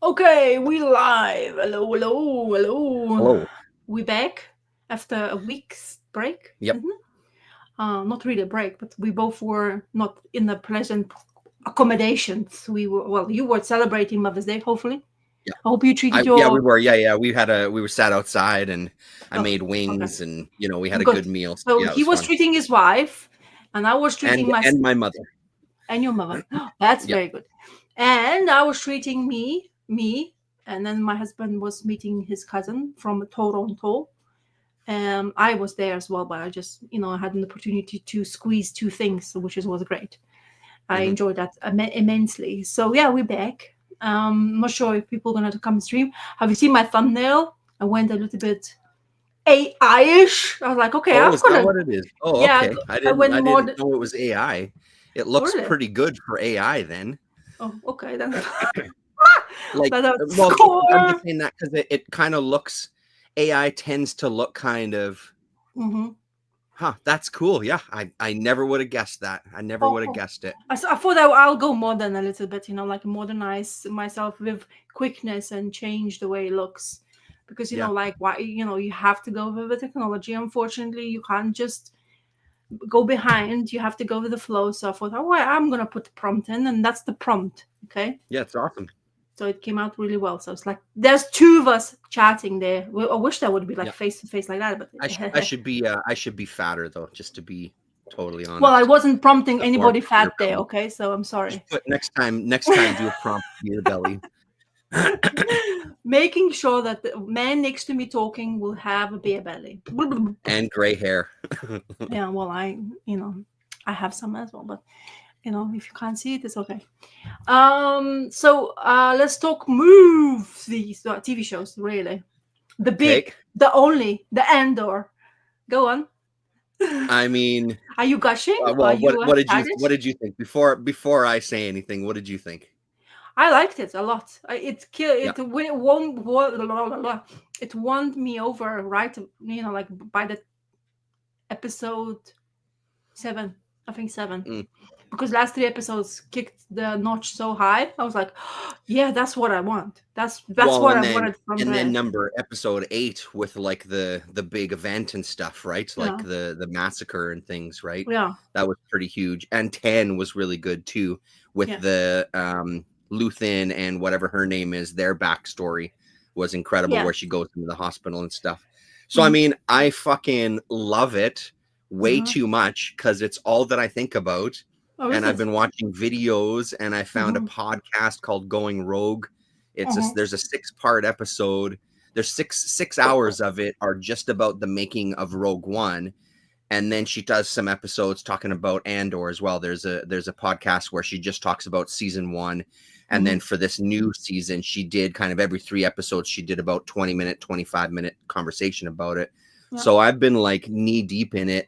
Okay, we live. Hello, hello, hello. Hello. We back after a week's break. Yep. Not really a break, but we both were not in the pleasant accommodations. We were you were celebrating Mother's Day. Hopefully, Yeah. I hope you treated Yeah, we your. were. Yeah. We were sat outside and I Oh, made okay, wings and we had a good. good meal. So So yeah, it he was was fun. treating his wife, and I was treating my And my mother. and your mother. That's Yep. very good. And I was treating me, and then my husband was meeting his cousin from Toronto. I was there as well, but I just, I had an opportunity to squeeze two things, which was great. I Hmm. enjoyed that immensely. So yeah, we're back. I'm not sure if people are gonna come stream. Have you seen my thumbnail? I went a little bit AI-ish. I was like, okay, Oh, I'm is that gonna, what it is? Oh, yeah. okay. I I didn't went I more. didn't know it was AI. It Oh, looks really? pretty good for AI then. Oh, okay then. Like, That's a well, I'm just score. saying that because it kind of looks AI tends to look kind of, Mm-hmm. huh, that's cool. Yeah. I never would have guessed that. I never would have Oh, guessed it. I thought I'll go modern a little bit, like modernize myself with quickness and change the way it looks. Because, Yeah. like, why, you have to go with the technology. Unfortunately, you can't just go behind. You have to go with the flow. So I thought, oh, well, I'm going to put the prompt in, and that's the prompt. Okay. Yeah, it's awesome. So it came out really well. So it's like, there's two of us chatting there. I wish that would be like Yeah. face to face like that, but I should be fatter though, just to be totally well, I honest. wasn't prompting Have more anybody beer fat there. belly. Okay. So I'm Just sorry. put next time do a prompt beer belly. Making sure that the man next to me talking will have a beer belly. And gray hair. Yeah, well, I have some as well, but if you can't see it, it's okay. So let's talk movies, TV shows, really. The Okay. big, the only, the Andor. Go on. I mean, Are you gushing? Are well, you excited? what did you think before I say anything? What did you think? I liked it a lot. Yeah. It won me over, right? Like by the episode 7, I think 7, Mm. because last 3 episodes kicked the notch so high. I was like, yeah, that's what I want. That's Well, what I wanted from and then the. number episode 8 with like the big event and stuff, right? Like Yeah, the massacre and things, right? yeah, That was pretty huge. And 10 was really good too with yes, the Luthen and whatever her name is, their backstory was incredible yes. where she goes into the hospital and stuff. So I Mm-hmm. mean, I fucking love it way Uh-huh. too much because it's all that I think about. Oh, is And I've it? been watching videos and I found a Mm-hmm. podcast called Going Rogue. Uh-huh. There's a 6-part episode. There's six hours of it are just about the making of Rogue One, and then she does some episodes talking about Andor as well. There's a podcast where she just talks about season 1, and Mm-hmm. then for this new season she did kind of every 3 episodes she did about 20-minute 25-minute conversation about it. Yeah. So I've been like knee deep in it.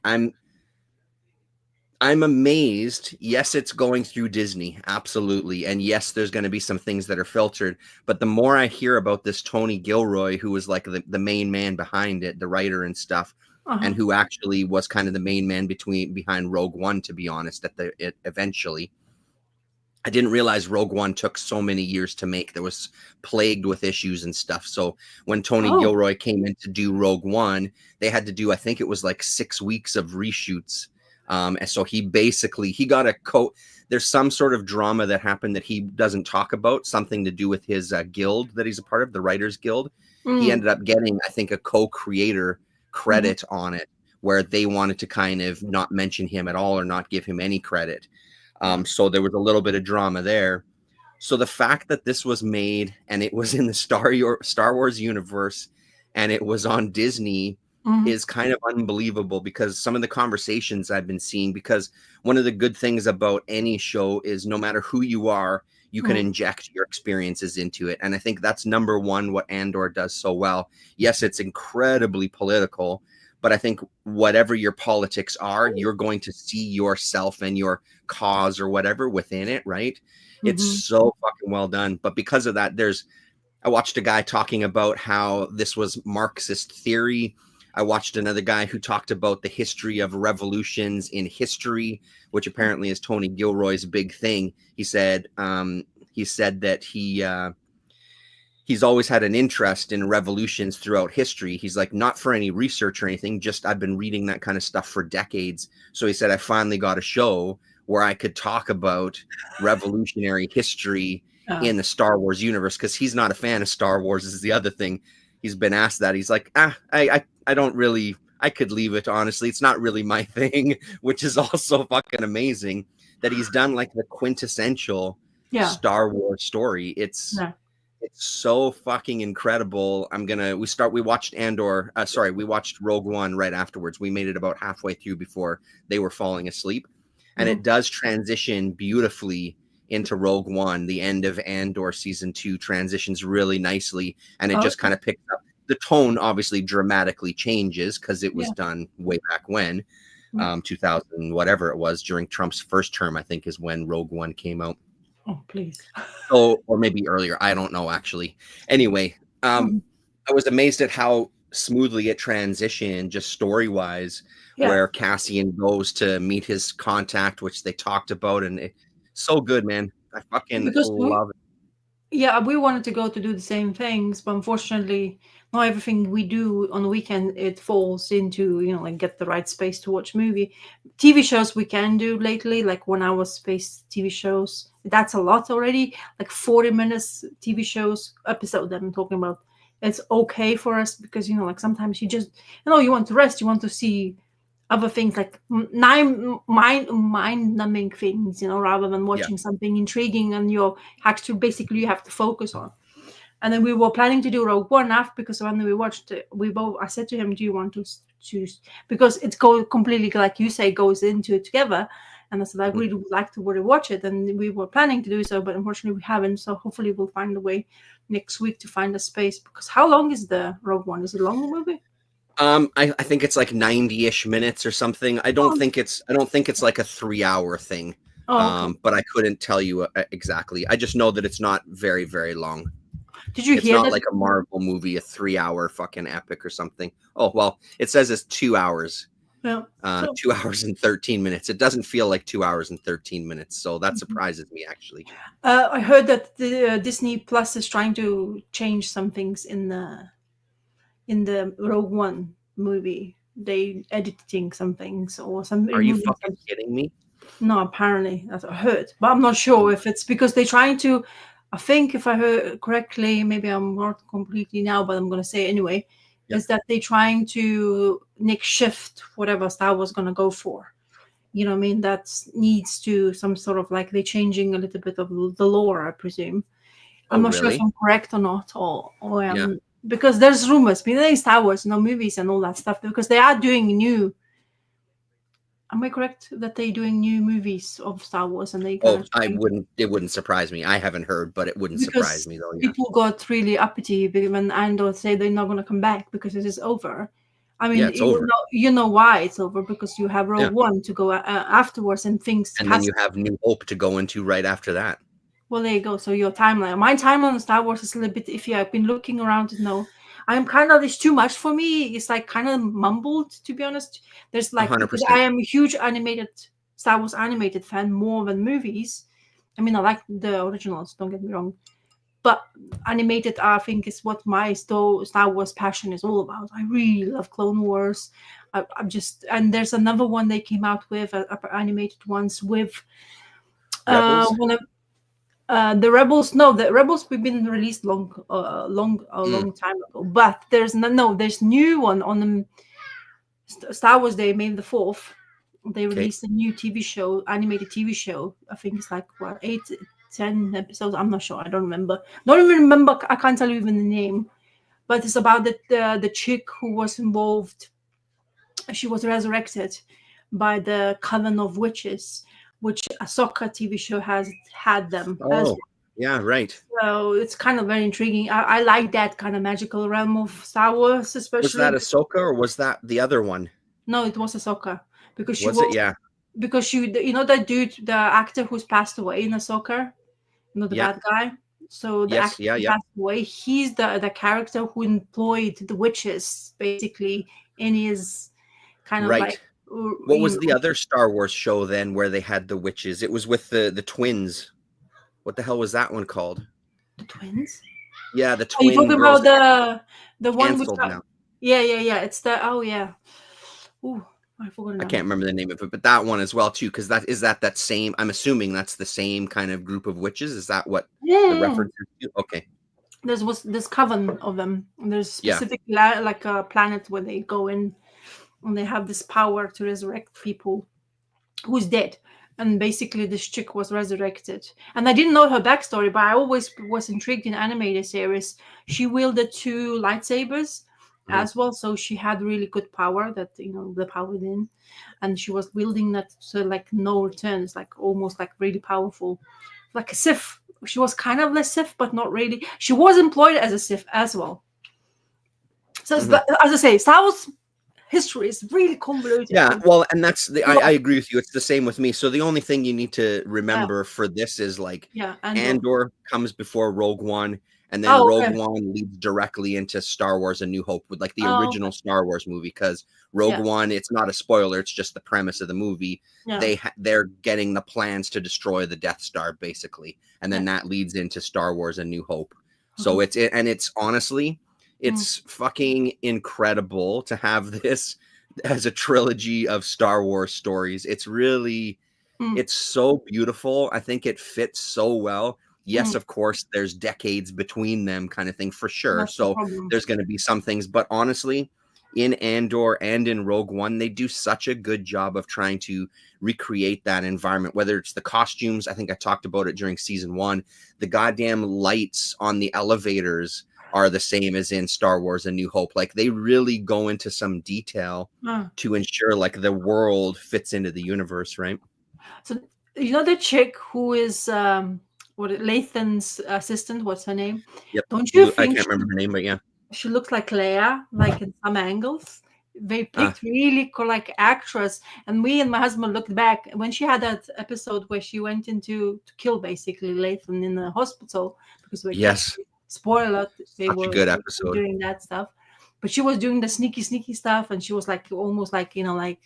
I'm amazed. Yes, it's going through Disney, absolutely. And yes, there's going to be some things that are filtered. But the more I hear about this Tony Gilroy, who was like the main man behind it, the writer and stuff, Uh-huh. and who actually was kind of the main man behind Rogue One, to be honest, eventually. I didn't realize Rogue One took so many years to make. There was plagued with issues and stuff. So when Tony Oh. Gilroy came in to do Rogue One, they had to do, I think it was like 6 weeks of reshoots. And so he got a there's some sort of drama that happened that he doesn't talk about, something to do with his guild that he's a part of, the Writers Guild. He Mm. ended up getting, I think, a co-creator Mm-hmm. credit on it, where they wanted to kind of not mention him at all or not give him any credit. Yeah. So there was a little bit of drama there. So the fact that this was made and it was in the Star Wars universe and it was on Disney Mm-hmm. is kind of unbelievable, because some of the conversations I've been seeing, because one of the good things about any show is no matter who you are, you can Mm-hmm. inject your experiences into it. And I think that's number one, what Andor does so well. Yes, it's incredibly political, but I think whatever your politics are, you're going to see yourself and your cause or whatever within it, right? It's Mm-hmm. so fucking well done. But because of that, I watched a guy talking about how this was Marxist theory. I watched another guy who talked about the history of revolutions in history, which apparently is Tony Gilroy's big thing. He said that he's always had an interest in revolutions throughout history. He's like, not for any research or anything, just I've been reading that kind of stuff for decades. So he said, I finally got a show where I could talk about revolutionary history in the Star Wars universe, because he's not a fan of Star Wars. This is the other thing. He's been asked that. He's like, I don't really, I could leave it, honestly. It's not really my thing, which is also fucking amazing that he's done like the quintessential Star Wars story. It's so fucking incredible. We watched we watched Rogue One right afterwards. We made it about halfway through before they were falling asleep. And it does transition beautifully into Rogue One. The end of Andor season 2 transitions really nicely, and it just kind of picks up. The tone obviously dramatically changes because it was done way back when, 2000 whatever it was, during Trump's first term, I think, is when Rogue One came out. Oh, please. Or maybe earlier. I don't know, actually. Anyway, I was amazed at how smoothly it transitioned, just story-wise, where Cassian goes to meet his contact, which they talked about, and it's so good, man. I fucking love it. Yeah, we wanted to go to do the same things, but unfortunately, not everything we do on the weekend, it falls into, like get the right space to watch movie. TV shows we can do lately, like 1 hour space TV shows. That's a lot already. Like 40 minutes TV shows, episode that I'm talking about. It's okay for us because, like sometimes you just, you want to rest, you want to see other things like mind-numbing things, rather than watching something intriguing and you have to focus on. And then we were planning to do Rogue One after, because when we watched it, I said to him, do you want to choose? Because it's completely, like you say, goes into it together. And I said, I really would like to watch it. And we were planning to do so, but unfortunately we haven't. So hopefully we'll find a way next week to find a space. Because how long is the Rogue One? Is it a long movie? I think it's like 90-ish minutes or something. I don't think it's like a 3-hour thing. Okay. But I couldn't tell you exactly. I just know that it's not very, very long. Did you hear that? It's not like a Marvel movie, a 3-hour fucking epic or something. Oh, well, it says it's 2 hours. Yeah. 2 hours and 13 minutes. It doesn't feel like 2 hours and 13 minutes. So that surprises me, actually. I heard that the Disney Plus is trying to change some things in the Rogue One movie. They editing some things or something. Are you fucking kidding me? No, apparently, that's what I heard. But I'm not sure if it's because they're trying to, I think if I heard correctly, maybe I'm not completely now, but I'm going to say it anyway, is that they're trying to next shift whatever Star Wars going to go for. You know what I mean? That needs to some sort of like they're changing a little bit of the lore, I presume. I'm not sure if I'm correct or not, or because there's rumors, there's Star Wars, movies and all that stuff, because they are doing new. Am I correct that they're doing new movies of Star Wars and they? It wouldn't surprise me. I haven't heard, but it wouldn't surprise me though. Yeah. People got really uppity when Andor said they're not going to come back because it is over. I mean, it's over. You know why it's over, because you have Rogue One to go afterwards and things. And then you have New Hope to go into right after that. Well, there you go. So your timeline. My timeline on Star Wars is a little bit iffy. I've been looking around to know. I'm kind of, it's too much for me. It's like kind of mumbled, to be honest. There's like, 100%. I am a huge Star Wars animated fan more than movies. I mean, I like the originals, don't get me wrong. But animated, I think, is what my Star Wars passion is all about. I really love Clone Wars. And there's another one they came out with, animated ones with the Rebels. No, the Rebels we've been released long time ago. But there's new one on the Star Wars Day, May the 4th. They released a new TV show, animated TV show. I think it's like 8-10 episodes. I'm not sure. I don't remember. Don't even remember. I can't tell you even the name. But it's about the chick who was involved. She was resurrected by the Coven of Witches, which Ahsoka TV show has had them. Oh, yeah, right. So it's kind of very intriguing. I like that kind of magical realm of Star Wars, especially. Was that Ahsoka or was that the other one? No, it was Ahsoka. Because she Yeah. Because that dude, the actor who's passed away in Ahsoka, the bad guy. So the actor who passed away, he's the character who employed the witches, basically, in his kind of like. What was the other Star Wars show then where they had the witches? It was with the twins. What the hell was that one called? The twins? Yeah, the Are you twin talking girls about that the one with canceled now. yeah. It's the oh yeah. Ooh, I forgot I now. can't remember the name of it, but that one as well too, because that same. I'm assuming that's the same kind of group of witches. Is that what the Yeah. reference is to? Okay, There was this coven of them. And there's yeah. specific like a planet where they go in and they have this power to resurrect people who's dead. And basically, this chick was resurrected. And I didn't know her backstory, but I always was intrigued in animated series. She wielded 2 lightsabers Mhm. as well, so she had really good power. That the power within, and she was wielding that to like no returns, like almost like really powerful, like a Sith. She was kind of less Sith, but not really. She was employed as a Sith as well. So, Mhm. as I say, Star Wars history is really convoluted. Yeah, well, and that's Yeah, I agree with you. It's the same with me. So the only thing you need to remember for this is like yeah, Andor. Andor comes before Rogue One, and then Oh, Rogue okay. One leads directly into Star Wars: A New Hope with like the Oh, original Star Wars movie. Because Rogue yeah, One, it's not a spoiler; it's just the premise of the movie. yeah, They're getting the plans to destroy the Death Star, basically, and then yeah. that leads into Star Wars: A New Hope. So Mhm. it's honestly, Mm, it's fucking incredible to have this as a trilogy of Star Wars stories. mm, It's so beautiful. I think it fits so well. Yes, mm. of course, there's decades between them, kind of thing, for sure. That's the So problem. there's going to be some things, but honestly, in Andor and in Rogue One, they do such a good job of trying to recreate that environment, whether it's the costumes. I think I talked about it during season 1. The goddamn lights on the elevators are the same as in Star Wars: A New Hope. Like they really go into some detail Ah. to ensure like the world fits into the universe, right? So the chick who is Lathan's assistant. What's her name? Yep. Don't you I think can't remember her name, but yeah. she looks like Leia, like in some angles? They Uh, picked really like actress, and me and my husband looked back when she had that episode where she went into to kill basically Lathan in the hospital because they kept yes, spoiler alert, they such a were good episode. doing that stuff, but she was doing the sneaky stuff, and she was like almost like like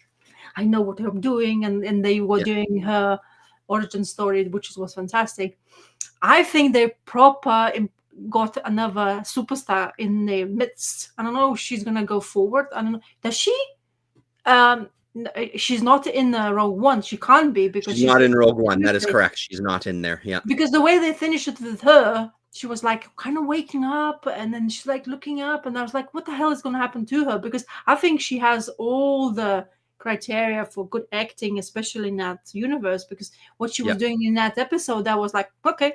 I know what I'm doing, and they were Yeah. doing her origin story, which was fantastic. I think they proper got another superstar in their midst. I don't know if she's gonna go forward. I don't know. Does she? She's not in Rogue One. She can't be because She's she's not been in Rogue One. That is replaced. correct. She's not in there. Yeah. Because the way they finished it with her, she was like kind of waking up, and then she's like looking up, and I was like, what the hell is going to happen to her? Because I think she has all the criteria for good acting, especially in that universe. Because what she was Yeah. doing in that episode, I was like, okay,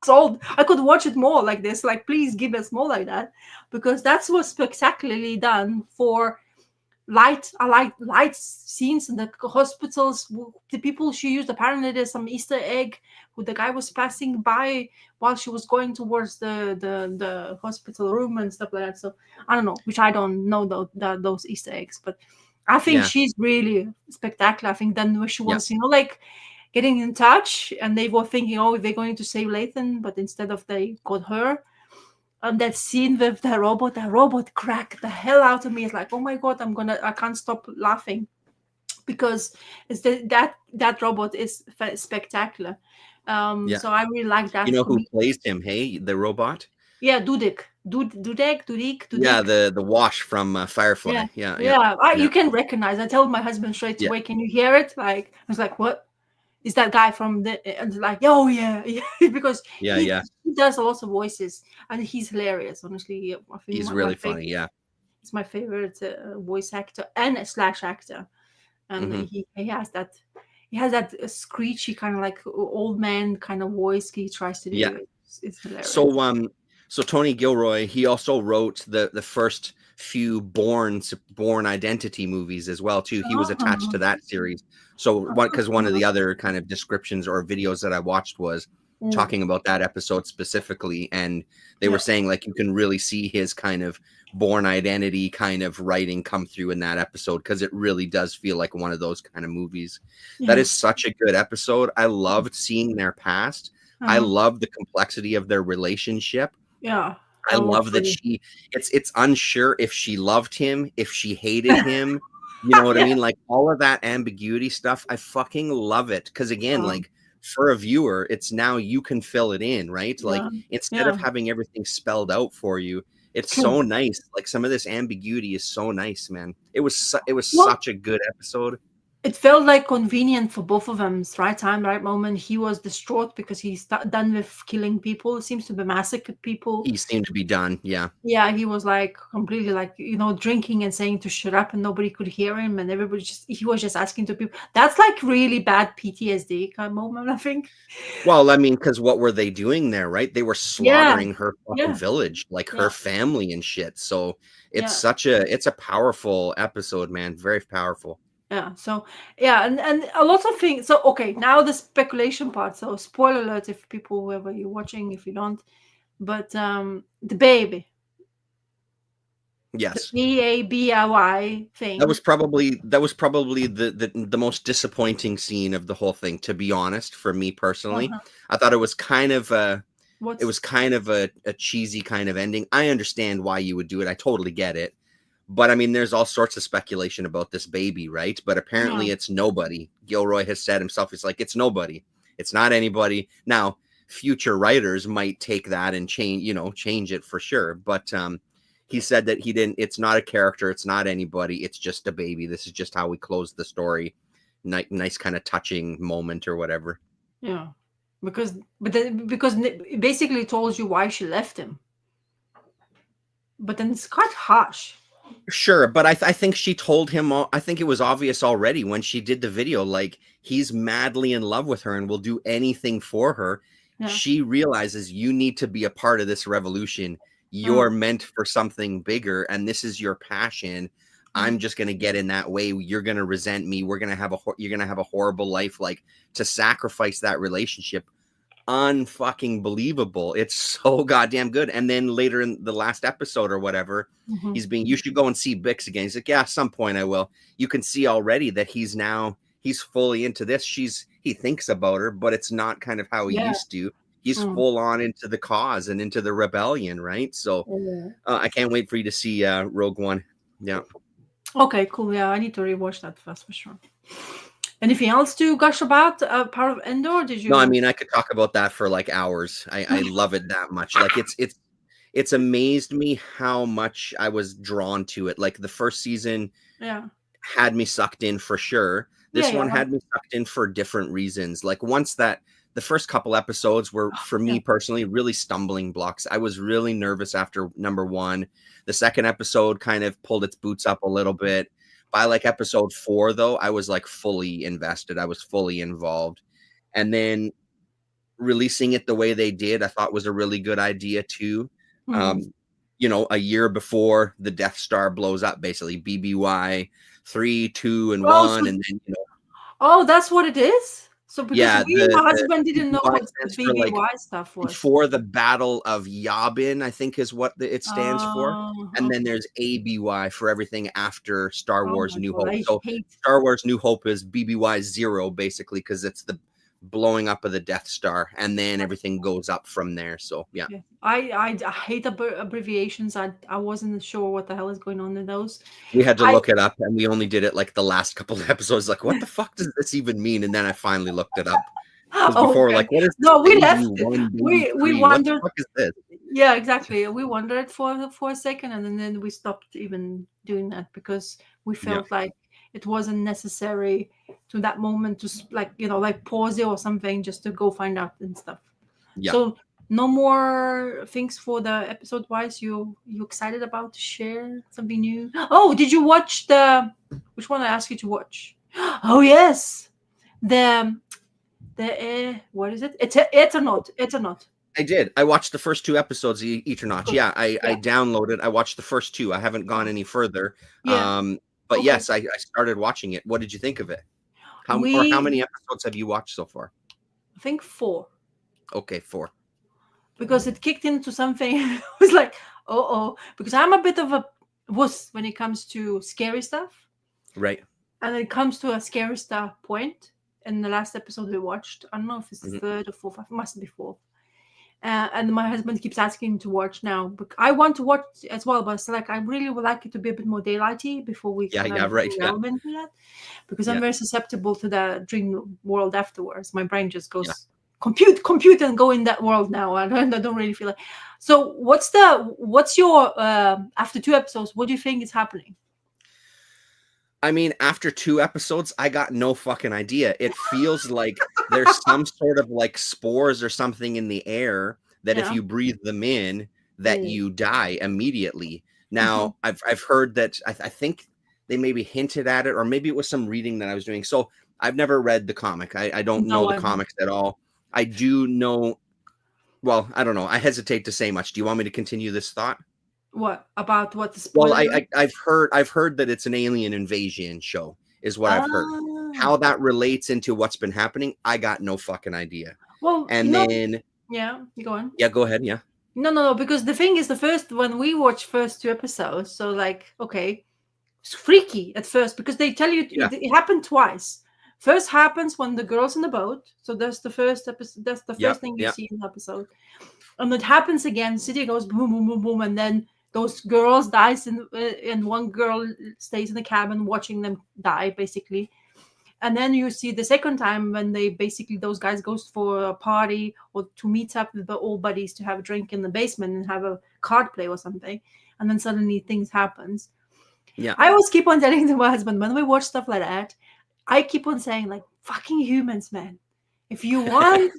sold. I could watch it more like this. Like, please give us more like that, because that's was spectacularly done for I like light scenes in the hospitals. The people she used, apparently there's some Easter egg who the guy was passing by while she was going towards the hospital room and stuff like that. So I don't know, which I don't know those Easter eggs, but I think Yeah. she's really spectacular. I think then when she Yeah. was like getting in touch, and they were thinking, oh, they're going to save Lathan, but instead of they got her. And that scene with the robot cracked the hell out of me. It's like, oh my god, I can't stop laughing because it's that robot is spectacular. Yeah. So I really like You that. know who plays him? Hey, the robot. Yeah, Dudek. Yeah, the Wash from Yeah, Firefly. Yeah. Yeah. yeah. Yeah. You can recognize. I told my husband straight Yeah. away. Can you hear it? Like, I was like, what? Is that guy from the? And like, oh yeah, yeah. Because Yeah. he Yeah. he does a lot of voices, and he's hilarious. Honestly, I think He's my really favorite. funny. Yeah. He's my favorite voice actor and a slash actor, and Hmm. he has that screechy kind of like old man kind of voice he tries to Yeah. do. It's hilarious. So Tony Gilroy, he also wrote the first few Born Identity movies as well too. He was attached to Uh-huh. that series. So one of the other kind of descriptions or videos that I watched was Mm, talking about that episode specifically, and they were yeah, saying like you can really see his kind of Born Identity kind of writing come through in that episode because it really does feel like one of those kind of movies. That yeah, is such a good episode. I loved seeing their past. I uh-huh. love the complexity of their relationship. Yeah. I I would love that agree. it's unsure if she loved him, if she hated him. You know what I Yeah. mean? Like all of that ambiguity stuff. I fucking love it. Cause again, Um, like for a viewer, it's now you can fill it in, right? Like Yeah. instead Yeah. of having everything spelled out for you, it's True. so nice. Like some of this ambiguity is so nice, man. It was Well, such a good episode. it felt like convenient for both of them. It's right time, right moment. He was distraught because he's done with killing people. It seems to be massacred people. He seemed to be done. Yeah. Yeah, he was like completely like, drinking and saying to shut up, and nobody could hear him, and he was just asking to people. That's like really bad PTSD kind of moment, I think. Well, I mean, because what were they doing there, right? They were Yeah, slaughtering her fucking yeah, village, like yeah, her family and shit. So it's yeah, it's a powerful episode, man. Very powerful. yeah. So yeah, and a lot of things. So okay, now the speculation part. So spoiler alert if people, whoever you're watching, if you don't. But the baby, the Yes. BABY thing. That was probably the most disappointing scene of the whole thing, to be honest, for me personally. Uh-huh. I thought it was kind of a What's cheesy kind of ending. I understand why you would do it. I totally get it. But I mean, there's all sorts of speculation about this baby, right? But apparently yeah. it's nobody. Gilroy has said himself, he's like, it's nobody. It's not anybody. Now, future writers might take that and change it for sure. But he said that it's not a character, it's not anybody, it's just a baby. This is just how we close the story. Nice kind of touching moment or whatever. Yeah, because it basically told you why she left him, but then it's quite harsh. Sure, but I think she told him I think it was obvious already when she did the video, like he's madly in love with her and will do anything for her. Yeah. She realizes you need to be a part of this revolution. You're meant for something bigger and this is your passion. I'm just going to get in that way. You're going to resent me. You're going to have a horrible life. Like, to sacrifice that relationship, unfucking believable. It's so goddamn good. And then later in the last episode or whatever, you should go and see Bix again. He's like, yeah, at some point I will. You can see already that he's fully into this. He thinks about her, but it's not kind of how he used to. He's full on into the cause and into the rebellion, right? So I can't wait for you to see Rogue One. Yeah. Okay, cool. Yeah, I need to rewatch that first for sure. Anything else to gush about part of Endor? Did you? No, I mean, I could talk about that for like hours. I love it that much. Like it's amazed me how much I was drawn to it. Like the first season had me sucked in for sure. This one had me sucked in for different reasons. Like the first couple episodes were, for me personally, really stumbling blocks. I was really nervous after number 1. The second episode kind of pulled its boots up a little bit. By like episode 4, though, I was like fully invested. I was fully involved. And then releasing it the way they did, I thought was a really good idea too. A year before the Death Star blows up, basically BBY 3, 2, and 1, and then Oh, that's what it is. So because my husband the didn't know what the BBY like, stuff was. Before the Battle of Yavin, I think is what it stands for. And then there's ABY for everything after Star Wars New Hope. So Star Wars New Hope is BBY 0, basically, because it's the blowing up of the Death Star, and then everything goes up from there. So yeah. I hate abbreviations. I wasn't sure what the hell is going on in those. We had to look it up, and we only did it like the last couple of episodes. Like, what the fuck does this even mean? And then I finally looked it up. Before, like, what is this? No, we left it. We wondered. What the fuck is this? Yeah, exactly. We wondered for a second, and then we stopped even doing that because we felt like it wasn't necessary to that moment to like pause it or something just to go find out and stuff. Yeah. So no more things for the episode wise. You excited about to share something new? Oh, did you watch which one I asked you to watch? Oh yes, the what is it? It's Eternaut. I did. I watched the first 2 episodes of Eternaut. Yeah, I downloaded. I watched the first 2. I haven't gone any further. But yes, I started watching it. What did you think of it? How many episodes have you watched so far? I think 4. Okay, 4. Because it kicked into something. It was like, because I'm a bit of a wuss when it comes to scary stuff. Right. And it comes to a scary stuff point in the last episode we watched. I don't know if it's the 3rd or 4th. It must be 4th. And my husband keeps asking to watch now. But I want to watch as well, but it's like I really would like it to be a bit more daylighty before we Yeah, kind yeah, of right. Yeah, delve into that, because I'm yeah, very susceptible to the dream world afterwards. My brain just yeah. goes compute and go in that world now. I don't really feel like. So what's your after 2 episodes? What do you think is happening? I mean, after 2 episodes, I got no fucking idea. It feels like there's some sort of like spores or something in the air that if Yeah. you breathe them in, that Yeah. you die immediately. Mhm. Now, I've heard that I think they maybe hinted at it, or maybe it was some reading that I was doing. So I've never read the comic. I don't know No, the I don't. comics at all. I do know. Well, I don't know. I hesitate to say much. Do you want me to continue this thought? What about what the Well, spoiler? I've heard that it's an alien invasion show, is what I've heard. Ah, How that relates into what's been happening, I got no fucking idea. well, And then yeah, you go on. yeah, go ahead. Yeah. No, because the thing is, the first when we watched first 2 episodes, so like, okay, it's freaky at first because they tell you Yeah. it happened twice. First happens when the girl's in the boat, so that's the first episode. That's the Yep. first thing you Yep. see in the episode, and it happens again. City goes boom, boom, boom, boom, and then those girls dies, and one girl stays in the cabin watching them die, basically. And then you see the second time when they basically those guys goes for a party or to meet up with the old buddies to have a drink in the basement and have a card play or something, and then suddenly things happens. Yeah. I always keep on telling to my husband when we watch stuff like that, I keep on saying like fucking humans, man. If you want,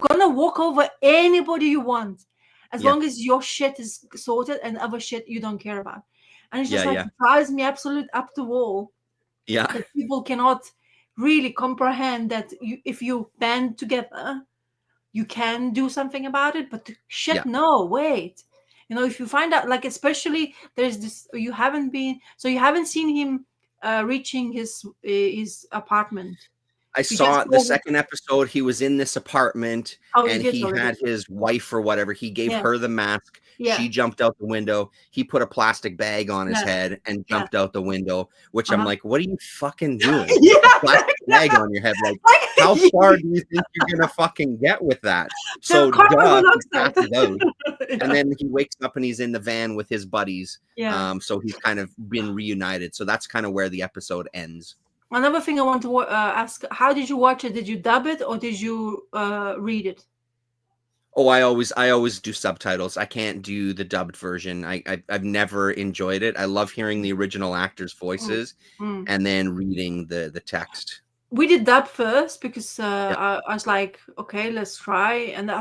gonna walk over anybody you want, as Yeah. long as your shit is sorted and other shit you don't care about. And it's Yeah. just like Yeah. it drives me absolute up the wall Yeah. that people cannot really comprehend that if you band together, you can do something about it. But shit, Yeah. no, wait. If you find out, like, especially there's this, you haven't seen him reaching his apartment. I You just saw the go, second episode. He was in this apartment oh, you and did he already. had his wife or whatever. He gave Yeah, her the mask. yeah, She jumped out the window. He put a plastic bag on his yeah, head and yeah. jumped out the window, which I'm Uh-huh. like, what are you fucking doing? Yeah, A plastic bag on your head. Like, how far do you think you're going to fucking get with that? the So, carbon duh, he monoxide. passes out. Yeah. And then he wakes up and he's in the van with his buddies. Yeah. So he's kind of been reunited. So that's kind of where the episode ends. Another thing I want to ask: how did you watch it? Did you dub it or did you read it? Oh, I always do subtitles. I can't do the dubbed version. I've never enjoyed it. I love hearing the original actors' voices Mm. and then reading the text. We did dub first because Yeah, I was like, okay, let's try. And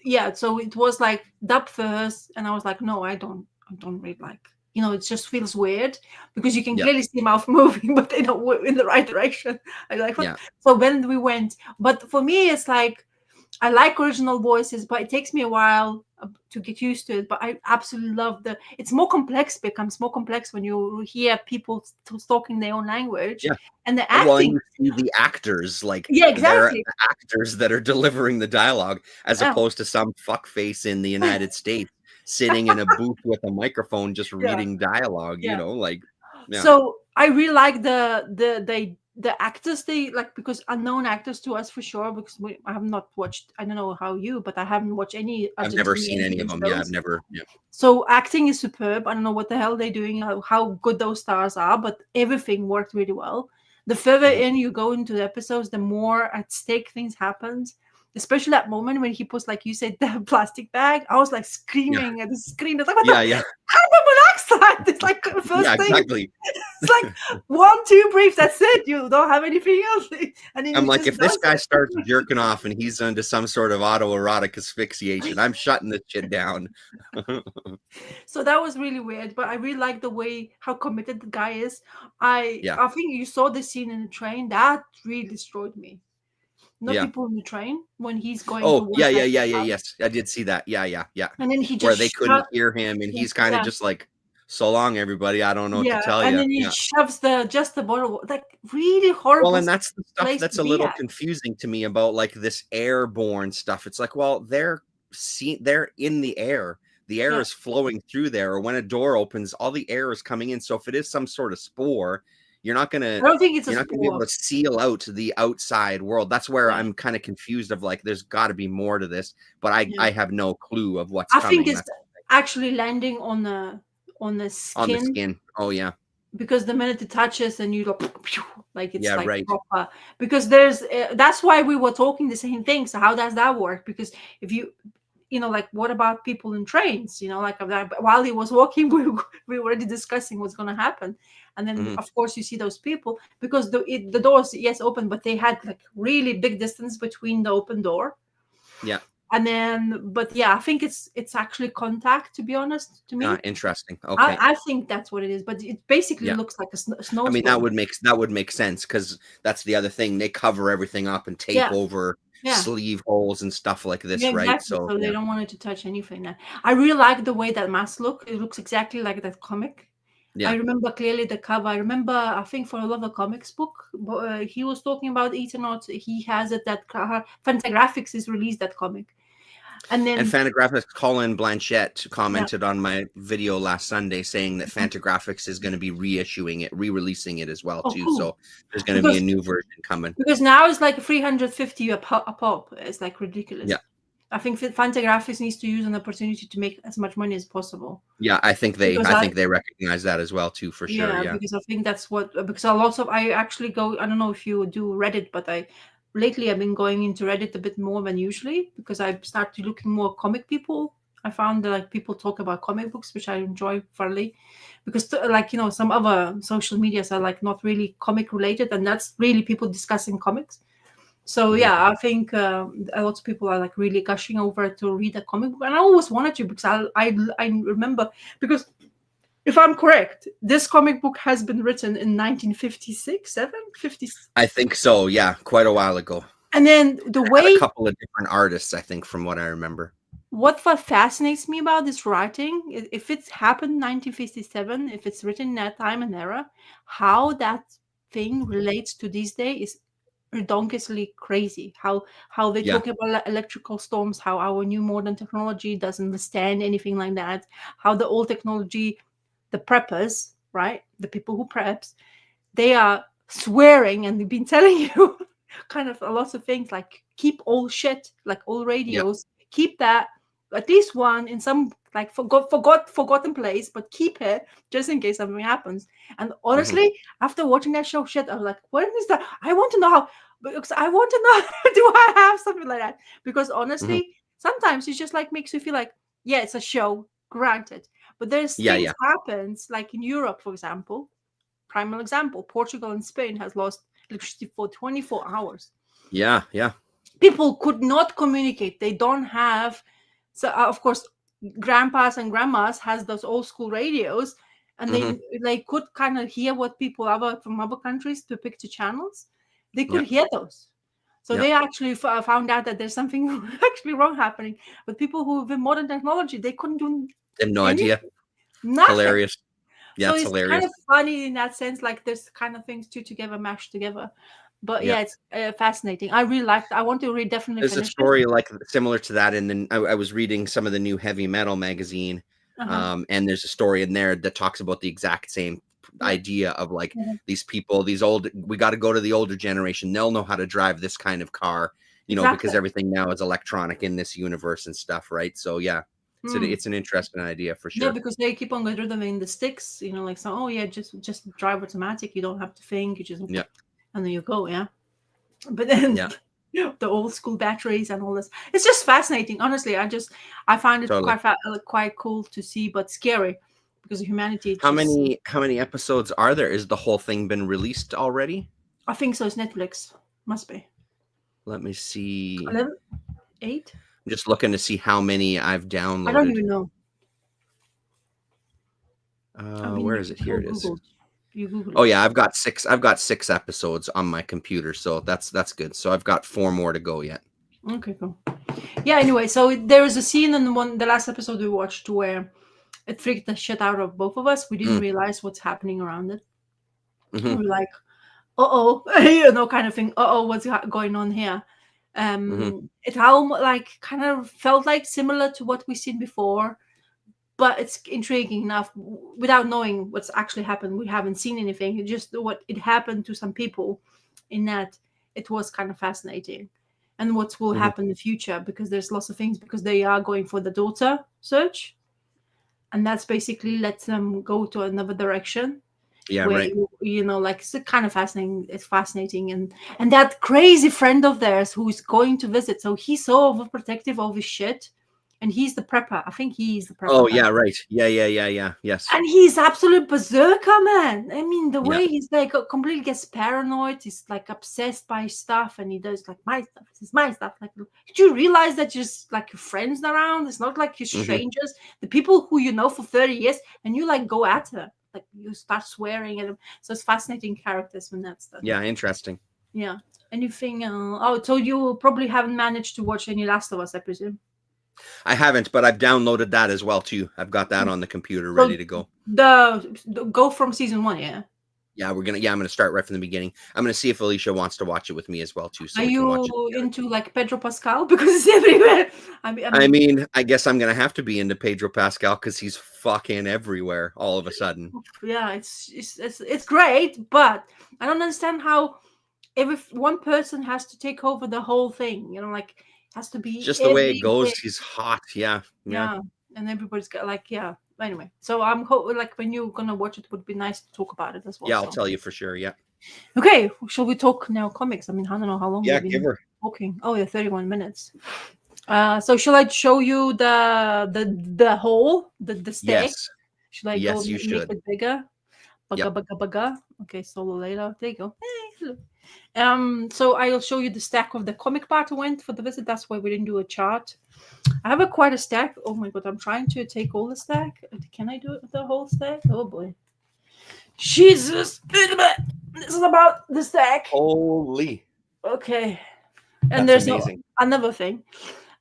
yeah, so it was like dub first, and I was like, no, I don't read like. It just feels weird because you can yeah, clearly see mouth moving, but they don't move in the right direction. I like, what? yeah, So when we went, but for me, it's like I like original voices, but it takes me a while to get used to it. But I absolutely love it's more complex, becomes more complex when you hear people talking their own language yeah. and the Well, and acting. you see the actors, like Yeah, they're exactly. the actors that are delivering the dialogue, as Yeah, opposed to some fuckface in the United States sitting in a booth with a microphone just yeah, reading dialogue. yeah. Like, yeah, So I really like the actors they like, because unknown actors to us for sure, because I have not watched, I don't know how you, but I haven't watched any I've never seen Argentinian any of TV them. Yeah, I've shows. never. Yeah, So acting is superb. I don't know what the hell they're doing, how good those stars are, but everything worked really well. The further mhm. in you go into the episodes, the more at stake things happens. Especially that moment when he puts, like you said, the plastic bag. I was like Yeah, screaming at the screen. I was like, what yeah, the yeah, carbon monoxide? It's like the yeah. first thing. Exactly. It's like 1, 2 briefs. That's it. You don't have anything else. And then I'm he like, just if this does guy it. starts jerking off and he's into some sort of autoerotic asphyxiation, I'm shutting this shit down. So that was really weird, but I really like the way how committed the guy is. I Yeah, I think you saw the scene in the train that really destroyed me. The yeah. people in the train when he's going to Oh, one yeah, yeah, side of yeah, the yeah. house, Yes, I did see that. Yeah, yeah, yeah. and then he Where just they couldn't hear him, and he's kind of yeah, just like, "So long, everybody. I don't know what to yeah, tell and you." then he Yeah. shoves the bottle, like really Well, horrible and that's the stuff place that's to a be little at. confusing to me about like this airborne stuff. It's like, well, they're in the air. The air Yeah, is flowing through there. Or when a door opens, all the air is coming in. So if it is some sort of spore, You're not gonna I don't think it's a you're not gonna be able to sport. seal out the outside world. That's where Yeah, I'm kind of confused of like, there's got to be more to this, but I yeah. I have no clue of what's I think coming. it's That's actually landing on the on the skin, skin. Oh yeah, because the minute it touches and you go like it's yeah, like right. proper, because there's that's why we were talking the same thing. So how does that work? Because if you know, like, what about people in trains, you know, like while he was walking, we were already discussing what's going to happen. And then Hmm. of course you see those people, because the doors, yes, open, but they had like really big distance between the open door. Yeah, And then, but yeah, I think it's actually contact, to be honest, to me. interesting. I, Okay, I think that's what it is, but it basically yeah. looks like a I mean, that snowstorm. would make sense because that's the other thing. They cover everything up and tape Yeah, over yeah, sleeve holes and stuff like yeah, this, right? exactly. So So they yeah. don't want it to touch anything. Now, I really like the way that mask look. It looks exactly like that comic. I Yeah. remember clearly the cover. I remember, I think for another comics book, he was talking about Eternaut. He has it that Fantagraphics has released that comic, and And then Fantagraphics, Colin Blanchette yeah, commented on my video last Sunday saying that Fantagraphics is going to be reissuing it, re-releasing it as well oh too. cool, So there's going to be a because new version coming. now it's like 350 a pop. It's like ridiculous. Yeah. I think Fantagraphics needs to use an opportunity to make as much money as possible, Yeah, because I think they recognize that as well too, for sure. yeah, Yeah. because I think that's what, because a lot of, I actually go, I don't know if you do Reddit, but lately I've been going into Reddit a bit more than usually, because I started looking more comic people. I found that like people talk about comic books, which I enjoy fairly, because like, you know, some other social medias are like not really comic related, and that's really people discussing comics. So Mhm. yeah, I think a lot of people are like really gushing over to read a comic book, and I always wanted to, because I remember, because if I'm correct, this comic book has been written in 1956, 7, 50. I think so. Yeah, quite a while ago. And then the Had a way, couple of different artists, I think, from what I remember. what fascinates me about this writing, if it's happened in 1957, if it's written in that time and era, how that thing relates to this day is redonkulously crazy. How they Yeah. talk about electrical storms, how our new modern technology doesn't understand anything like that, how the old technology, the preppers, right, the people who preps, they are swearing, and they've been telling you kind of a lot of things, like keep all shit, like all Yeah. radios, keep that, at least one in some like forgotten place, but keep it just in case something happens. And Hmm. honestly, after watching that show, shit, I was like, what is that? I want to know how, because I want to know, do I have something like that? Because Hmm. honestly, sometimes it just like makes you feel like, yeah, it's a show, granted, but there's Yeah. things Yeah. happens like in Europe, for example. Primal example, Portugal and Spain has lost electricity for 24 hours. Yeah. Yeah. People could not communicate. They don't have, so of course, grandpas and grandmas has those old school radios, and Hmm. they could kind of hear what people from other countries to pick the channels. They could Yeah. hear those. So Yeah. they actually found out that there's something actually wrong happening. But people who with modern technology, they couldn't do I have no idea. anything, nothing. Hilarious. Yeah, So it's it's kind hilarious. of funny in that sense, like there's kind of things two together mashed together. But Yeah. yeah, it's fascinating. I really liked. I want to read, definitely There's a finish it. story like similar to that, and then I was reading some of the new heavy metal magazine, Uh-huh. and there's a story in there that talks about the exact same Yeah. idea of like Mhm. these people, these old. We got to go to the older generation. They'll know how to drive this kind of car, Exactly. because everything now is electronic in this universe and stuff, right? So yeah, Mm. it's an interesting idea for Yeah, sure. because they keep on getting rid of in the sticks, like, so, oh yeah, just drive automatic. You don't have to think. You just, Yeah, and there you go. Yeah. But then yeah, the old school batteries and all this, it's just fascinating. Honestly, I find it totally. quite cool to see, but scary, because humanity How just, many episodes are there? Is the whole thing been released already? I think so. It's Netflix. Must be Let me see. 11, 8. I'm just looking to see how many I've I don't downloaded. even know. I mean, Where you is it? can Here go it is. Google. You Google Oh it. yeah, I've got six episodes on my computer, so that's good. So I've got 4 more to go yet. Okay, cool. Yeah. Anyway, so there is a scene in the last episode we watched where it freaked the shit out of both of us. We didn't realize what's happening around it. Mm-hmm. We were like, "Uh oh," kind of thing. "Uh oh, what's going on here?" Mm-hmm. It how like kind of felt like similar to what we've seen before, but it's intriguing enough without knowing what's actually happened. We haven't seen anything. Just what it happened to some people in that it was kind of fascinating. And what will happen in the future, because there's lots of things, because they are going for the daughter search. And that's basically lets them go to another direction. Yeah, Where right. like it's kind of fascinating. It's fascinating, and that crazy friend of theirs who is going to visit. So he's so overprotective of his shit, and he's the prepper. I think he's the prepper. Oh, yeah, right. Yeah. Yes. And he's absolute berserker, man. I mean, the Yeah. way he's like completely gets paranoid. He's like obsessed by stuff, and he does like my stuff. This is my stuff. Like, did you realize that you're just like your friends around? It's not like you're strangers. The people who you know for 30 years, and you like go at her. Like you start swearing at them. So it's fascinating characters when that stuff. Yeah, interesting. Yeah. Anything? So you probably haven't managed to watch any Last of Us, I presume. I haven't, but I've downloaded that as well too. I've got that on the computer ready to go. The go from season 1, yeah. Yeah, I'm gonna start right from the beginning. I'm gonna see if Alicia wants to watch it with me as well too. So Are we can watch you it together. into like Pedro Pascal because it's everywhere? I mean, I guess I'm gonna have to be into Pedro Pascal because he's fucking everywhere all of a sudden. Yeah, it's great, but I don't understand how if one person has to take over the whole thing, like it has to be Just the way it goes. everywhere. He's hot. Yeah. And everybody's got like Anyway, so I'm like when you're gonna watch it, would be nice to talk about it as well. Yeah, I'll tell you for sure. Yeah. Okay, shall we talk now comics? I mean, I don't know how long Yeah, we've give been her. talking. Oh yeah, 31 minutes. So shall I show you the hole, the stack? Yes. Should I Yes, go you make should. it bigger? Yep. Baga. Okay, solo later. There you go. Hey, look. So I'll show you the stack of the comic part I went for the visit. That's why we didn't do a chart. I have quite a stack. Oh my god, I'm trying to take all the stack. Can I do the whole stack? Oh boy. Jesus. This is about the stack. Holy. Okay. And That's there's amazing. another thing.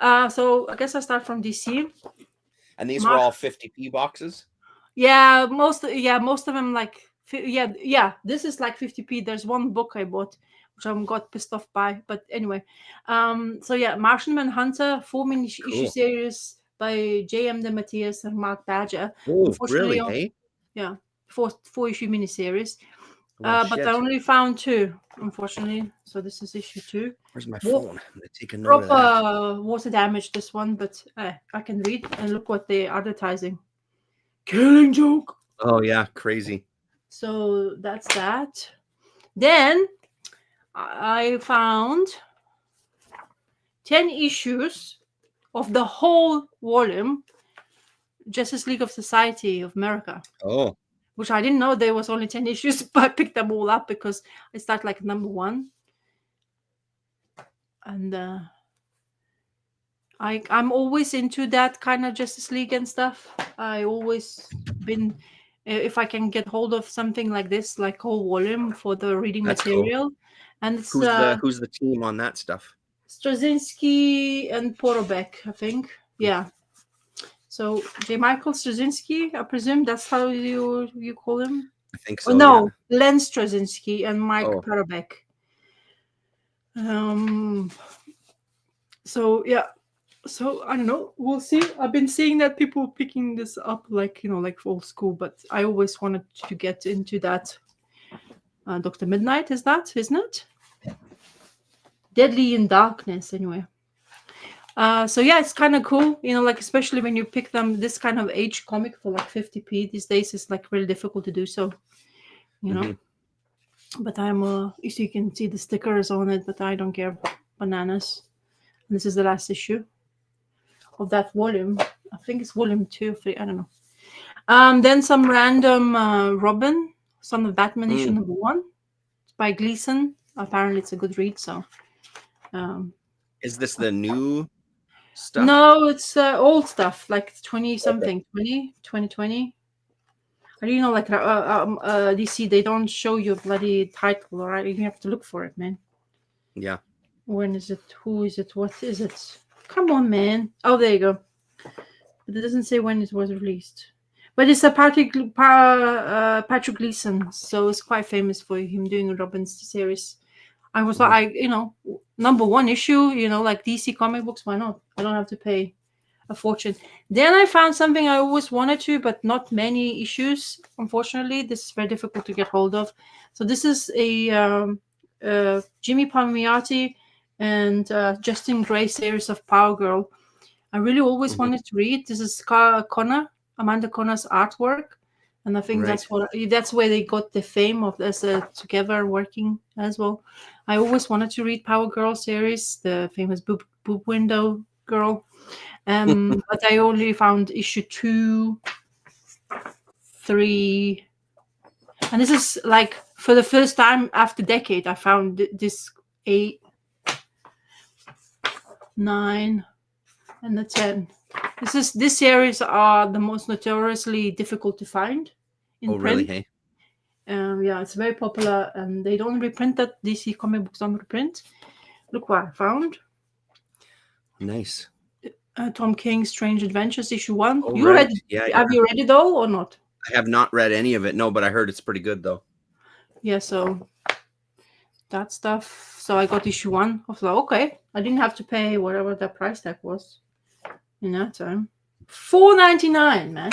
So I guess I start from DC. And these were all 50p boxes? Yeah, most of them like this is like 50p. There's one book I bought which I got pissed off by, but anyway. So yeah, Martian Manhunter, 4 issue series by J.M. DeMatteis and Mark Badger. Oh, really? Hey? Yeah, four issue miniseries. Well, but I only found 2, unfortunately. So this is issue 2. Where's my phone? I'm gonna take a note of that. Proper water damage, this one, but I can read and look what they're advertising. Killing Joke. Oh yeah, crazy. So that's that. Then I found 10 issues of the whole volume, Justice League of Society of America. Oh. Which I didn't know there was only 10 issues, but I picked them all up because I start like number 1. And I'm always into that kind of Justice League and stuff. I always been, if I can get hold of something like this, like whole volume for the reading material. Cool. And it's, who's the team on that stuff? Straczynski and Porobek, I think. Yeah. So J. Michael Straczynski, I presume that's how you call him. I think so. No, yeah. Len Straczynski and Mike Porobek. So yeah. So I don't know. We'll see. I've been seeing that people picking this up, like like old school. But I always wanted to get into that. Dr. Midnight is that, isn't it? Deadly in Darkness, anyway. So yeah, it's kind of cool. Like especially when you pick them, this kind of age comic for like 50p these days is like really difficult to do. So, But I'm so you can see the stickers on it, but I don't care bananas. And this is the last issue of that volume. I think it's volume 2 or 3. I don't know. Then some random Robin, Son of Batman issue number 1. It's by Gleason. Apparently it's a good read. So is this the new stuff? No, it's old stuff, like 20-something, 2020. I don't know, like DC, they don't show you a bloody title, right? You have to look for it, man. Yeah. When is it? Who is it? What is it? Come on, man. Oh, there you go. But it doesn't say when it was released. But it's a Patrick Gleason, so it's quite famous for him doing a Robin's series. I was like, number 1 issue, like DC comic books, why not? I don't have to pay a fortune. Then I found something I always wanted to, but not many issues. Unfortunately, this is very difficult to get hold of. So this is a Jimmy Palmiotti and Justin Gray series of Power Girl. I really always Mhm. wanted to read. This is Amanda Connor's artwork, and I think Right. that's where they got the fame of as together working as well. I always wanted to read Power Girl series, the famous boob window girl, but I only found issue 2, 3, and this is like for the first time after decade. I found this 8, 9, and the 10. This series are the most notoriously difficult to find in Oh, really? print. Hey. Yeah, it's very popular, and they don't reprint that. DC comic books don't reprint. Look what I found: Nice. Tom King's Strange Adventures issue 1. Oh, You read right. it? Yeah, yeah. Have you read it all or not? I have not read any of it. No, but I heard it's pretty good though. Yeah, so that stuff. So I got issue 1. I was like, okay, I didn't have to pay whatever the price tag was in that time. $4.99, man.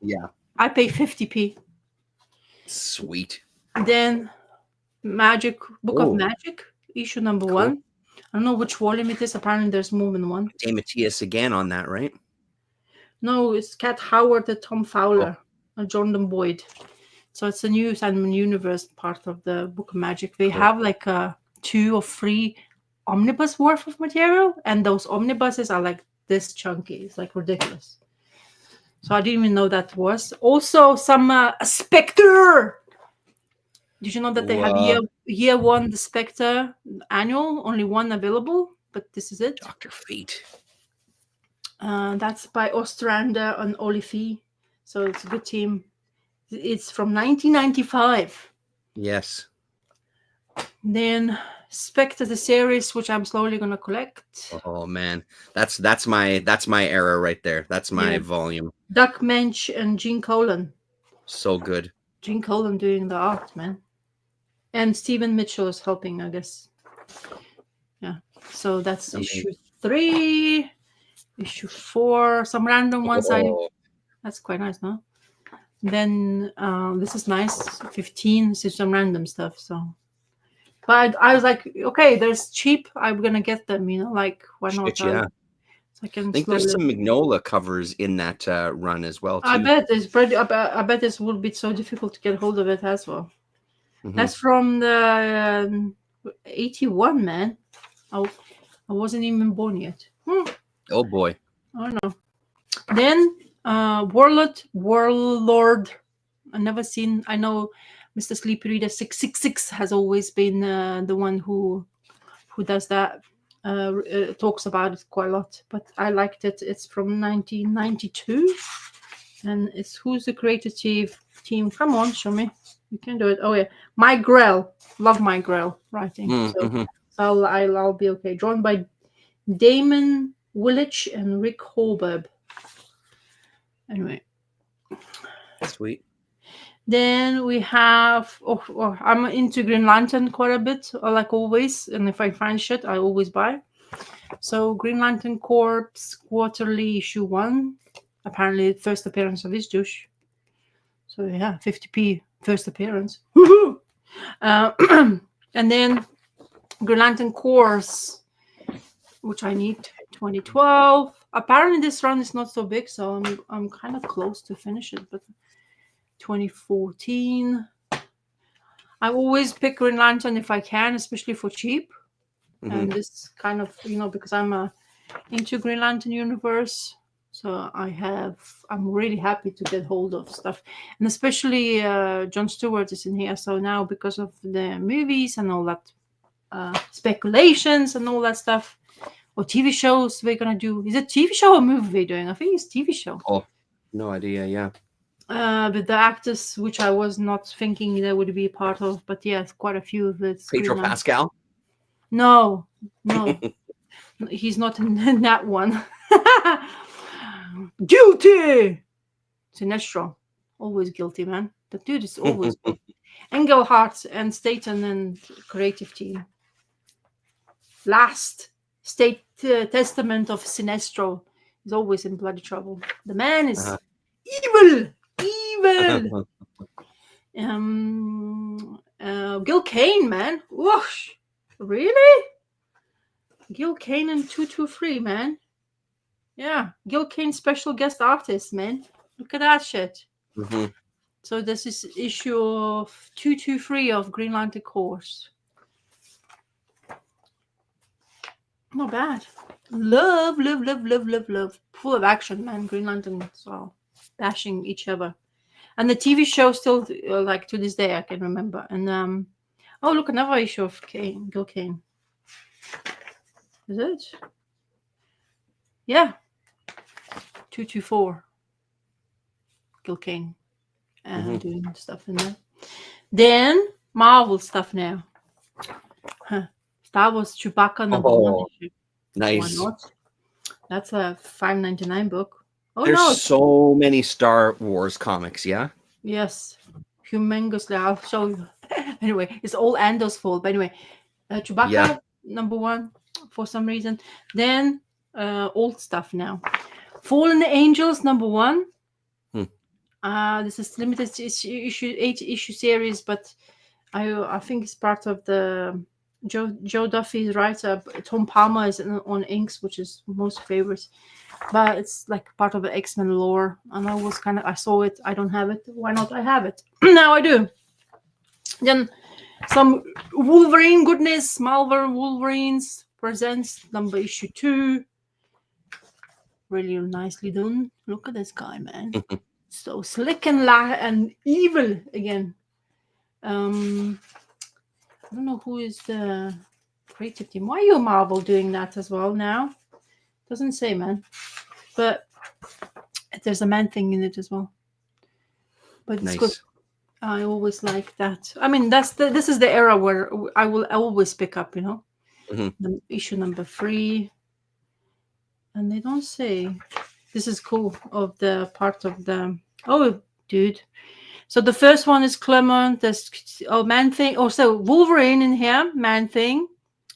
Yeah. I pay 50p. Sweet. Then Book of Oh, Magic, issue number cool. 1. I don't know which volume it is. Apparently, there's more than one. Dave Matthias again on that, right? No, it's Cat Howard and Tom Fowler and Jordan Boyd. So it's a new Sandman Universe part of the Book of Magic. They Cool. have like 2 or 3 omnibus worth of material, and those omnibuses are like this chunky. It's like ridiculous. So I didn't even know that was. Also, some Spectre. Did you know that they have year 1 the Spectre annual? Only one available, but this is it. Dr. Fate. That's by Ostrander and Olifi. So it's a good team. It's from 1995. Yes. Then Spectre the series, which I'm slowly gonna collect. Oh man, that's my era right there. That's my volume. Doug Mensch and Gene Colan. So good. Gene Colan doing the art, man. And Stephen Mitchell is helping, I guess. Yeah. So that's issue 3, issue 4, some random ones. That's quite nice, no? Then this is nice. 15. This is some random stuff. So, but I was like, okay, there's cheap. I'm gonna get them. Like why not? Yeah. So I can. I think there's some Mignola covers in that run as well too. I bet this would be so difficult to get hold of it as well. Mm-hmm. That's from the 81, man. I wasn't even born yet. Oh boy. I don't know. Then Warlord. I never seen. I know Mr. Sleepy Reader 666 has always been the one who does that. Talks about it quite a lot, but I liked it. It's from 1992, and it's who's the creative team? Come on, show me. You can do it. Oh yeah, Mike Grell. Love Mike Grell writing. Mm-hmm. So I'll be okay. Drawn by Damon Willich and Rick Holberg. Anyway. Sweet. Then we have, I'm into Green Lantern quite a bit, like always. And if I find shit, I always buy. So Green Lantern Corps quarterly issue 1. Apparently, first appearance of this douche. So yeah, 50p first appearance. Woohoo! And then Green Lantern Corps, which I need 2012. Apparently, this run is not so big, so I'm kind of close to finish it, but 2014. I always pick Green Lantern if I can, especially for cheap. Mm-hmm. And this kind of, because I'm into Green Lantern universe, so I'm really happy to get hold of stuff, and especially Jon Stewart is in here. So now, because of the movies and all that speculations and all that stuff, or TV shows we're gonna do. Is it TV show or movie we're doing? I think it's TV show. Oh, no idea. Yeah. But the actors, which I was not thinking they would be a part of, but yes, quite a few of it. Pedro Pascal? No, he's not in that one. Guilty! Sinestro. Always guilty, man. The dude is always guilty. Engelhardt and Staten and creative team. Last Testament of Sinestro He's always in bloody trouble. The man is Uh-huh. evil. Evil. Gil Kane, man. Whoosh. Really? Gil Kane and 223, man. Yeah. Gil Kane, special guest artist, man. Look at that shit. Mhm. So this is issue of 223 of Green Lantern Corps. Not bad. Love. Full of action, man. Green Lantern as well. Bashing each other. And the TV show still, like, to this day, I can remember. And, oh, look, another issue of Gil Kane. Is it? Yeah. 224. Gil Kane. And doing stuff in there. Then, Marvel stuff now. Star Wars Chewbacca number 1 issue. Nice. Why not? That's a $5.99 book. Oh, There's no. so many Star Wars comics, yeah? Yes. Humongously. I'll show you. Anyway, it's all Ando's fault. But anyway, Chewbacca, number 1, for some reason. Then, old stuff now. Fallen Angels, number 1. This is limited issue 8-issue series, but I think it's part of the Joe Duffy's writer. Tom Palmer is on inks, which is most favorites, but it's like part of the X-Men lore. And I saw it. I don't have it. Why not? I have it. Now I do. Then some Wolverine goodness. Marvel Wolverines presents number issue 2. Really nicely done. Look at this guy, man. So slick and evil again. I don't know who is the creative team. Why are you, Marvel, doing that as well now? Doesn't say, man. But there's a man thing in it as well. But it's good. I always like that. I mean, this is the era where I will always pick up, the issue number 3. And they don't say. This is cool of the part of the. Oh, dude. So the first one is Clement. There's Man Thing. Oh, so Wolverine in here. Man Thing.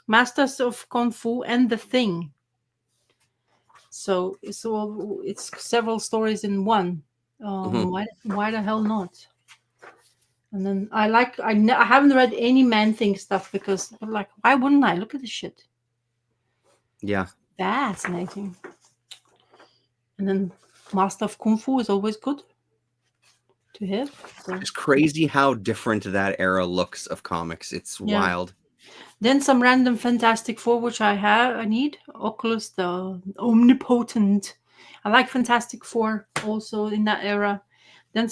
Masters of Kung Fu and The Thing. So it's several stories in one. Why the hell not? And then I haven't read any Man Thing stuff because I'm like, why wouldn't I? Look at this shit. Yeah. Fascinating. And then Master of Kung Fu is always good to have. So. It's crazy how different that era looks of comics. It's wild. Then some random Fantastic Four, which I need. Oculus, the Omnipotent. I like Fantastic Four also in that era. Then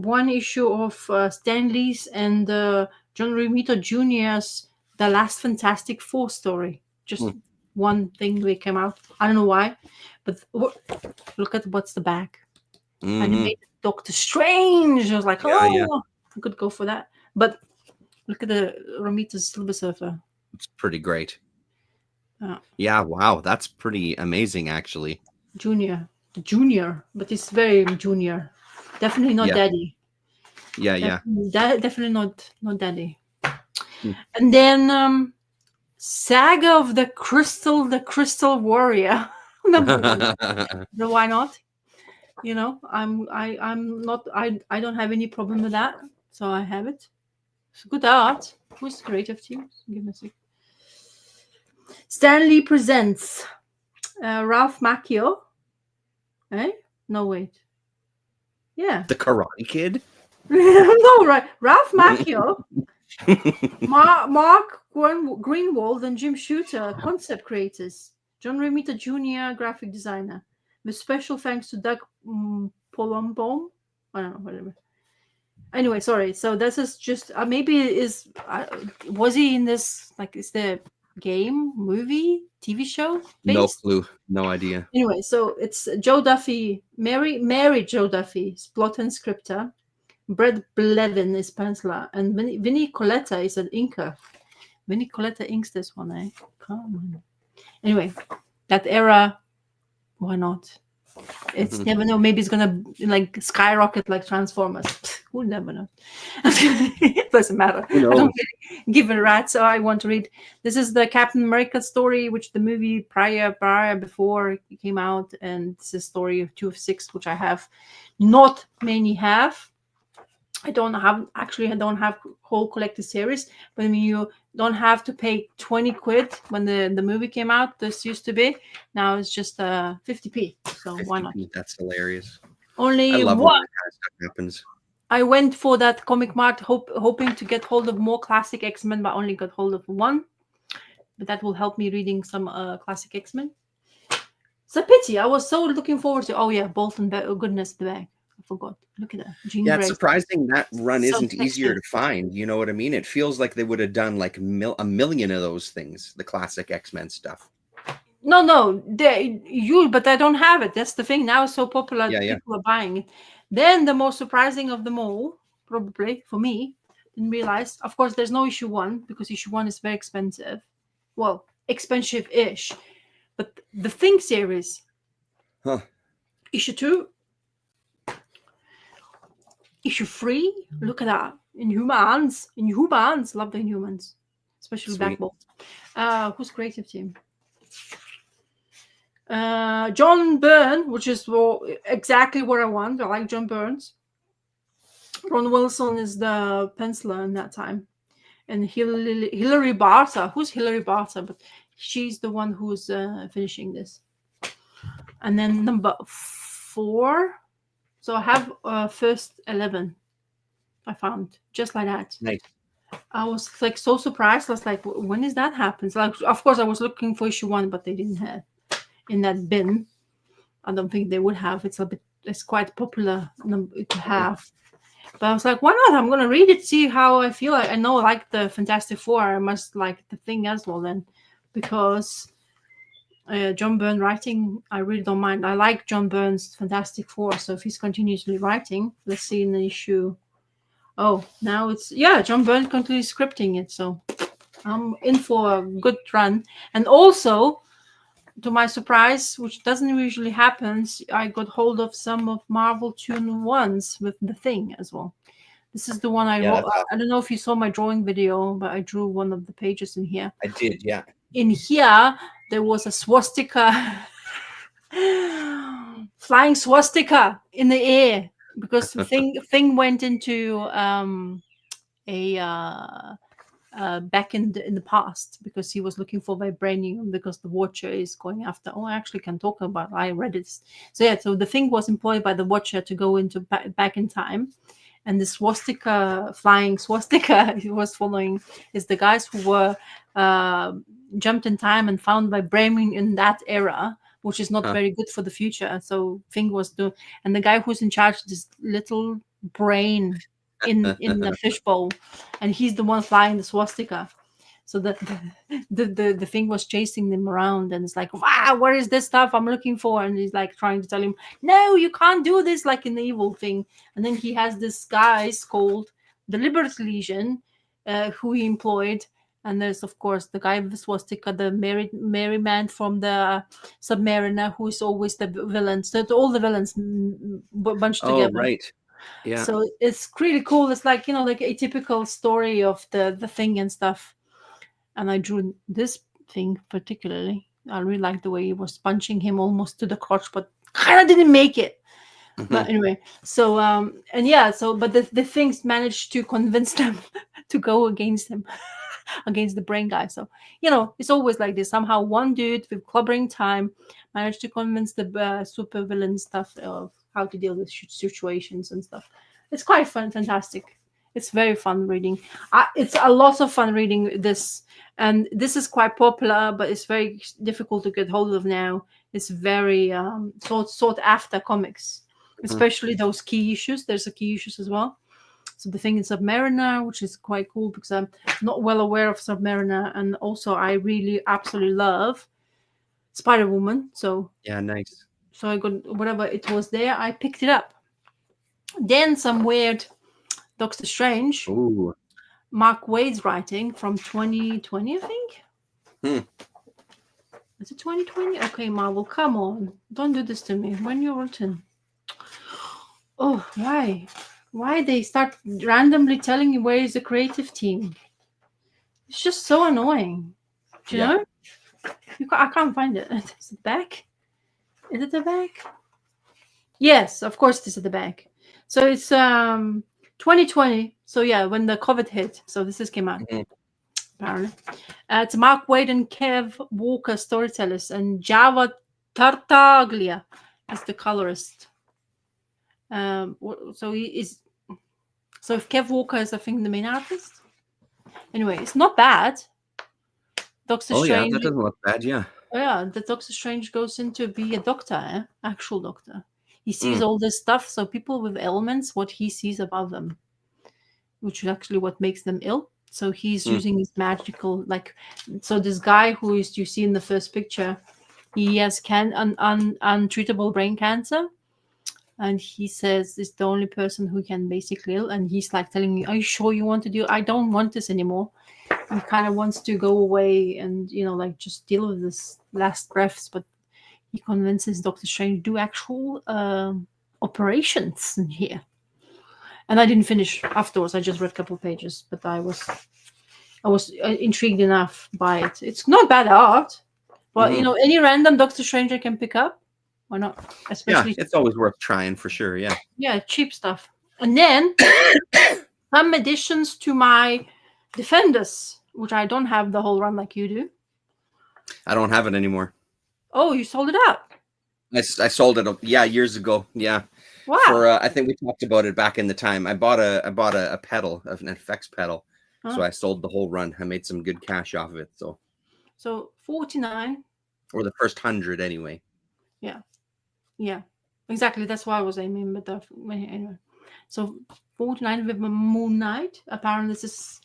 one issue of Stan Lee's and John Romita Jr.'s The Last Fantastic Four story. Just one thing they came out. I don't know why, but look at what's the back. Animated Doctor Strange. I was like, I could go for that. But look at the Romita's Silver Surfer. It's pretty great. Yeah, wow. That's pretty amazing, actually. Junior, but it's very junior. Definitely not daddy. Yeah. Definitely not daddy. And then Saga of the Crystal Warrior. Number 1. So why not? I'm not. I don't have any problem with that. So I have it. It's good art. Who's the creative team? Give me a sec. Stan Lee presents Ralph Macchio. Eh? No, wait. Yeah. The Karate Kid? No, right. Ralph Macchio, Mark Greenwald, and Jim Shooter, concept creators. John Romita Jr., graphic designer. With special thanks to Doug Polombaum. I don't know, whatever. Anyway, sorry. So this is just was he in this? Like, is there game, movie, TV show? Based? No clue. No idea. Anyway, so it's Joe Duffy, Mary Joe Duffy, plot and scripter. Brett Blevin is penciler, and Vinnie Coletta is an inker. Vinnie Coletta inks this one, eh? Come on. Anyway, that era, why not? It's never know. Maybe it's gonna like skyrocket like Transformers. Who never knows? It doesn't matter. Who I knows? don't really give a rat, so I want to read. This is the Captain America story, which the movie prior before it came out, and this is story of 2 of 6, which I have. Not many have. I don't have whole collected series, but I mean, you don't have to pay 20 quid when the movie came out. This used to be. Now it's just 50p. So why not? 50p, that's hilarious. I Only love when one. that kind of stuff happens. I went for that Comic Mart hoping to get hold of more classic X-Men, but only got hold of one. But that will help me reading some classic X-Men. It's a pity. I was so looking forward to. Oh yeah, Bolton. Goodness, the bag. I forgot. Look at that. Jean Yeah, Grey. it's surprising that run So isn't easier sexy. to find. You know what I mean? It feels like they would have done like a million of those things, the classic X-Men stuff. No, but I don't have it. That's the thing. Now it's so popular, Yeah, yeah. people are buying it. Then the most surprising of them all, probably for me, didn't realize. Of course, there's no issue 1 because issue 1 is very expensive. Well, expensive-ish. But the Thing series, Huh. issue 2, issue 3. Look at that. Inhumans. Love the Inhumans, especially Sweet. Black Bolt. Who's creative team? John Byrne, which is exactly what I want. I like John Burns. Ron Wilson is the penciler in that time. And Hilary Barta. Who's Hilary Barta? But she's the one who's finishing this. And then number 4. So I have first 11. I found just like that. Nice. I was like so surprised. I was like, when is that happen? So, like, of course, I was looking for issue 1, but they didn't have in that bin. I don't think they would have. It's quite popular to have. But I was like, why not? I'm gonna read it, see how I feel. I know I like the Fantastic Four. I must like the Thing as well then, because John Byrne writing, I really don't mind. I like John Byrne's Fantastic Four. So if he's continuously writing, let's see in the issue. Oh, now it's John Byrne continues scripting it. So I'm in for a good run. And also, to my surprise, which doesn't usually happen, I got hold of some of Marvel 2-in-1s with the Thing as well. This is the one I wrote. That's awesome. I don't know if you saw my drawing video, but I drew one of the pages in here. I did, yeah. In here, there was a swastika, flying swastika in the air, because the thing went into back in the past, because he was looking for vibranium, because the Watcher is going after. Oh, I actually can talk about. I read it. So the Thing was employed by the Watcher to go into back in time, and the swastika, flying swastika, he was following is the guys who were jumped in time and found vibranium in that era, which is not very good for the future. So Thing was and the guy who's in charge of this little brain in the fishbowl, and he's the one flying the swastika. So the Thing was chasing them around, and it's like, wow, where is this stuff I'm looking for? And he's like trying to tell him, no, you can't do this, like in the evil Thing. And then he has this guys called the Liberty Legion, who he employed. And there's, of course, the guy with the swastika, the merry man from the Submariner, who is always the villain. So all the villains bunched together. Oh, right. Yeah. So it's really cool. It's like, like a typical story of the Thing and stuff. And I drew this Thing particularly. I really like the way he was punching him almost to the crotch, but kind of didn't make it. But anyway, so but the Things managed to convince them to go against him. Against the brain guy. So, it's always like this. Somehow one dude with clobbering time managed to convince the super villain stuff of how to deal with situations and stuff. It's quite fun, fantastic. It's very fun reading. It's a lot of fun reading this. And this is quite popular, but it's very difficult to get hold of now. It's very sought after comics, especially those key issues. There's a key issues as well. So the Thing in Submariner, which is quite cool because I'm not well aware of Submariner, and also I really absolutely love Spider-Woman. So yeah, nice. So I got whatever it was there, I picked it up. Then some weird Doctor Strange. Ooh. Mark Waid's writing from 2020, I think. Is it 2020? Okay, Marvel, come on, don't do this to me when you're written. Oh, why? Why they start randomly telling you where is the creative team? It's just so annoying. Do you Yeah. know? I can't find it. Is it back? Is it the back? Yes, of course, this is the back. So it's 2020. So yeah, when the COVID hit. So this came out. Mhm. Apparently, it's Mark Waid and Kev Walker storytellers, and Java Tartaglia as the colorist. So he is. So if Kev Walker is, I think, the main artist. Anyway, it's not bad. Doctor Oh yeah, Strange. that doesn't look bad. Yeah. Oh, yeah, the Doctor Strange goes in to be a doctor, actual doctor. He sees Mm. all this stuff, so people with ailments, what he sees above them, which is actually what makes them ill. So he's Mm. using his magical, like, so this guy who is you see in the first picture, he has untreatable brain cancer, and he says it's the only person who can basically ill, and he's like telling me, "Are you sure you want to do? I don't want this anymore." He kind of wants to go away and like just deal with this last breaths, but he convinces Doctor Strange to do actual operations in here. And I didn't finish afterwards. I just read a couple of pages, but I was intrigued enough by it. It's not bad art, but Mhm. any random Doctor Strange I can pick up, why not? Yeah, Especially it's always worth trying for sure. Yeah. cheap stuff. And then some additions to my Defenders, which I don't have the whole run like you do. I don't have it anymore. Oh, you sold it out. I sold it. Yeah, years ago. Yeah. Wow. For I think we talked about it back in the time. I bought a pedal, an effects pedal. So I sold the whole run. I made some good cash off of it. So 49. Or the first 100 anyway. Yeah, exactly. That's why I was aiming. But anyway, so 49 with Moon Knight. Apparently, this is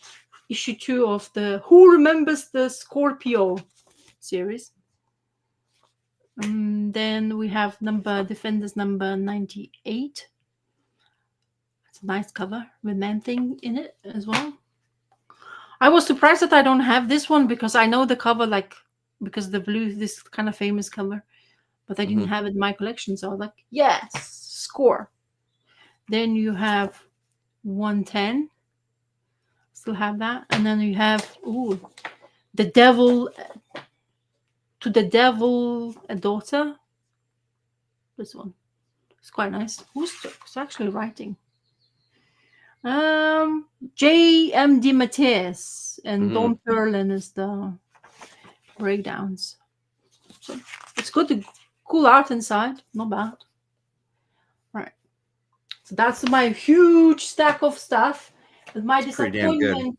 issue 2 of the Who Remembers the Scorpio series. Then we have Defenders number 98. It's a nice cover with Man-Thing in it as well. I was surprised that I don't have this one because I know the cover, because the blue, this kind of famous cover, but I didn't have it in my collection. So I was like, yes, score. Then you have 110. Still have that. And then you have, The Devil, To the Devil, a Daughter. This one. It's quite nice. Who's actually writing? J.M.D. Matthias and Don Perlin is the breakdowns. So it's good, cool art inside. Not bad. Right. So that's my huge stack of stuff. But my disappointment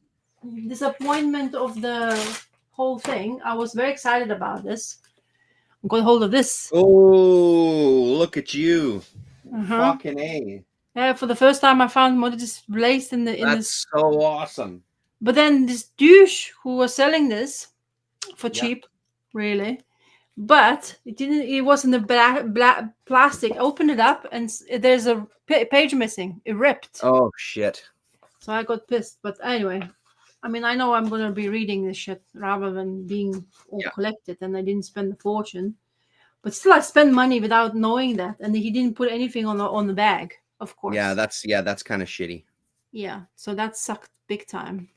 of the whole thing, I was very excited about this. I got hold of this. Oh, look at you. Fucking A. Yeah, for the first time I found one displaced in the That's so awesome. But then this douche who was selling this for cheap, really. But it wasn't a black plastic. I opened it up and there's a page missing. It ripped. Oh shit. So I got pissed. But anyway, I mean, I know I'm going to be reading this shit rather than being all collected, and I didn't spend a fortune. But still, I spent money without knowing that, and he didn't put anything on the bag, of course. Yeah, that's kind of shitty. Yeah, so that sucked big time.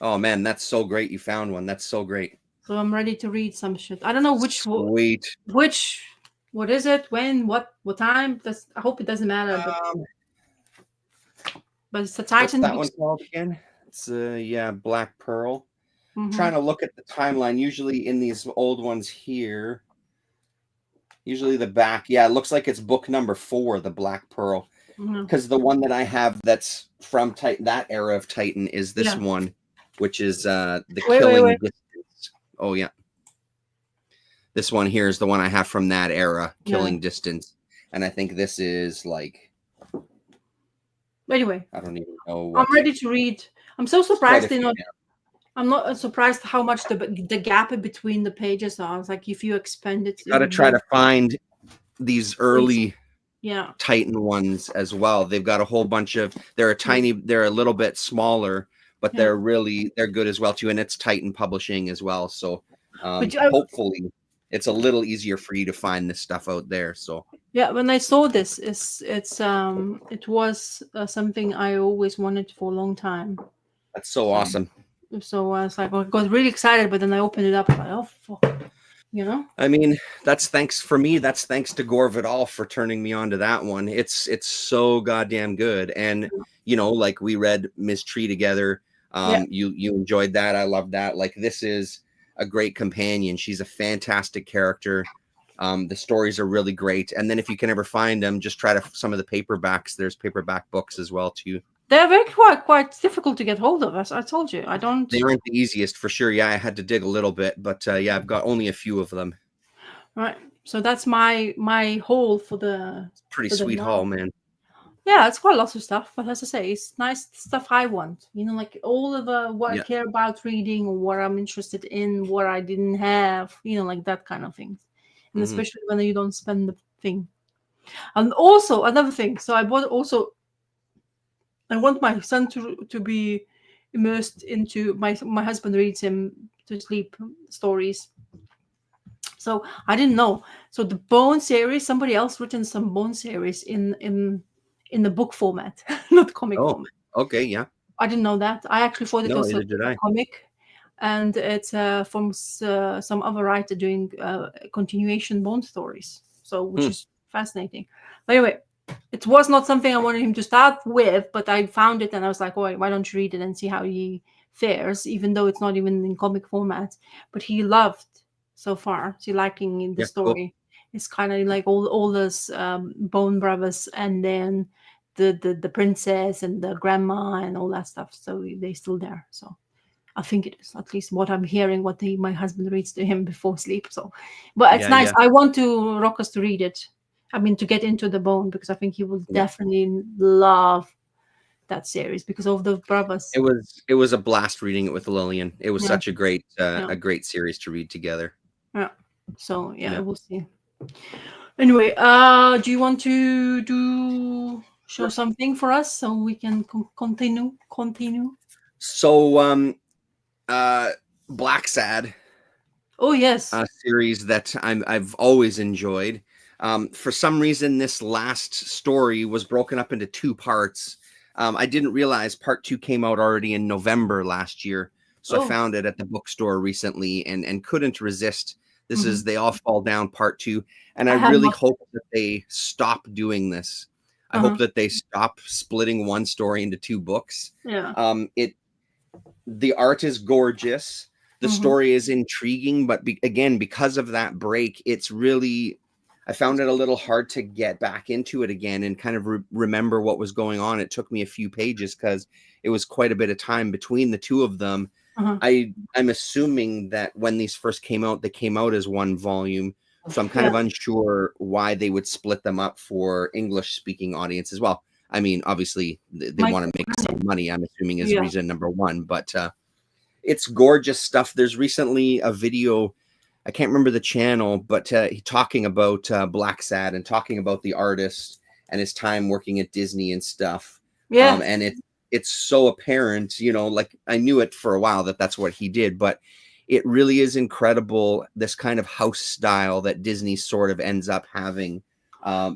Oh man, that's so great! You found one. That's so great. So I'm ready to read some shit. I don't know which. Sweet. What is it? When? What time? I hope it doesn't matter. But it's the Titan. What's that one called again? It's Black Pearl. Trying to look at the timeline. Usually in these old ones here, usually the back. Yeah, it looks like it's book number 4, the Black Pearl. Because the one that I have that's from Titan, that era of Titan, is this one, which is the Killing Distance. Oh yeah. This one here is the one I have from that era, Killing Distance. And I think this is like... Anyway. I don't even know. I'm ready to read. I'm so surprised I'm not surprised how much the gap between the pages are. It's like if you expand it. You got to try to find these early Titan ones as well. They've got a whole bunch of... They're a little bit smaller, but they're good as well too. And it's Titan Publishing as well. So hopefully... it's a little easier for you to find this stuff out there. So Yeah, when I saw this, it was something I always wanted for a long time. that's so So, awesome. so I was like, I got really excited, but then I opened it up, like, oh, fuck, you know. I mean, that's thanks to Gore Vidal for turning me on to that one. It's so goddamn good. And you know, like we read Ms. Tree together. Yeah. You enjoyed that. I love that. Like this is a great companion. She's a fantastic character. The stories are really great. And then if you can ever find them, just try to some of the paperbacks. There's paperback books as well too. They're very quite difficult to get hold of. As I told you, I don't. They aren't the easiest for sure. Yeah, I had to dig a little bit, but yeah, I've got only a few of them. Right. So that's my haul for the Pretty for the sweet night. haul, man. Yeah, it's quite lots of stuff, but as I say, it's nice stuff I want. You know, like all of what Yeah. I care about reading or what I'm interested in, what I didn't have, you know, like that kind of thing. And Mhm. especially when you don't spend the thing. And also another thing, so I bought also. I want my son to be immersed into my husband reads him to sleep stories. So I didn't know. So the Bone series, somebody else written some Bone series in the book format, not comic Oh, format. okay, yeah. I didn't know that. I actually thought it No, was a neither did I. comic, and it's from some other writer doing continuation Bone stories. So which is fascinating. But anyway, it was not something I wanted him to start with, but I found it and I was like, oh, why don't you read it and see how he fares, even though it's not even in comic format. But he loved so far. He's liking the Yeah, cool. story. It's kind of like all those Bone brothers, and then the princess and the grandma and all that stuff. So they're still there. So I think it is at least what I'm hearing, what my husband reads to him before sleep. So, but it's Yeah, nice. yeah. I want to Rockus to read it. I mean, to get into the Bone, because I think he will Yeah. definitely love that series because of the brothers. It was a blast reading it with Lillian. It was Yeah. such a great Yeah. series to read together. Yeah. So yeah, Yeah. we'll see. Anyway, do you want to show something for us so we can continue? So Black Sad, Oh yes. a series that I've always enjoyed. For some reason, this last story was broken up into two parts. I didn't realize part 2 came out already in November last year. So I Oh. found it at the bookstore recently and couldn't resist. This Mhm. is They All Fall Down part 2. And I I have really not- hope that they stop doing this. I hope that they stop splitting one story into 2 books. Yeah. The art is gorgeous. The Mhm. story is intriguing, but again, because of that break, it's really, I found it a little hard to get back into it again and kind of remember what was going on. It took me a few pages because it was quite a bit of time between the two of them. Uh-huh. I'm assuming that when these first came out, they came out as one volume. So I'm kind of unsure why they would split them up for English speaking audiences. Well, I mean, obviously they want to make some money, I'm assuming is reason number one, but it's gorgeous stuff. There's recently a video, I can't remember the channel, but talking about Black Sad and talking about the artist and his time working at Disney and stuff. Yeah. And it's so apparent, you know, like I knew it for a while that that's what he did, but it really is incredible, this kind of house style that Disney sort of ends up having,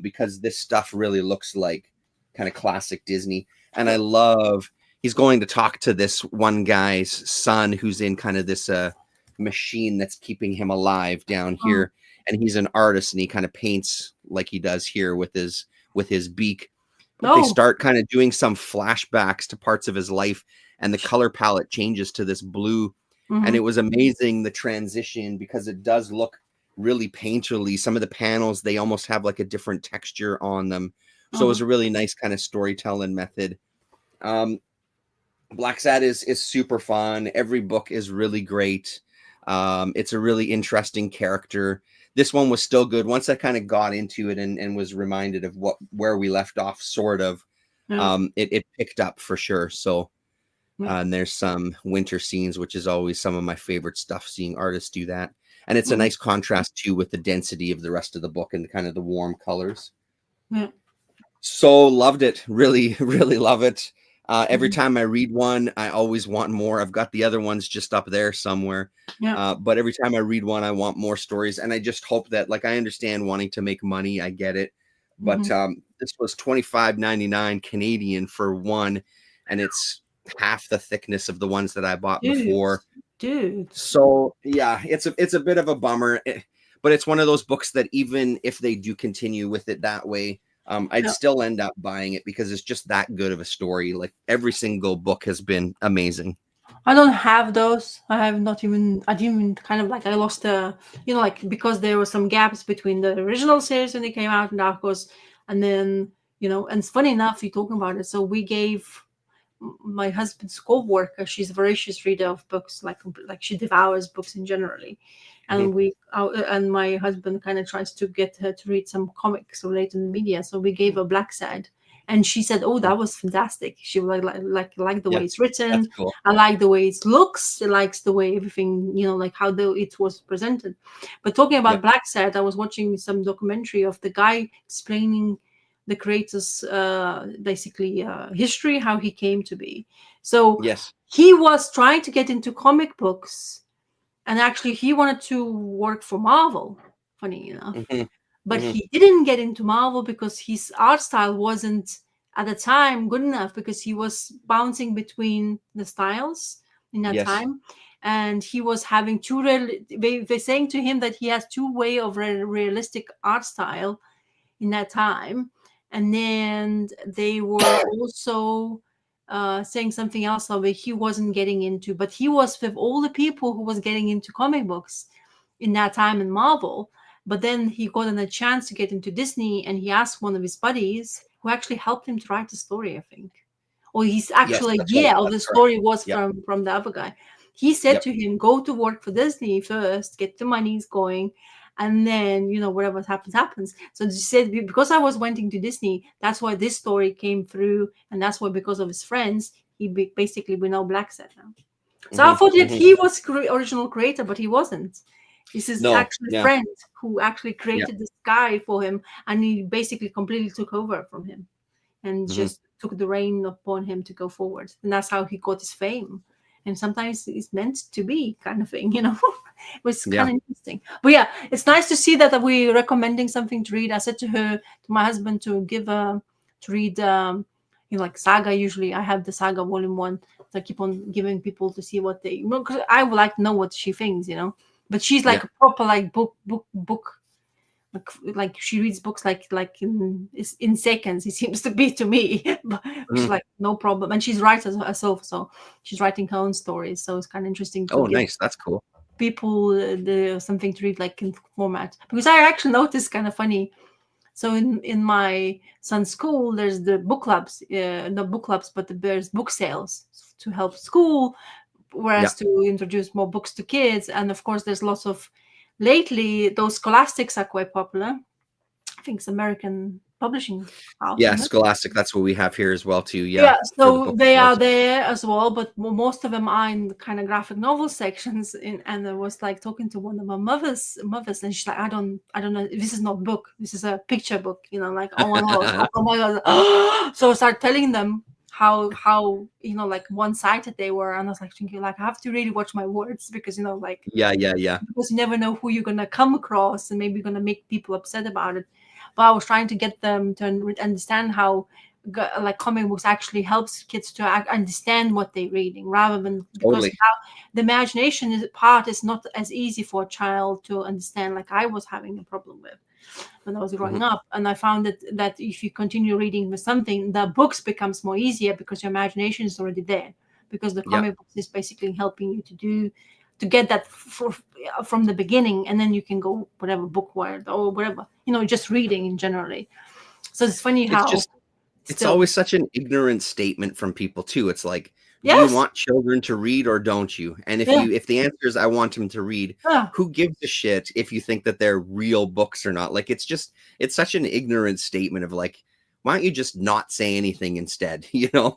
because this stuff really looks like kind of classic Disney. And I love, he's going to talk to this one guy's son who's in kind of this machine that's keeping him alive down here. And he's an artist and he kind of paints like he does here with his beak. But they start kind of doing some flashbacks to parts of his life and the color palette changes to this blue. And it was amazing, the transition, because it does look really painterly. Some of the panels, they almost have like a different texture on them. So it was a really nice kind of storytelling method. Black Sad is super fun. Every book is really great. It's a really interesting character. This one was still good. Once I kind of got into it and was reminded of where we left off, sort of, it picked up for sure. So and there's some winter scenes, which is always some of my favorite stuff, seeing artists do that. And it's a nice contrast too with the density of the rest of the book and kind of the warm colors. Yeah. So loved it. Really, really love it. Every time I read one, I always want more. I've got the other ones just up there somewhere. Yeah. But every time I read one, I want more stories. And I just hope that, like, I understand wanting to make money. I get it. But this was $25.99 Canadian for one. And it's half the thickness of the ones that I bought before. Dude. So yeah, it's a bit of a bummer. But it's one of those books that even if they do continue with it that way, I'd still end up buying it because it's just that good of a story. Like every single book has been amazing. I don't have those. I didn't even kind of like, I lost like, because there were some gaps between the original series when they came out and Dark Horse, and then, and it's funny enough, you're talking about it. So we gave my husband's co-worker, she's a voracious reader of books, like she devours books in generally. And and my husband kind of tries to get her to read some comics related to the media. So we gave her Blacksad, and she said, "Oh, that was fantastic." She like the way it's written. Cool. I like the way it looks. She likes the way everything, like how it was presented. But talking about Blacksad, I was watching some documentary of the guy explaining the creator's basically history, how he came to be. So he was trying to get into comic books. And actually, he wanted to work for Marvel, funny enough. But he didn't get into Marvel because his art style wasn't, at the time, good enough, because he was bouncing between the styles in that time. And he was having they're saying to him that he has two way of realistic art style in that time. And then they were also saying something else that he wasn't getting into, but he was with all the people who was getting into comic books in that time in Marvel. But then he got a chance to get into Disney, and he asked one of his buddies, who actually helped him to write the story, I think. Or his actual idea of the story was from the other guy. He said to him, go to work for Disney first, get the monies going, and then, whatever happens. So he said, because I was wanting to Disney, that's why this story came through. And that's why, because of his friends, we know Blacksad now. So I thought that he was original creator, but he wasn't. This is actually a friend who actually created this guy for him. And he basically completely took over from him and just took the reign upon him to go forward. And that's how he got his fame. And sometimes it's meant to be, kind of thing, it was kind of interesting. But yeah, it's nice to see that we're recommending something to read. I said to my husband, to read like Saga. Usually I have the Saga volume 1 that I keep on giving people to see what they, because I would like to know what she thinks, but she's like a proper like book like she reads books like in seconds, it seems to be to me. But she's like, no problem. And she's writes herself, so she's writing her own stories, so it's kind of interesting to nice, that's cool. People something to read, like in format, because I actually noticed, kind of funny. So in my son's school, there's the book clubs, not book clubs, but there's book sales to help school, whereas to introduce more books to kids. And of course, there's lots of, lately, those Scholastics are quite popular. I think it's American publishing house. Yeah, Scholastic, that's what we have here as well too. So they are there as well, but most of them are in the kind of graphic novel sections. And I was like talking to one of my mothers, and she's like, I don't know, this is not book, this is a picture book, like, oh my god, oh my god. So I started telling them how like one-sided they were, and I was like thinking, like, I have to really watch my words, because like, because you never know who you're gonna come across, and maybe you're gonna make people upset about it. But I was trying to get them to understand how like comic books actually helps kids to understand what they're reading, rather than, because the imagination part is not as easy for a child to understand, like I was having a problem with when I was growing up. And I found that if you continue reading with something, the books becomes more easier, because your imagination is already there, because the comic books is basically helping you to get that from the beginning, and then you can go whatever book word or whatever, just reading in generally. So it's funny how it's always such an ignorant statement from people too. It's like, do you want children to read or don't you? And if the answer is I want them to read, who gives a shit if you think that they're real books or not? Like, it's such an ignorant statement of like, why don't you just not say anything instead?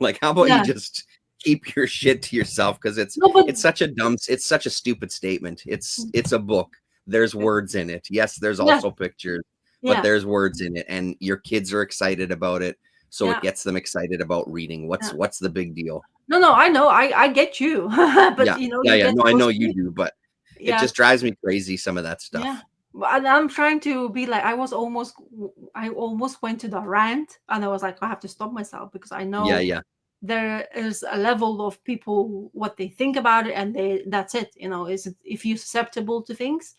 Like, how about you just keep your shit to yourself? Because it's such a stupid statement. It's a book. There's words in it. Yes, there's also pictures, but there's words in it, and your kids are excited about it. so Yeah. it gets them excited about reading. Yeah. What's the big deal? No, I know, I get you, but Yeah, you know, yeah, you yeah. get No, I those know you do, but it yeah, just drives me crazy, some of that yeah. stuff. And I'm trying to be like, I almost went to the rant, and I was like, I have to stop myself because I Yeah, know yeah. there is a level of people what they think about it, and that's it. You know, is it if you're susceptible to things.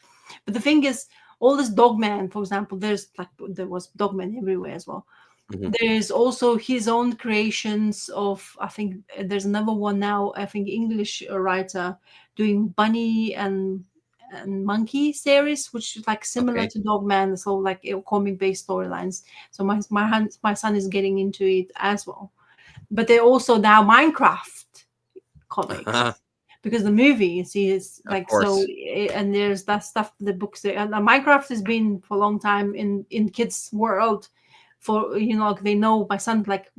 But the thing is, all this Dogman, for example, there was Dogman everywhere as well. Mhm. There's also his own creations of, I think there's another one now, I think English writer doing bunny and monkey series, which is like similar Okay. to Dogman, so like comic based storylines. So my son is getting into it as well. But they're also now Minecraft comics because the movie, you see, is Of like so, course. and there's that stuff, the books there, and Minecraft has been for a long time in kids' world. For you know, like they know my son like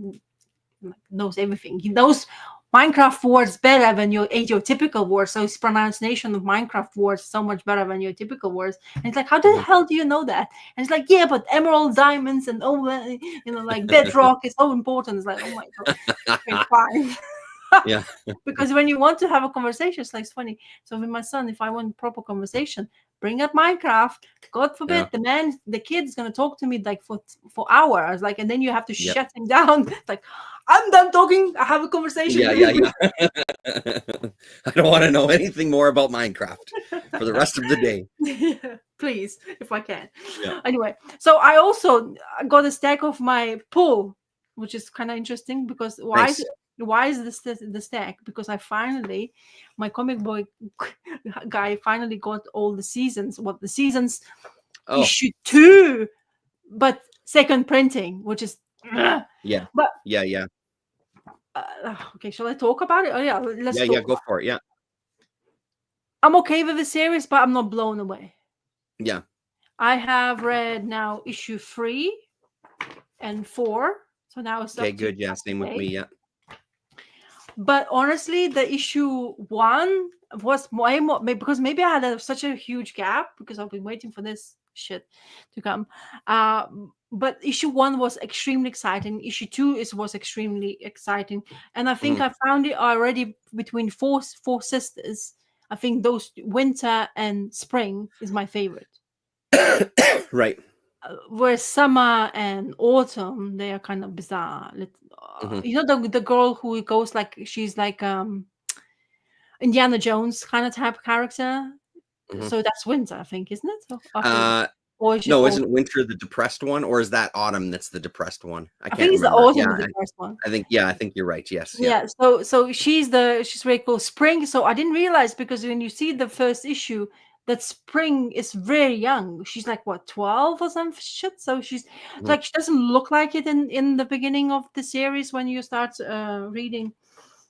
knows everything. He knows Minecraft words better than your typical words. So his pronunciation of Minecraft words is so much better than your typical words. And it's like, how the Mhm. hell do you know that? And it's like, yeah, but emerald, diamonds, and like bedrock is so important. It's like, oh my god, okay, fine. Yeah. Because when you want to have a conversation, it's like it's funny. So with my son, if I want proper conversation, bring up Minecraft. God Yeah. forbid the kid's gonna talk to me like for hours, like, and then you have to Yep. shut him down. It's like, I'm done talking. I have a conversation. Yeah, yeah, yeah. I don't want to know anything more about Minecraft for the rest of the day. Please, if I can. Yeah. Anyway, so I also got a stack of my pull, which is kind of interesting because Nice. why is this the stack? Because my comic boy guy finally got all the seasons. What the seasons Oh, issue 2, but second printing, which is yeah. but Yeah, yeah. okay. Shall I talk about it? Oh yeah, let's Yeah, talk. yeah, go for it. Yeah. I'm okay with the series, but I'm not blown away. Yeah. I have read now issue 3 and 4, so now it's Okay, up to good. Yeah, same with me. Yeah. But honestly, the issue 1 was way more because maybe I had such a huge gap because I've been waiting for this shit to come. But issue 1 was extremely exciting. Issue 2 was extremely exciting, and I think Mhm. I found it already between four sisters. I think those winter and spring is my favorite. Right. Where summer and autumn they are kind of bizarre. Mhm. You know the girl who goes like she's like Indiana Jones kind of type character. Mhm. So that's winter, I think, isn't it? Uh, Or is it no, autumn? isn't Winter the depressed one, or is that Autumn that's the depressed one? I I can't think it's the remember. autumn Yeah, is the first one. I think you're right. Yes. Yeah. Yeah. So she's very cool. Spring. So I didn't realize because when you see the first issue, that Spring is very young. She's like what 12 or some shit. So she's Mhm. like she doesn't look like it in the beginning of the series when you start reading.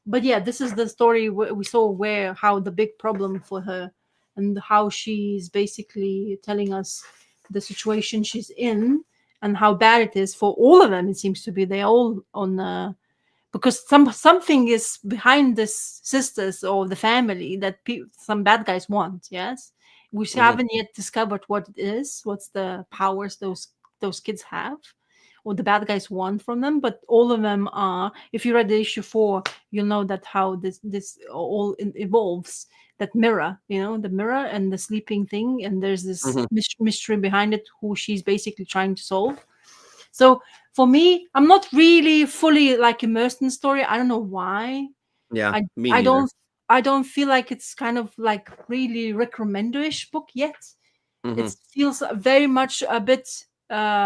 But yeah, this is the story we saw where how the big problem for her and how she's basically telling us the situation she's in and how bad it is for all of them. It seems to be they're all on because something is behind this sisters or the family that some bad guys want. Yes, we Mhm. haven't yet discovered what it is. What's the powers those kids have, or the bad guys want from them? But all of them are. If you read the issue 4, you'll know that how this all evolves. That mirror, the mirror and the sleeping thing, and there's this Mhm. mystery behind it, who she's basically trying to solve. So for me, I'm not really fully like immersed in the story. I don't know why. Yeah. I Me I neither. don't I don't feel like it's kind of like really Rick Remendo-ish book yet. It Mhm. feels very much a bit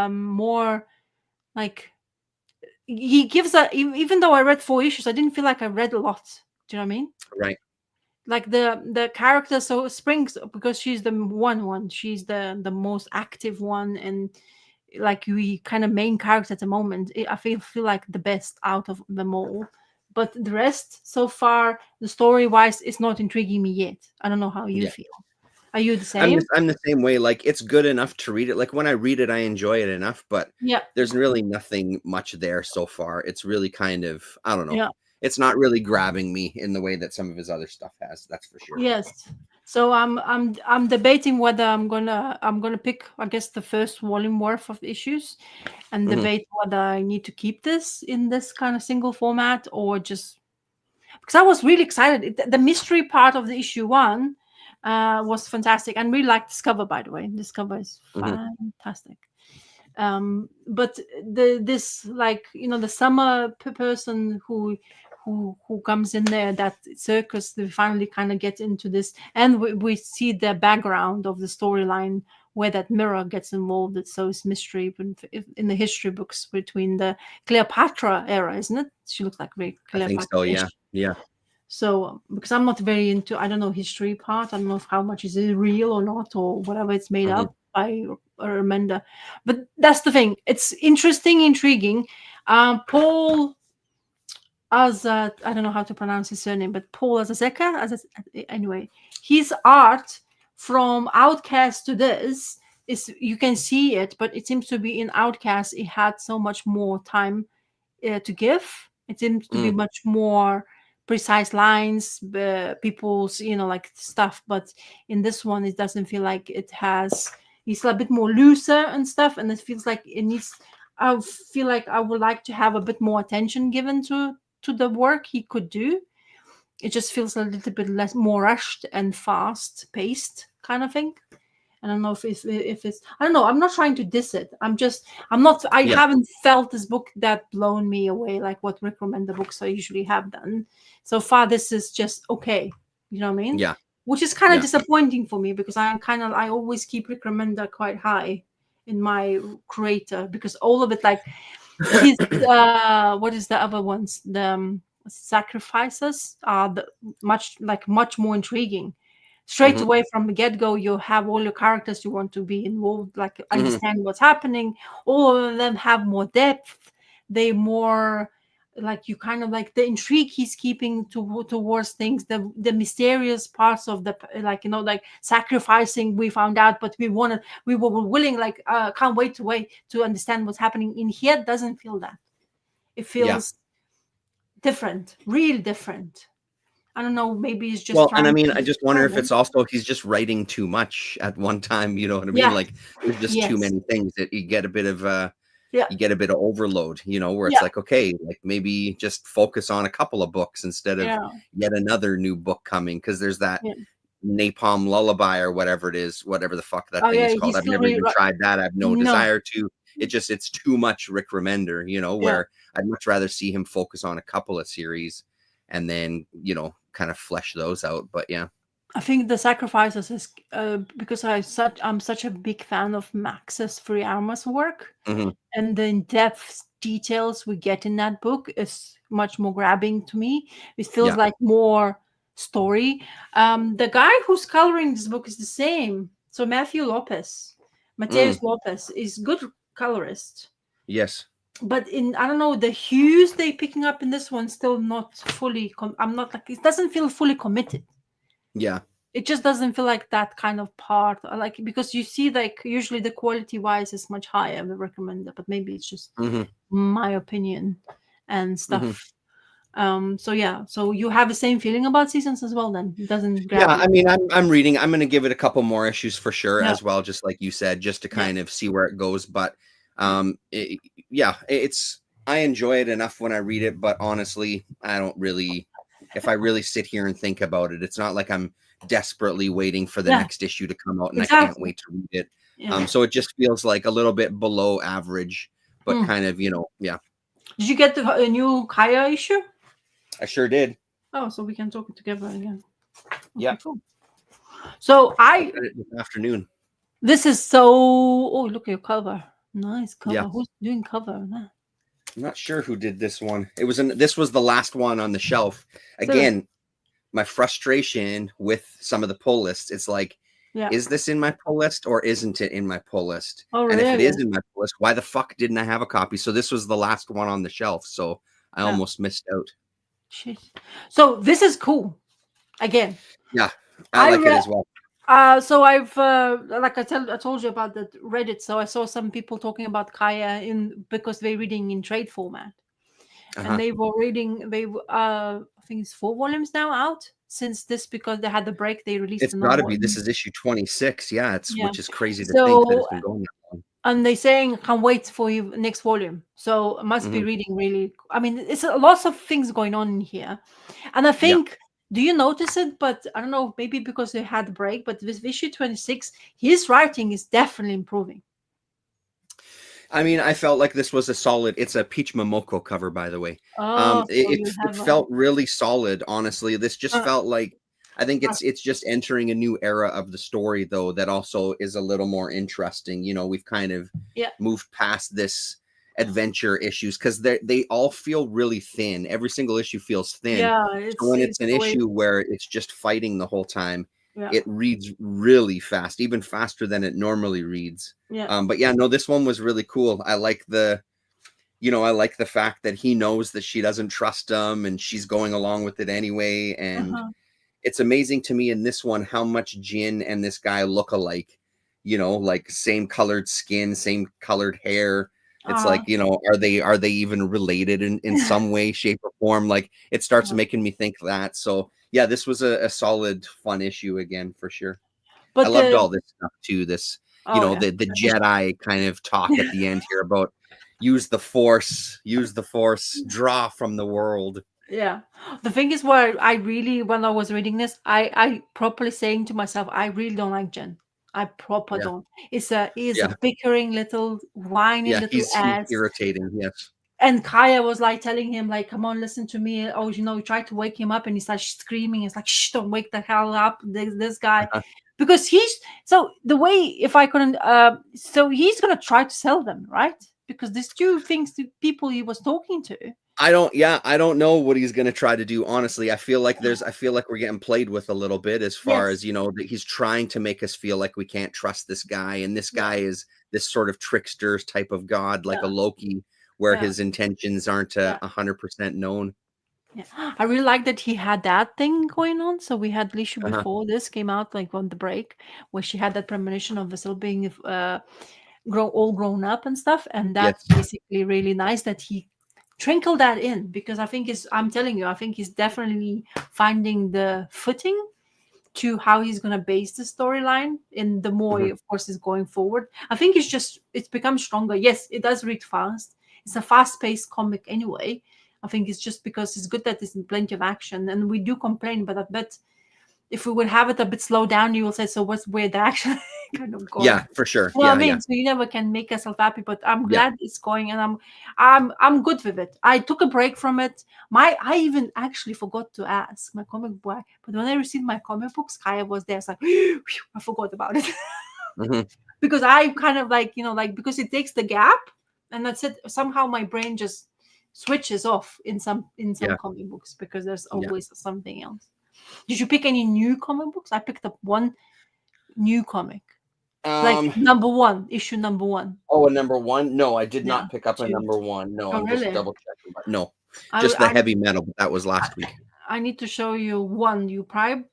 more like he gives even though I read 4 issues, I didn't feel like I read a lot. Do you know what I mean? Right. Like the character, so Springs, because she's the one, she's the most active one, and like we kind of main character at the moment. I feel like the best out of them all. But the rest so far, the story wise, is not intriguing me yet. I don't know how you Yeah. feel. Are you the same? I'm the same way. Like it's good enough to read it. Like when I read it, I enjoy it enough, but Yeah, there's really nothing much there so far. It's really kind of, I don't know. yeah, It's not really grabbing me in the way that some of his other stuff has. That's for sure. yes. So I'm debating whether I'm gonna pick, I guess, the first volume worth of issues, and Mhm. debate whether I need to keep this in this kind of single format or just, because I was really excited. The mystery part of the issue one was fantastic, and really liked this cover, by the way. This cover is Mhm. fantastic. But this, like, the summer person who comes in there, that circus, they finally kind of get into this, and we see the background of the storyline where that mirror gets involved. It's so it's mystery in the history books between the Cleopatra era, isn't it? She looks like very I think so. Cleopatra. Yeah. Yeah. So, because I'm not very into, I don't know, history part. I don't know if how much is it real or not, or whatever it's made Mhm. up by Remender. But that's the thing. It's interesting, intriguing. Paul Azat, I don't know how to pronounce his surname, but Paul Azazeka, anyway, his art from Outcast to this is, you can see it, but it seems to be in Outcast, it had so much more time to give. It seems to be Mm. much more precise lines, people's, like stuff. But in this one, it doesn't feel like it has. It's a bit more looser and stuff, and it feels like it needs. I feel like I would like to have a bit more attention given to the work he could do. It just feels a little bit less, more rushed and fast paced kind of thing. I don't know if it's, I don't know. I'm not trying to diss it. I'm not. I Yeah. haven't felt this book that blown me away like what Rick Remender books I usually have done. So far, this is just okay. You know what I mean? Yeah. Which is kind of Yeah. disappointing for me, because I always keep Rick Remender quite high in my creator, because all of it, like his what is the other ones, the sacrifices are much more intriguing. Straight Mhm. away from the get-go, you have all your characters you want to be involved, like Mhm. understand what's happening. All of them have more depth. They more, like, you kind of like the intrigue he's keeping towards things, the mysterious parts of the, like, like sacrificing, we found out, but we were willing, like, can't wait to understand what's happening. In here doesn't feel that. It Yeah. feels different, real different. I don't know, maybe he's just Well, and I trying mean, to, I just I wonder don't if know. it's also he's just writing too much at one time. You know what I mean? Yeah. Like there's just too Yes. many things that you get a bit of Yeah. you get a bit of overload, where it's Yeah. like, okay, like maybe just focus on a couple of books instead of Yeah. yet another new book coming, because there's that Yeah. Napalm Lullaby or whatever it is, whatever the fuck that Oh thing yeah, is called. he's I've still never even tried that. I have no no. desire to. It's too much Rick Remender, Yeah. where I'd much rather see him focus on a couple of series and then, kind of flesh those out. But yeah. I think the sacrifices is because I'm such a big fan of Max's Free Armor's work, Mhm. and the in-depth details we get in that book is much more grabbing to me. It feels Yeah. like more story. The guy who's coloring this book is the same. So Mateus Mm. Lopez is good colorist. Yes. But I don't know, the hues they picking up in this one still not fully. I'm not like, it doesn't feel fully committed. Yeah. It just doesn't feel like that kind of part. Like, because you see, like, usually the quality wise is much higher. I would recommend that, but maybe it's just Mhm. my opinion and Mhm. stuff. So yeah, so you have the same feeling about Seasons as well. Then it doesn't grab Yeah, you. I mean, I'm reading. I'm going to give it a couple more issues for sure Yeah, as well, just like you said, just to yeah, kind of see where it goes. But yeah, yeah, it's I enjoy it enough when I read it, but honestly, I don't really. If I really sit here and think about it, it's not like I'm desperately waiting for the yeah, next issue to come out, and I can't exactly. wait to read it. Yeah. So it just feels like a little bit below average, but Hmm. kind of, yeah, Did you get the new Kaya issue? I sure did. Oh, so we can talk it together again. Yeah, Okay, cool. So I read it this afternoon. this is so. Oh, look at your cover. Nice Yeah. cover. Who's doing cover? Nah. I'm not sure who did this one. This was the last one on the shelf. So, Again, my frustration with some of the pull lists. It's like, yeah. is this in my pull list or isn't it in my pull list? Oh, And if it is really? in my pull list, why the fuck didn't I have a copy? So this was the last one on the shelf. So I Yeah. almost missed out. Shit. So this is cool. Again, Yeah, I like it read. as well. So I've like I told you about the Reddit. So I saw some people talking about Kaya because they're reading in trade format, and Uh-huh. they were reading. I think it's 4 volumes now out. since this, because they had the break, they released It's the got to novel. be. This is issue 26. Yeah, it's Yeah. which is crazy to think that it's So, been going that long. and they saying can't wait for you next volume. So I must be Mhm. reading really. I mean, it's lots of things going on in here, and I Yeah. think. Do you notice it? But I don't know, maybe because they had a break. But with issue 26, his writing is definitely improving. I mean, I felt like this was a solid. It's a Peach Momoko cover, by the way. Oh, so you It have felt really solid. Honestly, this just uh, felt like. I think uh, it's just entering a new era of the story, though, that also is a little more interesting. You know, we've kind of yeah, moved past this adventure issues because they all feel really thin. Every single issue feels thin. yeah. So when It's it's an the way. issue where it's just fighting the whole time, Yeah, it reads really fast, even faster than it normally reads. yeah, But yeah, no, this one was really cool. I like I like the fact that he knows that she doesn't trust him and she's going along with it anyway. And uh-huh. it's amazing to me in this one how much Jin and this guy look alike, like same colored skin, same colored hair. It's uh, like, are they even related in some way, shape, or form? Like it starts uh, making me think that. So yeah, this was a solid, fun issue again for sure. I but loved the all this stuff too. This, oh yeah, the Jedi kind of talk at the end here about use the force, draw from the world. yeah. The thing is, where I really, when I was reading this, I properly saying to myself, I really don't like Jen. I proper Yeah, don't. He's a yeah, bickering little whiny yeah. little He's ass. irritating. Yes. And Kaya was like telling him, like, come on, listen to me. Oh, we tried to wake him up and he starts screaming. It's like, shh, don't wake the hell up, this guy. Uh-huh. Because so the way, if I couldn't, so he's going to try to sell them, right? Because there's two things to people he was talking to. I don't know what he's gonna try to do. Honestly, I feel like we're getting played with a little bit as far Yes. as that he's trying to make us feel like we can't trust this guy, and this Yeah. guy is this sort of trickster type of god, like a Yeah. Loki, where Yeah. his intentions aren't Yeah. 100% known. Yeah. I really like that he had that thing going on. So we had Lishu Uh-huh. before this came out, like on the break, where she had that premonition of Vasil being all grown up and stuff. And that's Yes. basically really nice that he twinkled that in, because I'm telling you, I think he's definitely finding the footing to how he's going to base the storyline in the more, Mhm. of course, is going forward. I think it's become stronger. Yes, it does read fast. It's a fast-paced comic anyway. I think it's just because it's good that there's plenty of action, and we do complain, but I bet if we would have it a bit slowed down, you will say, so what's where the action kind of going? Yeah, for sure. You know what I Yeah, mean? yeah, So you never can make yourself happy, but I'm yeah. glad it's going, and I'm good with it. I took a break from it. I even actually forgot to ask my comic boy, but when I received my comic books, Kaya was there. It's like, "Phew, I forgot about it." Mhm. Because I kind of like, because it takes the gap, and that's it. Somehow my brain just switches off in some Yeah, comic books, because there's yeah. always something else. Did you pick any new comic books? I picked up one new comic, like Um, issue number one. oh, a number one? No, I did Yeah, not pick up a two. number one. No, Oh, I'm just really? double checking. But no, I, just the I heavy metal, but that was last week. I need to show you one. You probably,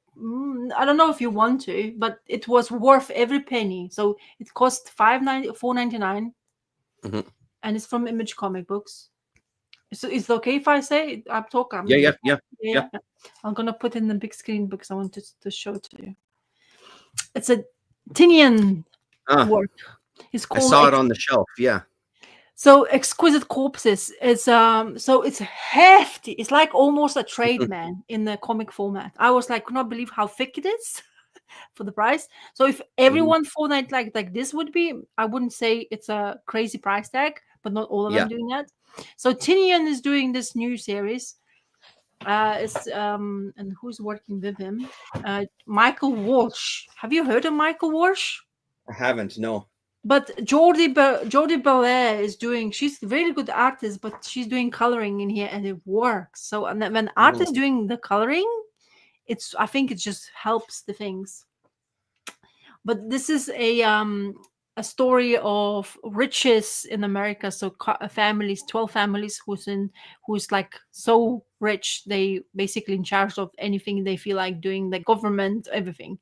I don't know if you want to, but it was worth every penny. So it cost $4.99, Mhm. and it's from Image Comic Books. So it's okay if I say it? I'm talking. Yeah, yeah, yeah, yeah. Yeah. I'm gonna put in the big screen because I wanted to show it to you. It's a Tinian Ah, work. It's I called saw it on the shelf. Yeah. So Exquisite Corpses is so it's hefty. It's like almost a trade man in the comic format. I was like, could not believe how thick it is for the price. So if Mhm. everyone Fortnite like this would be, I wouldn't say it's a crazy price tag, but not all of them Yeah. doing that. So Tinian is doing this new series. It's and who's working with him? Michael Walsh. Have you heard of Michael Walsh? I haven't. No. But Jordi Belair is doing. She's a really good artist, but she's doing coloring in here, and it works. So and then when art Mhm. is doing the coloring, I think it just helps the things. But this is a story of riches in America. So families, 12 families who's like so rich, they basically in charge of anything they feel like doing, the government, everything.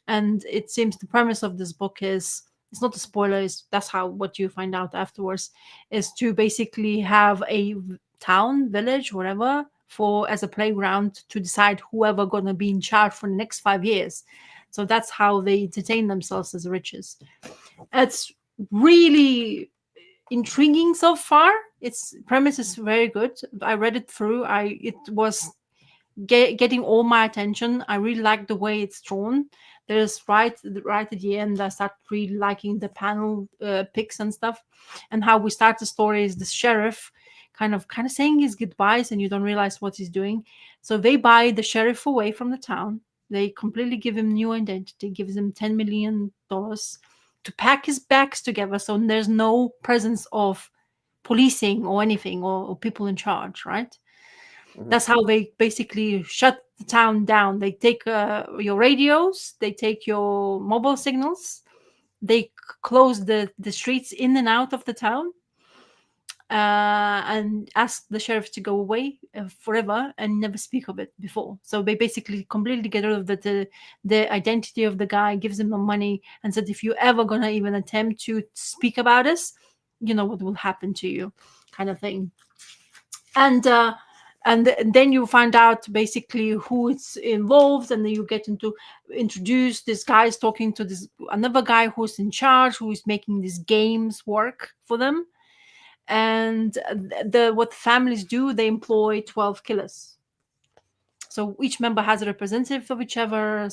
And it seems the premise of this book is, it's not a spoiler, that's how what you find out afterwards, is to basically have a town, village, whatever, for as a playground to decide whoever going to be in charge for the next 5 years. So that's how they entertain themselves as riches. It's really intriguing so far. Its premise is very good. I read it through. It was getting all my attention. I really like the way it's drawn. There's right at the end, I start really liking the panel pics and stuff, and how we start the story is the sheriff kind of saying his goodbyes, and you don't realize what he's doing. So they buy the sheriff away from the town. They completely give him new identity, gives him $10 million to pack his bags together, so there's no presence of policing or anything or people in charge, right? That's how they basically shut the town down. They take your radios, they take your mobile signals, they close the streets in and out of the town, and ask the sheriff to go away forever and never speak of it before. So they basically completely get rid of the identity of the guy, gives him the money, and said, if you're ever gonna even attempt to speak about us, you know what will happen to you, kind of thing. And then you find out basically who it's involved, and then you get into introduce this guy's talking to this another guy who's in charge, who is making these games work for them. And what families do, they employ 12 killers. So each member has a representative of whichever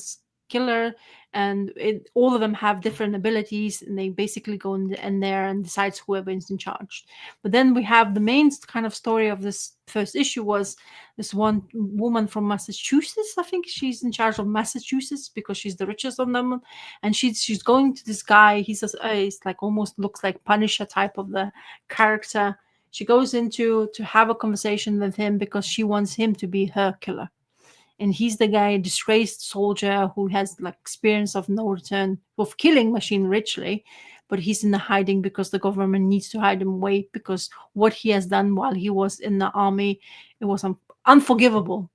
killer, and all of them have different abilities, and they basically go in there and decides whoever is in charge. But then we have the main kind of story of this first issue was this one woman from Massachusetts. I think she's in charge of Massachusetts because she's the richest of them, and she's going to this guy. He's like almost looks like Punisher type of the character. She goes into to have a conversation with him because she wants him to be her killer. And he's the guy, a disgraced soldier who has like experience of no return of killing machine richly, but he's in the hiding because the government needs to hide him away because what he has done while he was in the army, it was unforgivable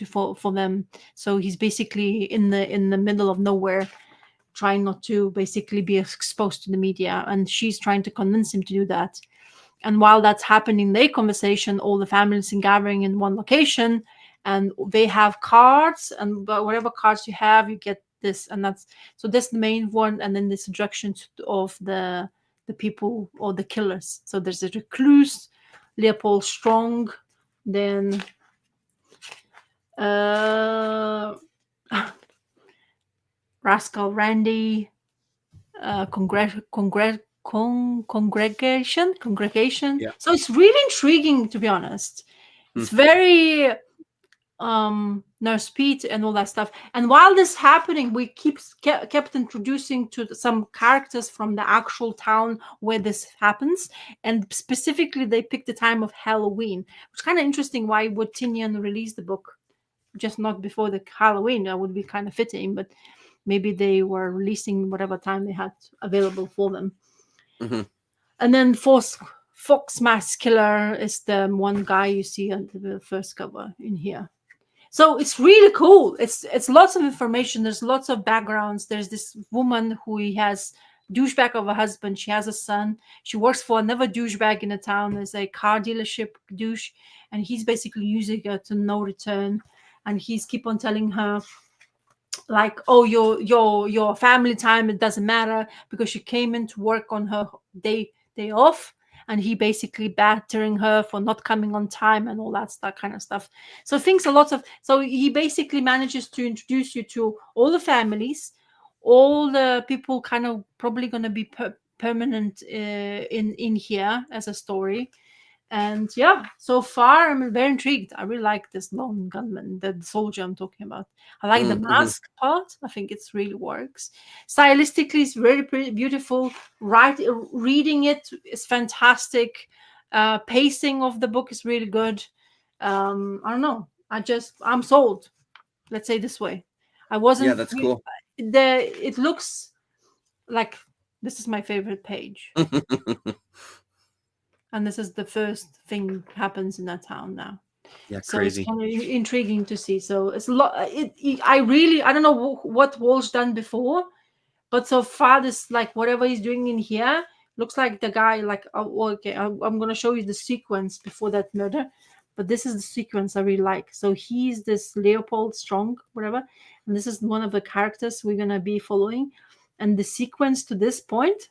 for them. So he's basically in the middle of nowhere, trying not to basically be exposed to the media, and she's trying to convince him to do that. And while that's happening, their conversation, all the families are gathering in one location. And they have cards, and whatever cards you have, you get this, and that's so that's the main one. And then this introduction of the people or the killers. So there's a recluse, Leopold Strong, then Rascal Randy, congregation. Yeah. So it's really intriguing, to be honest. It's very Nurse Pete and all that stuff. And while this happening, we kept introducing to some characters from the actual town where this happens, and specifically they picked the time of Halloween, which is kind of interesting. Why would Tinian release the book just not before the Halloween? That would be kind of fitting, but maybe they were releasing whatever time they had available for them. And then Fox Mask Killer is the one guy you see on the first cover in here. So it's really cool. It's lots of information. There's lots of backgrounds. There's this woman who has douchebag of a husband. She has a son. She works for another douchebag in the town. There's a car dealership douche, and he's basically using her to no return. And he's keep on telling her, like, oh, your family time, it doesn't matter because she came in to work on her day off. And he basically battering her for not coming on time and all that kind of stuff. So so he basically manages to introduce you to all the families, all the people kind of probably going to be permanent in here as a story. And yeah, so far I'm very intrigued. I really like this lone gunman, the soldier I'm talking about. I like the mask part. I think it's really works. Stylistically, it's very pretty, beautiful. Reading it is fantastic. Pacing of the book is really good. I don't know. I'm sold. Let's say it this way. I wasn't. Yeah, that's cool. It looks like this is my favorite page. And this is the first thing happens in that town now. Yeah, so crazy. It's kind of intriguing to see. So it's a lot. I don't know what Walsh done before, but so far this, like, whatever he's doing in here looks like the guy, like, oh, okay, I'm going to show you the sequence before that murder. but this is the sequence I really like. So he's this Leopold Strong, whatever, and this is one of the characters we're gonna be following, and the sequence to this point,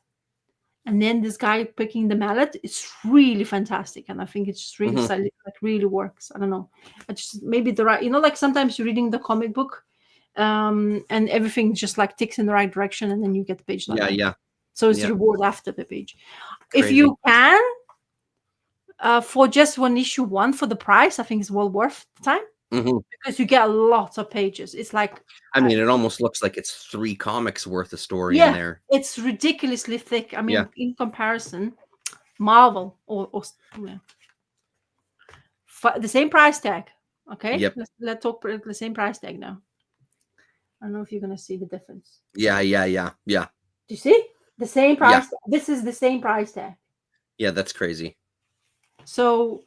and then this guy picking the mallet, it's really fantastic, and I think it's just really Mhm. like really works. I don't know, I just maybe the right, like sometimes you're reading the comic book, and everything just like ticks in the right direction, and then you get the page like Yeah, that. yeah, So it's yeah. reward after the page. If Crazy. you can, for just one issue, one for the price, I think it's well worth the time, Mhm. because you get a lot of pages. It's like, I mean, it almost looks like it's 3 comics worth of story in yeah, there. it's ridiculously thick. I mean, Yeah. in comparison, Marvel or yeah, the same price tag. Okay, Yep. let's talk the same price tag now. I don't know if you're gonna see the difference. Yeah, yeah, yeah, yeah. Do you see the same Yeah. price? This is the same price tag. Yeah, that's crazy. So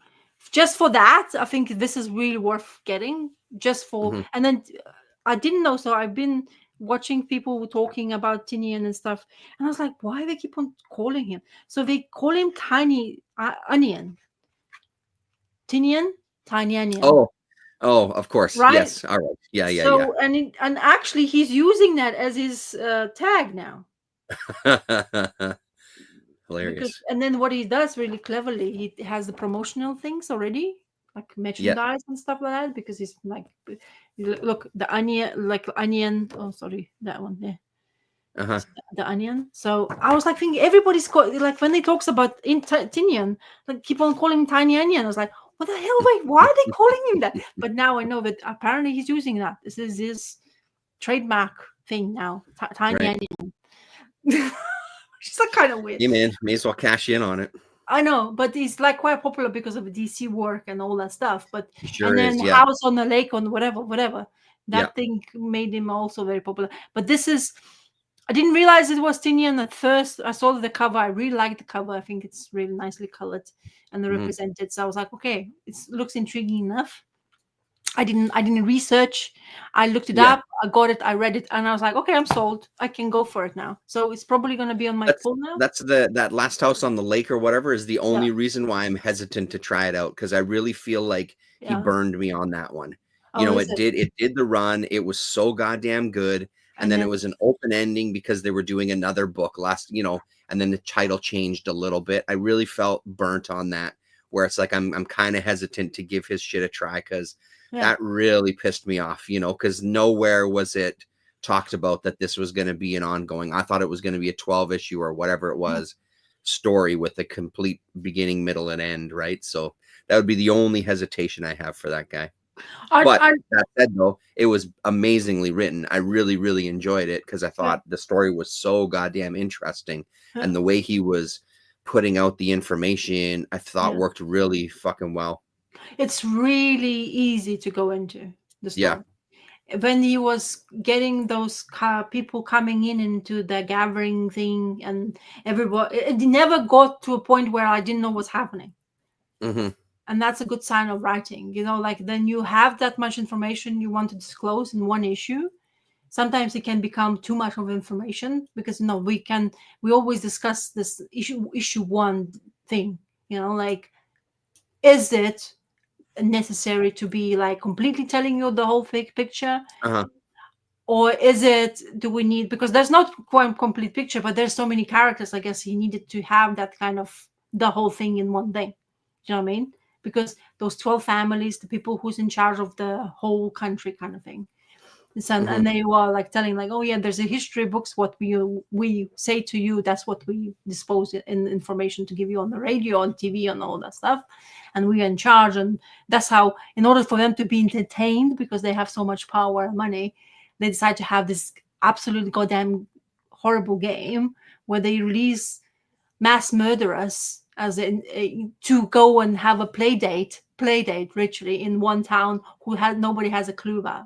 just for that, I think this is really worth getting. Just for, Mhm. and then I didn't know, so I've been watching people talking about Tinian and stuff, and I was like, why they keep on calling him? So they call him Tiny Onion. Tinian, Tiny Onion. Oh, of course. Right? Yes. All right. Yeah, yeah, So and actually he's using that as his tag now. yeah. Because, Hilarious. and then what he does really cleverly, he has the promotional things already, like Yeah. merchandise and stuff like that, because he's like, look, the onion. Oh, sorry, that one there. Uh-huh. The onion. So I was like thinking everybody's like when they talks about Tinian, like keep on calling him Tiny Onion. I was like, what the hell? Wait, why are they calling him that? But now I know that apparently he's using that. This is his trademark thing now. Tiny Right. Onion. Which is like kind of weird. Yeah, man. May as well cash in on it. I know, but he's like quite popular because of the DC work and all that stuff. But Sure and then is. Yeah. House on the Lake on whatever. That Yeah. thing made him also very popular. But this is, I didn't realize it was Tinian at first. I saw the cover. I really liked the cover. I think it's really nicely colored and Mhm. represented. So I was like, okay, it looks intriguing enough. I didn't research. I looked it Yeah. up. I got it. I read it, and I was like, okay, I'm sold. I can go for it now. So it's probably going to be on my pull now. That's that Last House on the Lake or whatever is the only reason why I'm hesitant to try it out, because I really feel like he burned me on that one. You know, it did the run. It was so goddamn good. And then it was an open ending because they were doing another book and then the title changed a little bit. I really felt burnt on that, where it's like I'm kind of hesitant to give his shit a try, because that really pissed me off, because nowhere was it talked about that this was going to be an ongoing. I thought it was going to be a 12 issue or whatever it was story with a complete beginning, middle, and end, right? So that would be the only hesitation I have for that guy. But that said, though, it was amazingly written. I really, really enjoyed it because I thought the story was so goddamn interesting, and the way he was putting out the information, I thought worked really fucking well. It's really easy to go into the story. Yeah. When he was getting those people coming into the gathering thing, and everybody, it never got to a point where I didn't know what's happening. Mm-hmm. And that's a good sign of writing, like then you have that much information you want to disclose in one issue. Sometimes it can become too much of information, because we always discuss this issue one thing, like, is it necessary to be like completely telling you the whole fake picture? Or do we need, because there's not quite a complete picture, but there's so many characters, I guess he needed to have that kind of the whole thing in one thing. Do you know what I mean? Because those 12 families, the people who's in charge of the whole country kind of thing. And they were like telling like, oh yeah, there's a history books, what we say to you, that's what we dispose in information to give you on the radio, on TV, and all that stuff, and we are in charge. And that's how, in order for them to be entertained, because they have so much power and money, they decide to have this absolutely goddamn horrible game where they release mass murderers to go and have a play date literally in one town who nobody has a clue about.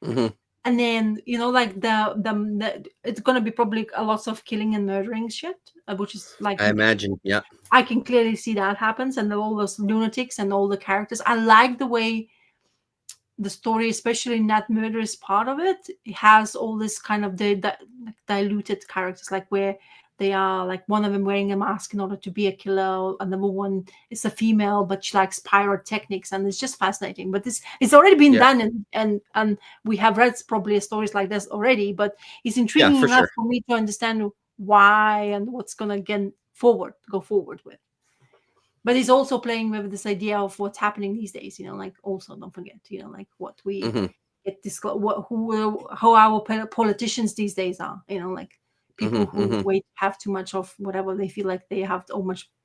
And then like the it's gonna be probably a lot of killing and murdering shit, which is like, I imagine. Yeah, I can clearly see that happens, and all those lunatics and all the characters. I like the way the story, especially in that murderous part of it has all this kind of diluted characters, like where they are like one of them wearing a mask in order to be a killer. Another one is a female, but she likes pyrotechnics, and it's just fascinating. But it's already been done, and we have read probably stories like this already. But it's intriguing enough for me to understand why and what's gonna go forward with. But he's also playing with this idea of what's happening these days. Like also don't forget, like what we get how our politicians these days are. Like people who have too much of whatever they feel like they have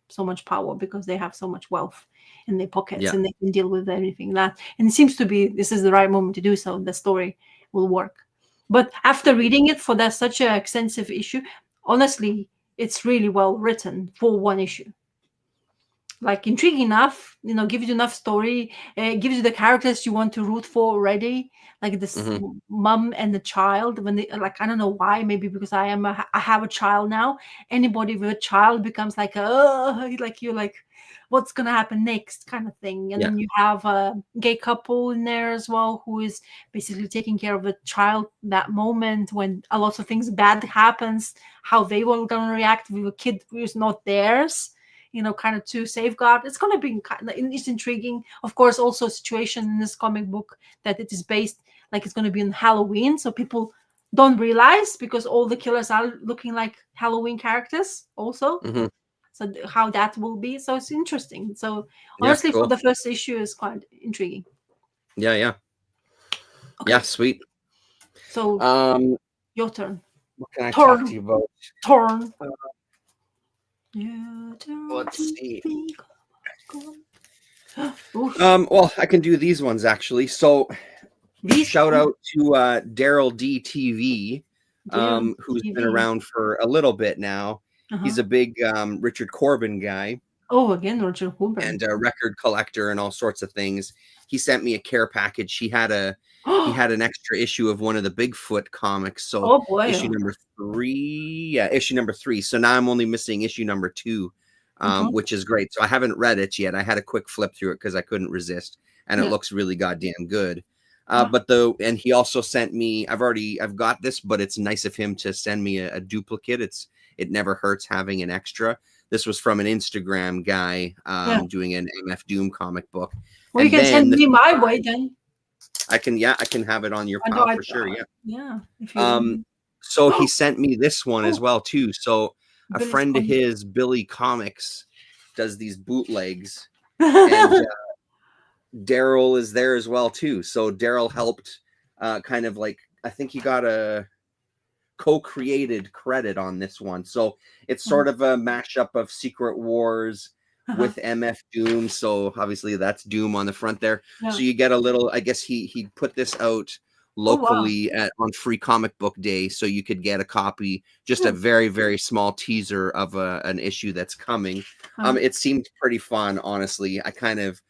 so much power because they have so much wealth in their pockets and they can deal with anything that. And it seems to be this is the right moment to do so. The story will work. But after reading it for that such an extensive issue, honestly, it's really well written for one issue. Like intriguing enough, gives you enough story, gives you the characters you want to root for already, like this mom and the child. When they like, I don't know why, maybe because I have a child now. Anybody with a child becomes like, you're like, what's gonna happen next, kind of thing. And then you have a gay couple in there as well, who is basically taking care of the child that moment when a lot of things bad happens. How they were gonna react with a kid who's not theirs. Kind of to safeguard. It's going to be it's intriguing. Of course, also a situation in this comic book that it is based, like it's going to be on Halloween. So people don't realize because all the killers are looking like Halloween characters also. So how that will be. So it's interesting. So honestly, for the first issue is quite intriguing. Yeah. Okay. Yeah, sweet. So your turn. What can I talk to you about? Torn. Let's see. Well, I can do these ones actually. So shout out to Daryl D TV, who's been around for a little bit now. He's a big Richard Corbin guy. Oh, again, Richard Corbin. And a record collector and all sorts of things. He sent me a care package. He had an extra issue of one of the Bigfoot comics. So issue number 3. Yeah, issue number 3. So now I'm only missing issue number 2, which is great. So I haven't read it yet. I had a quick flip through it because I couldn't resist. And it looks really goddamn good. And he also sent me, I've got this, but it's nice of him to send me a duplicate. It never hurts having an extra. This was from an Instagram guy doing an MF Doom comic book. Well, you can send me my way then. I can have it on your pile for sure. Yeah. So he sent me this one as well too. So a friend of his, Billy Comics, does these bootlegs, and Daryl is there as well too. So Daryl helped, kind of like, I think he got a co-created credit on this one. So it's sort of a mashup of Secret Wars with MF Doom. So obviously that's Doom on the front there. So you get a little, I guess he put this out locally on Free Comic Book Day, so you could get a copy, just a very, very small teaser of an issue that's coming. It seemed pretty fun, honestly. I kind of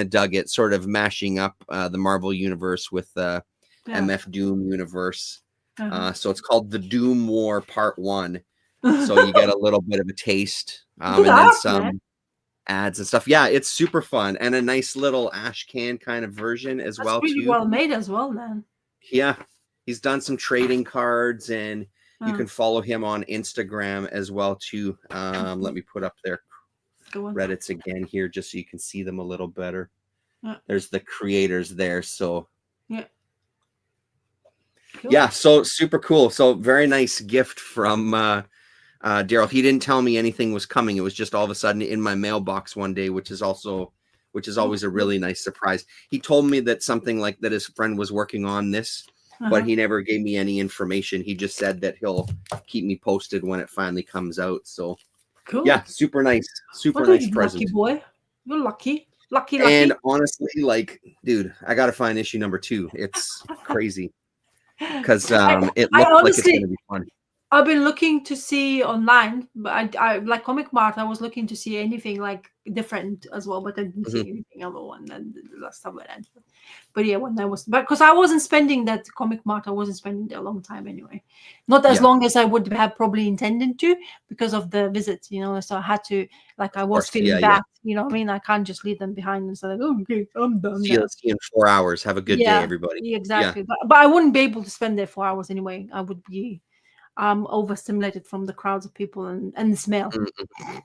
dug it, sort of mashing up the Marvel universe with the MF Doom universe. So it's called The Doom War Part 1. So you get a little bit of a taste, and then some ads and stuff. Yeah, it's super fun, and a nice little ash can kind of version as well too. Pretty well made as well, then. Yeah, he's done some trading cards, and you can follow him on Instagram as well too. Let me put up their Reddits again here, just so you can see them a little better. There's the creators there, so yeah, so super cool. So very nice gift from Daryl. He didn't tell me anything was coming. It was just all of a sudden in my mailbox one day, which is always a really nice surprise. He told me that something like that his friend was working on this, but he never gave me any information. He just said that he'll keep me posted when it finally comes out. So cool. Yeah, super nice present. Lucky boy. You're lucky. Lucky. And honestly, like, dude, I gotta find issue number 2. It's crazy. Because it looks like it's going to be fun. I've been looking to see online, but I like Comic Mart. I was looking to see anything like different as well, but I didn't see anything other one than the last stuff like that. But yeah, when I was, but because I wasn't spending that Comic Mart, I wasn't spending there a long time anyway. Not as long as I would have probably intended to because of the visit, So I had to, like, I was feeling bad, you know what I mean? I can't just leave them behind and say, like, oh, okay, I'm done. See you in 4 hours. Have a good day, everybody. Exactly. But I wouldn't be able to spend there 4 hours anyway. I would be I'm overstimulated from the crowds of people and the smell. Mm-mm.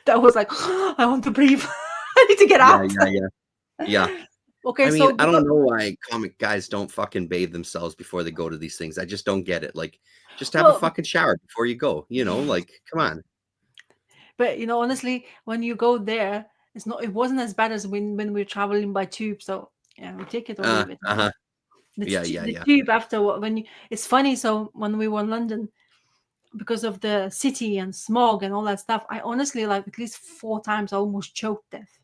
That was like, I want to breathe. I need to get Yeah, out. yeah. Okay, I mean, so I don't know why comic guys don't fucking bathe themselves before they go to these things. I just don't get it. Like, just have a well, fucking shower before you go. You know, like, come on. but honestly, when you go there, it wasn't as bad as when we were traveling by tube. So yeah, we take it or leave it. Uh-huh. The, Yeah, the yeah. tube after it's funny. So when we were in London, because of the city and smog and all that stuff, I honestly, like, at least 4 times I almost choked death.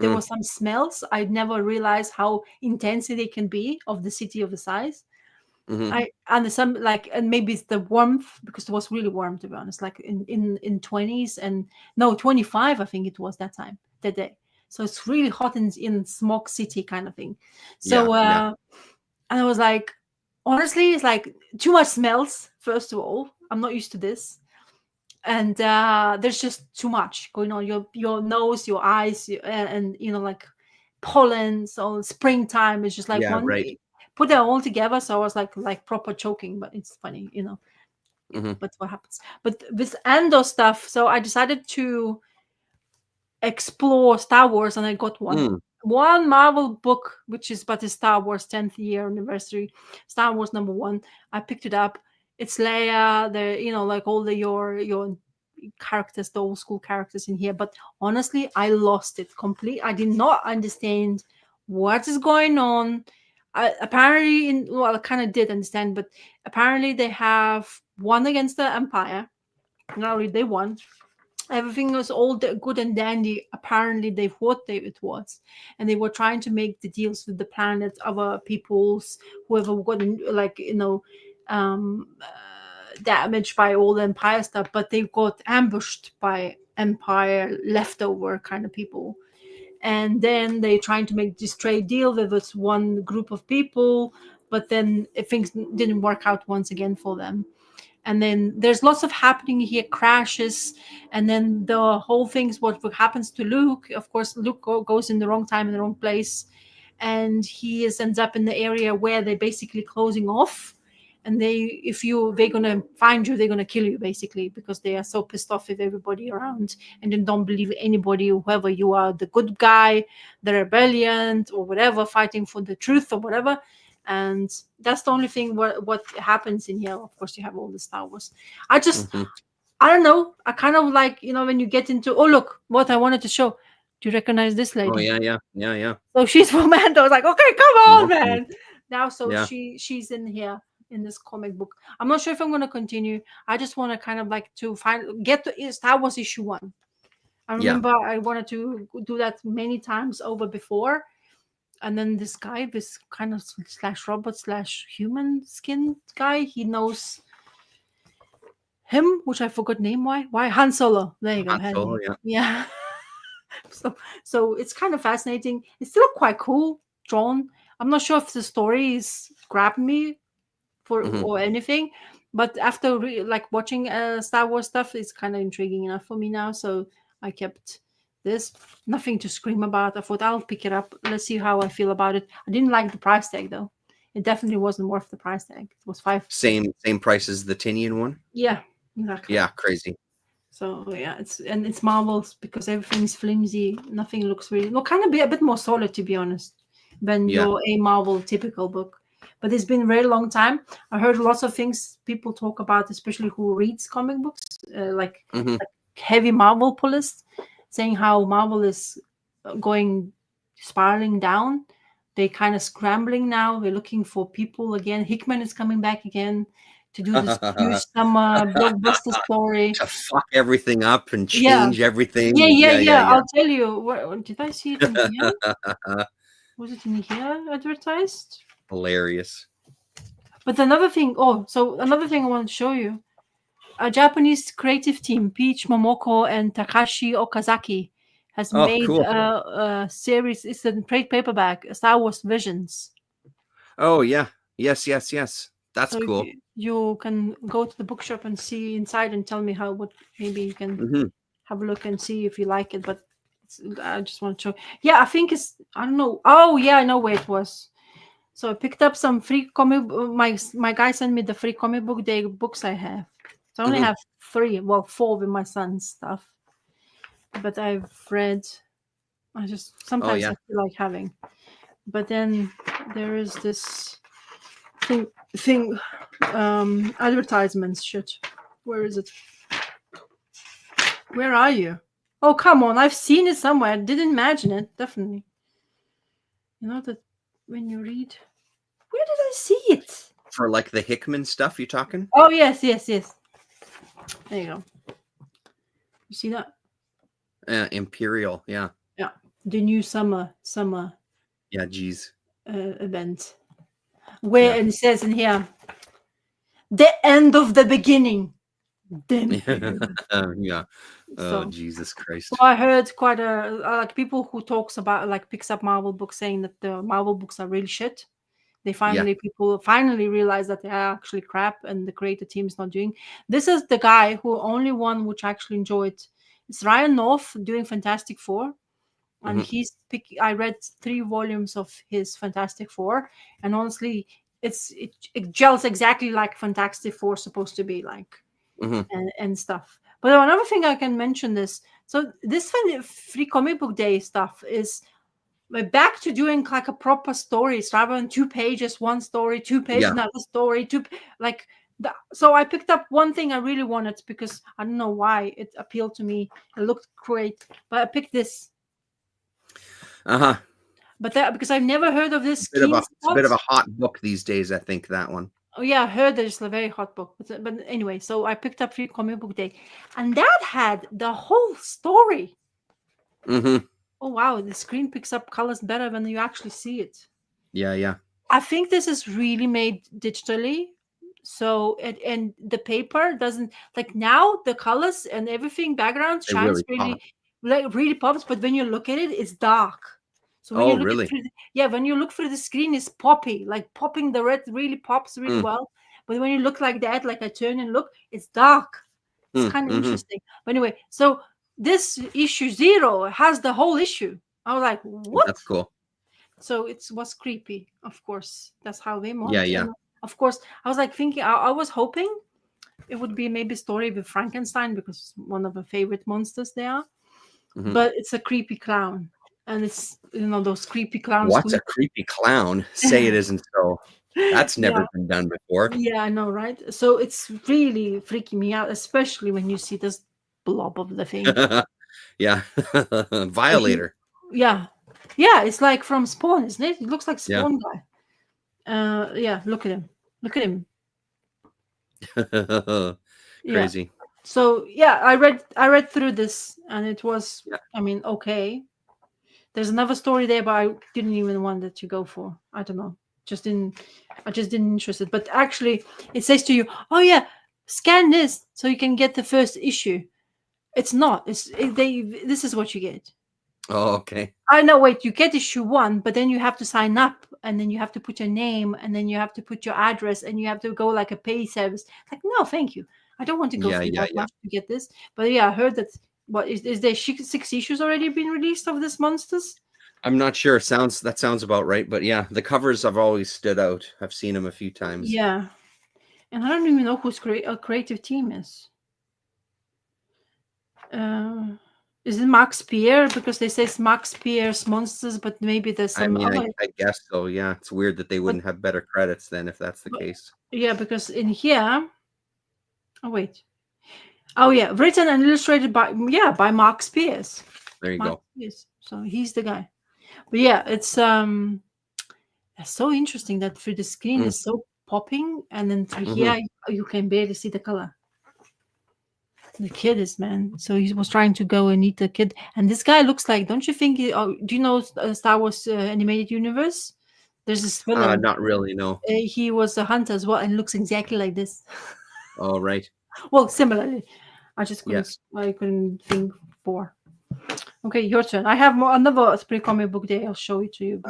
There were some smells I'd never realized how intense they can be of the city of the size. Mm-hmm. And some, like, and maybe it's the warmth, because it was really warm, to be honest, like in 20s, and no, 25 I think it was that day. So it's really hot in smog city kind of thing. So Yeah. and I was like, honestly, it's like too much smells. First of all, I'm not used to this, and there's just too much going on. Your nose, your eyes, and like pollen. So springtime is just like Yeah, one. right. Put them all together, so I was like proper choking. But it's funny, Mm-hmm. But what happens? But with Andor stuff, so I decided to explore Star Wars, and I got one Marvel book, which is but the Star Wars 10th year anniversary, Star Wars #1. I picked it up. It's Leia, like all your characters, the old school characters in here. But honestly, I lost it completely. I did not understand what is going on. Apparently, I kind of did understand, but apparently they have won against the Empire. Not really, they won. Everything was all good and dandy. Apparently, they thought it was, and they were trying to make the deals with the planets, other peoples, whoever got damaged by all the Empire stuff. But they got ambushed by Empire leftover kind of people, and then they trying to make this trade deal with this one group of people. But then things didn't work out once again for them. And then there's lots of happening here, crashes, and then the whole thing's what happens to Luke. Of course, Luke goes in the wrong time in the wrong place, and he ends up in the area where they're basically closing off. And they're gonna find you, they're gonna kill you basically, because they are so pissed off with everybody around, and then don't believe anybody, whoever you are, the good guy, the rebellion, or whatever, fighting for the truth or whatever. And that's the only thing what happens in here. Of course, you have all the Star Wars. I don't know. I kind of like, when you get into, oh, look what I wanted to show. Do you recognize this lady? Oh yeah. So she's from Mando. I was like, okay, come on, Okay. man. Now, so Yeah. she's in here in this comic book. I'm not sure if I'm going to continue. I just want to kind of like to get to Star Wars issue 1. I remember I wanted to do that many times over before. And then this guy, this kind of slash robot slash human skin guy, he knows him, which I forgot name. Why Han Solo? There you go. Han Solo, Yeah. So it's kind of fascinating. It's still quite cool drawn. I'm not sure if the story is grabbing me or anything, but after watching Star Wars stuff, it's kind of intriguing enough for me now. So I kept this. Nothing to scream about. I thought I'll pick it up. Let's see how I feel about it. I didn't like the price tag though. It definitely wasn't worth the price tag. It was $5. Same price as the Tinian one. Yeah, exactly. Yeah, crazy. So yeah, it's Marvel's, because everything's flimsy. Nothing looks really. Well, kind of be a bit more solid, to be honest, than your a Marvel typical book. But it's been a very long time. I heard lots of things people talk about, especially who reads comic books, like heavy Marvel pullers, saying how Marvel is spiraling down. They're kind of scrambling now. They're looking for people again. Hickman is coming back again to do this huge summer blockbuster story. To fuck everything up and change everything. Yeah. I'll tell you. Did I see it in here? Was it in here advertised? Hilarious. But another thing I want to show you. A Japanese creative team, Peach Momoko and Takashi Okazaki, has made a series. It's a trade paperback, Star Wars Visions. Oh yeah. Yes. That's so cool. You can go to the bookshop and see inside and tell me maybe you can have a look and see if you like it. But I just want to show. Yeah, I think I don't know. Oh yeah, I know where it was. So I picked up some free my guy sent me the free comic book day books I have. So I only have 4 with my son's stuff. But I've read, I just sometimes yeah. I feel like having. But then there is this thing advertisements shit. Where is it? Where are you? Oh, come on. I've seen it somewhere. I didn't imagine it. Definitely. You know that when you read, where did I see it? For like the Hickman stuff, you talking? Oh, yes. There you go. You see that? Imperial, yeah. Yeah. The new summer Yeah, geez. event. Where it says in here, the end of the beginning. Yeah. Oh, So, Jesus Christ. so I heard quite like people who talks about like picks up Marvel books saying that the Marvel books are really shit. People finally realize that they are actually crap and the creative team is not doing. This is the guy who only one which I actually enjoyed. It's Ryan North doing Fantastic Four. And I read 3 volumes of his Fantastic Four, and honestly, it gels exactly like Fantastic Four is supposed to be like, and stuff. But another thing I can mention is, so this free comic book day stuff is we're back to doing like a proper stories rather than 2 pages, one story, 2 pages, another story, so I picked up one thing I really wanted because I don't know why it appealed to me. It looked great, but I picked this. But because I've never heard of this. It's a bit of a hot book these days, I think, that one. Oh yeah, I heard that it's a very hot book. But anyway, so I picked up Free Comic Book Day, and that had the whole story. Oh wow, the screen picks up colors better when you actually see it. Yeah. I think this is really made digitally. So and the paper doesn't like now the colors and everything background shines really pops, but when you look at it, it's dark. So when you look when you look through the screen, it's poppy, like popping the red really pops really well. But when you look like that, like I turn and look, it's dark. It's kind of interesting. But anyway, so this issue 0 has the whole issue. I was like, what? That's cool. So it was creepy, of course. That's how they want. Yeah. And of course, I was like thinking, I was hoping it would be maybe a story with Frankenstein because it's one of the favorite monsters there. But it's a creepy clown. And it's, those creepy clowns. What's a creepy clown? Say it isn't so. That's never been done before. Yeah, I know, right? So it's really freaking me out, especially when you see this blob of the thing. Yeah. Violator. Yeah, it's like from Spawn, isn't it? It looks like Spawn guy. Yeah, look at him. Crazy. Yeah. So yeah, I read through this and it was okay. There's another story there, but I didn't even want it to go for. I don't know. I just didn't interested. But actually it says to you, oh yeah, scan this so you can get the first issue. It's not. This is what you get. Oh, okay. I know. Wait, you get issue 1, but then you have to sign up, and then you have to put your name, and then you have to put your address, and you have to go like a pay service. Like, no, thank you. I don't want to go through that much to get this. But yeah, I heard that. What is there 6 issues already been released of this monsters? I'm not sure. That sounds about right. But yeah, the covers have always stood out. I've seen them a few times. Yeah, and I don't even know whose creative team is. Is it Max Pierre? Because they say it's Max Pierre's monsters, but maybe there's some. I guess so. Yeah, it's weird that they wouldn't have better credits then if that's the case. Yeah, because in here. Oh wait. Oh yeah, written and illustrated by Max Pierce. There you go. Pierce. So he's the guy. But yeah, it's so interesting that through the screen is so popping, and then through here you can barely see the color. The kid is, man. So he was trying to go and eat the kid, and this guy looks like. Don't you think? Do you know Star Wars animated universe? There's this villain. Not really. No. He was a hunter as well, and looks exactly like this. Oh right. Well, similarly. I just couldn't. I couldn't think for. Okay, your turn. I have another Free Comic Book Day. I'll show it to you.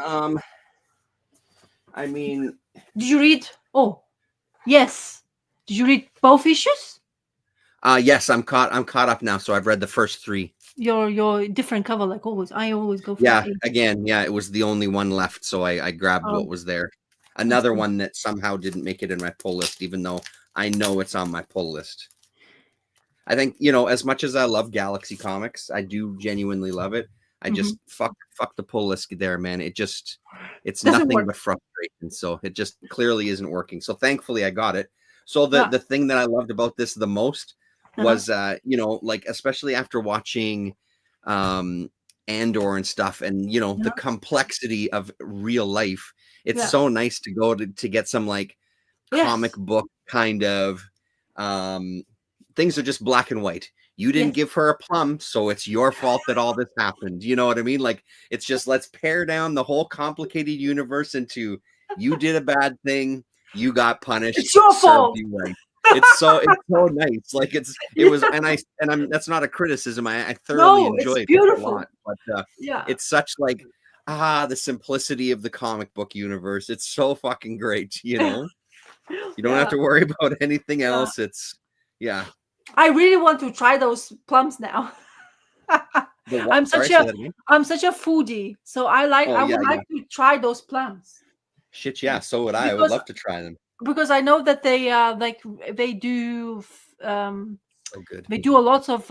I mean, did you read? Oh, yes. Did you read both issues? Yes, I'm caught up now. So I've read the first 3. Your different cover, like always. I always go for. Yeah, again, it was the only one left, so I grabbed what was there. Another one that somehow didn't make it in my pull list, even though I know it's on my pull list. I think, you know, as much as I love Galaxy Comics, I do genuinely love it. I just fuck the pull list there, man. It's Doesn't nothing work. but frustration. So it just clearly isn't working. So thankfully I got it. So the thing that I loved about this the most was you know, like especially after watching Andor and stuff, and you know, the complexity of real life. It's so nice to go to get some like comic book kind of things are just black and white. You didn't give her a plum, so it's your fault that all this happened. You know what I mean? Like, it's just, let's pare down the whole complicated universe into, you did a bad thing, you got punished. It's your fault. Right. It's so nice. Like it was, and I'm that's not a criticism. I thoroughly enjoyed it a lot. But it's such like the simplicity of the comic book universe. It's so fucking great, you know. You don't have to worry about anything else. It's I really want to try those plums now. I'm such a foodie, so I would like to try those plums. Shit, yeah. So would I. I would love to try them because I know that they they do so good. They do a lot of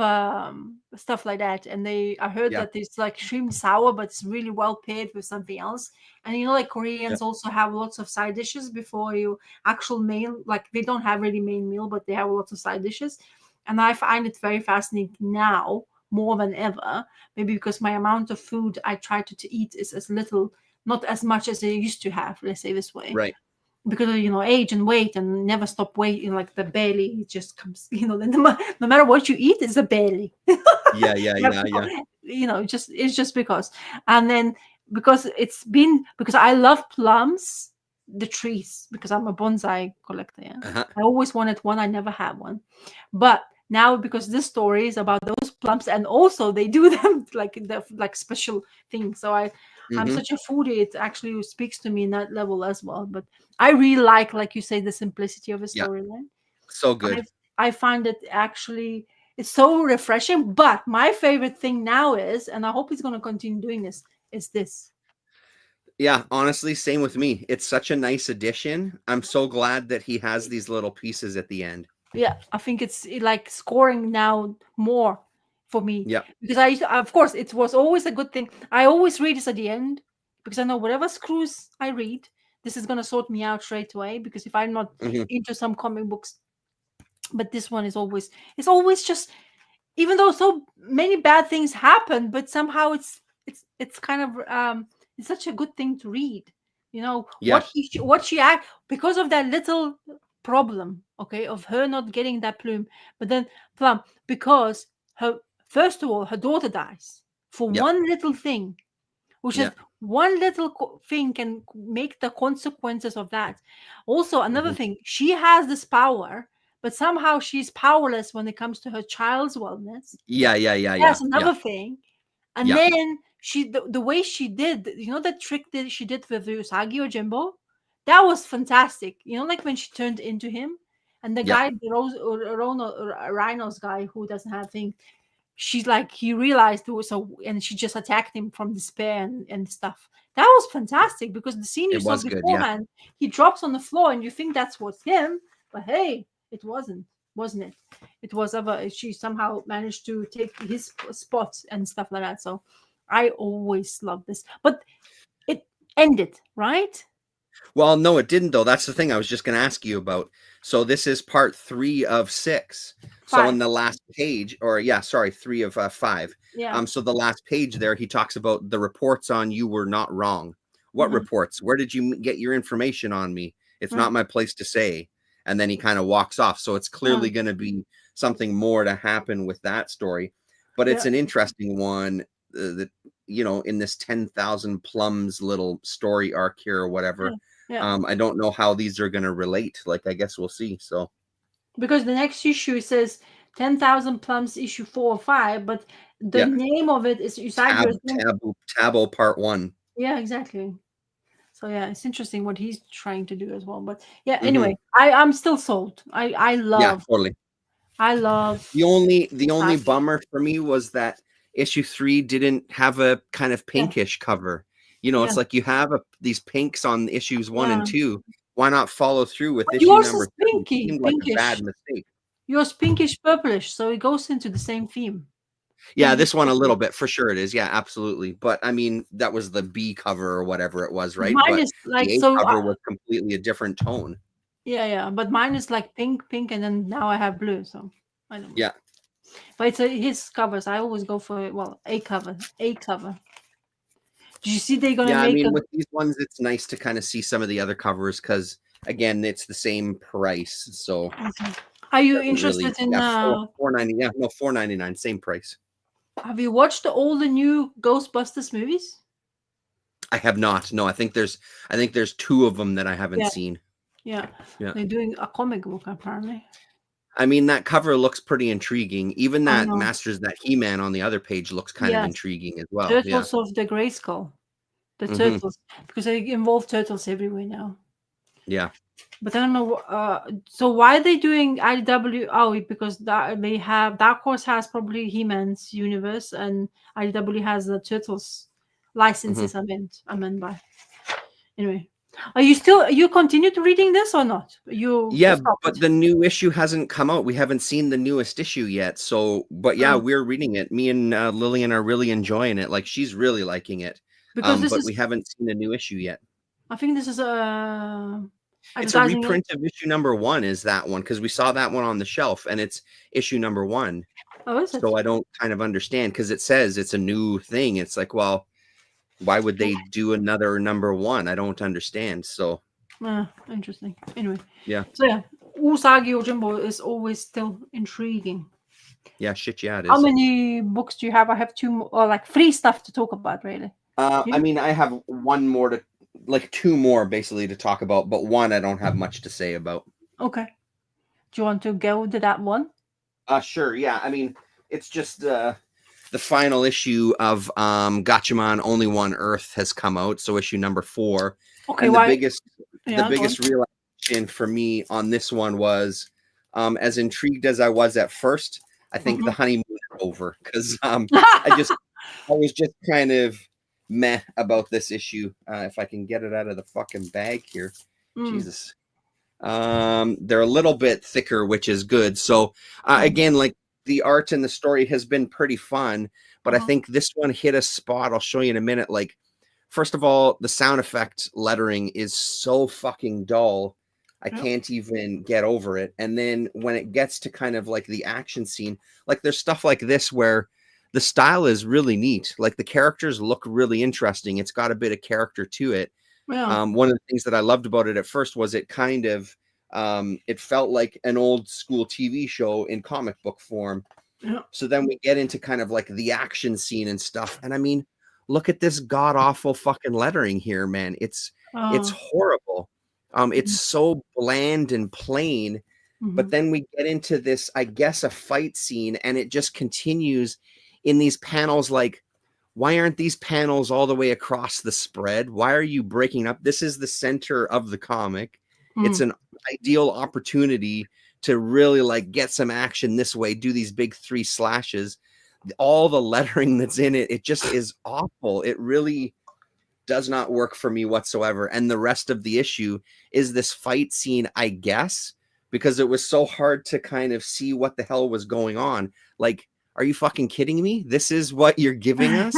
stuff like that, and I heard that it's like extremely sour, but it's really well paired with something else. And you know, like Koreans also have lots of side dishes before you actual meal. Like they don't have really main meal, but they have lots of side dishes. And I find it very fascinating now more than ever. Maybe because my amount of food I try to eat is as little, not as much as I used to have. Let's say this way, right? Because of, you know, age and weight and never stop weighing, like the belly just comes, you know, no matter what you eat, it's a belly. yeah. You know, it's just because. And then because I love plums, the trees, because I'm a bonsai collector. I always wanted one. I never had one. But now, because this story is about those plums, and also they do them like special things. So I'm such a foodie. It actually speaks to me in that level as well. But I really like you say, the simplicity of the storyline. So good. I find it actually, it's so refreshing. But my favorite thing now is, and I hope he's going to continue doing this, is this. Yeah, honestly, same with me. It's such a nice addition. I'm so glad that he has these little pieces at the end. Yeah, I think it's like scoring now more for me. Yeah. Because of course, it was always a good thing. I always read this at the end because I know whatever screws I read, this is going to sort me out straight away. Because if I'm not into some comic books, but this one is always just, even though so many bad things happen, but somehow it's kind of it's such a good thing to read. You know, what she act because of that little problem, okay, of her not getting that plume, but then plum, because first of all her daughter dies for one little thing, which is one little thing can make the consequences of that. Also, another thing, she has this power, but somehow she's powerless when it comes to her child's wellness. That's another thing. And then the way she did, you know, that trick that she did with Usagi Yojimbo, that was fantastic. You know, like when she turned into him, and the guy, the Rhino's guy who doesn't have things, she's like, he realized it was and she just attacked him from despair and stuff. That was fantastic, because the scene you saw beforehand, he drops on the floor and you think that's what's him, but hey, it wasn't it? It was she somehow managed to take his spot and stuff like that. So I always love this, but it ended, right? Well, no, it didn't though. That's the thing I was just going to ask you about. So this is part 3 of 6. 5. So in the last page, 3 of 5. Yeah. So the last page there, he talks about the reports on you were not wrong. What reports? Where did you get your information on me? It's not my place to say. And then he kind of walks off. So it's clearly going to be something more to happen with that story. But it's an interesting one that, you know, in this 10,000 plums little story arc here or whatever. I don't know how these are going to relate. Like, I guess we'll see. So because the next issue says 10,000 plums issue 4 or 5, but the name of it is Usagi Tabo part 1. Yeah, exactly. So yeah, it's interesting what he's trying to do as well. But yeah, anyway, I'm still sold. I love. Totally. I love. The only bummer for me was that issue 3 didn't have a kind of pinkish cover. You know, Yeah. it's like you have these pinks on issues 1 and Yeah. 2. Why not follow through with But issue yours number is 3? pinky, It seemed like a pinkish. bad mistake. Yours pinkish purplish, so it goes into the same theme. Yeah, Pinkish this one a purplish. little bit for sure it is. Yeah, absolutely. But I mean, that was the B cover or whatever it was, right? Mine But is like the A so. cover was completely a different tone. Yeah. But mine is like pink, and then now I have blue. So I don't know. Yeah. But it's his covers. I always go for A cover. Did you see they're gonna Yeah, I make mean, a? with these ones, it's nice to kind of see some of the other covers because, again, it's the same price. So, Are you doesn't interested really, in? yeah, $4.90. Yeah, no, $4.99, same price. Have you watched all the new Ghostbusters movies? I have not. No, I think there's 2 of them that I haven't Yeah. seen. Yeah. Yeah. They're doing a comic book apparently. I mean, that cover looks pretty intriguing. Even I that know. Masters that He-Man on the other page looks kind of Yes. intriguing as well. Yeah. Turtles of the Grayskull. The Mhm. turtles, because they involve turtles everywhere now. Yeah. But I don't know. So why are they doing IDW? Oh, because they have Dark Horse has probably He-Man's universe, and IDW has the Turtles licenses. I meant by. Anyway, are you continued reading this or not? You Yeah, stopped? but the new issue hasn't come out. We haven't seen the newest issue yet. So, but yeah, Oh. we're reading it. Me and Lillian are really enjoying it. Like she's really liking it. Because this But is, we haven't seen a new issue yet. I think this is a. It's a reprint of issue number 1. Is that one? Because we saw that one on the shelf, and it's issue number 1. Oh, is it? So I don't kind of understand because it says it's a new thing. It's like, well, why would they do another number 1? I don't understand. So Interesting. Anyway. yeah. So yeah, Usagi Yojimbo is always still intriguing. Yeah, shit, yeah, it is. How many books do you have? I have 2 more, or like 3 stuff to talk about, really. I mean, I have 1 more to, like 2 more basically to talk about, but 1 I don't have much to say about. Okay. Do you want to go to that one? Sure. Yeah. I mean, it's just the final issue of Gatchaman Only One Earth has come out, so issue number 4. Okay. And why? the biggest realization for me on this one was, as intrigued as I was at first, I think the honeymoon is over because I was just kind of meh about this issue. If I can get it out of the fucking bag here. Jesus. They're a little bit thicker, which is good. So again, like the art and the story has been pretty fun, but I think this one hit a spot. I'll show you in a minute. Like, first of all, the sound effect lettering is so fucking dull. I can't even get over it. And then when it gets to kind of like the action scene, like there's stuff like this where the style is really neat. Like the characters look really interesting. It's got a bit of character to it. Yeah. One of the things that I loved about it at first was it kind of it felt like an old school TV show in comic book form. Yeah. So then we get into kind of like the action scene and stuff. And I mean, look at this god awful fucking lettering here, man. It's horrible. It's so bland and plain. But then we get into this, I guess, a fight scene, and it just continues in these panels. Like, why aren't these panels all the way across the spread? Why are you breaking up? This is the center of the comic. It's an ideal opportunity to really like get some action this way, do these big 3 slashes. All the lettering that's in it, it just is awful. It really does not work for me whatsoever. And the rest of the issue is this fight scene, I guess, because it was so hard to kind of see what the hell was going on. Like, are you fucking kidding me? This is what you're giving us?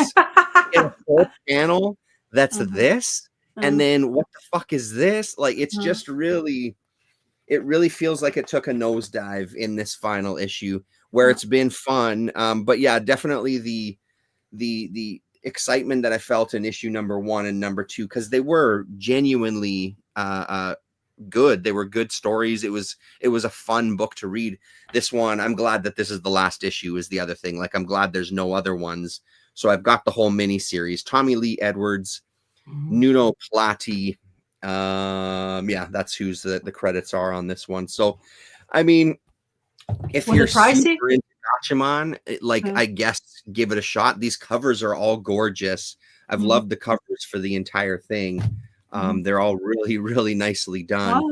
In a whole panel that's this? And then what the fuck is this? Like, it's just really, it really feels like it took a nosedive in this final issue where it's been fun. But yeah, definitely the excitement that I felt in issue number 1 and number 2, because they were genuinely good. They were good stories. It was a fun book to read. This one, I'm glad that this is the last issue is the other thing. Like, I'm glad there's no other ones. So I've got the whole mini series. Tommy Lee Edwards, Nuno Plati. Yeah, that's who's the credits are on this one. So, I mean, if you're super into Gatchaman, like, I guess give it a shot. These covers are all gorgeous. I've loved the covers for the entire thing. They're all really, really nicely done.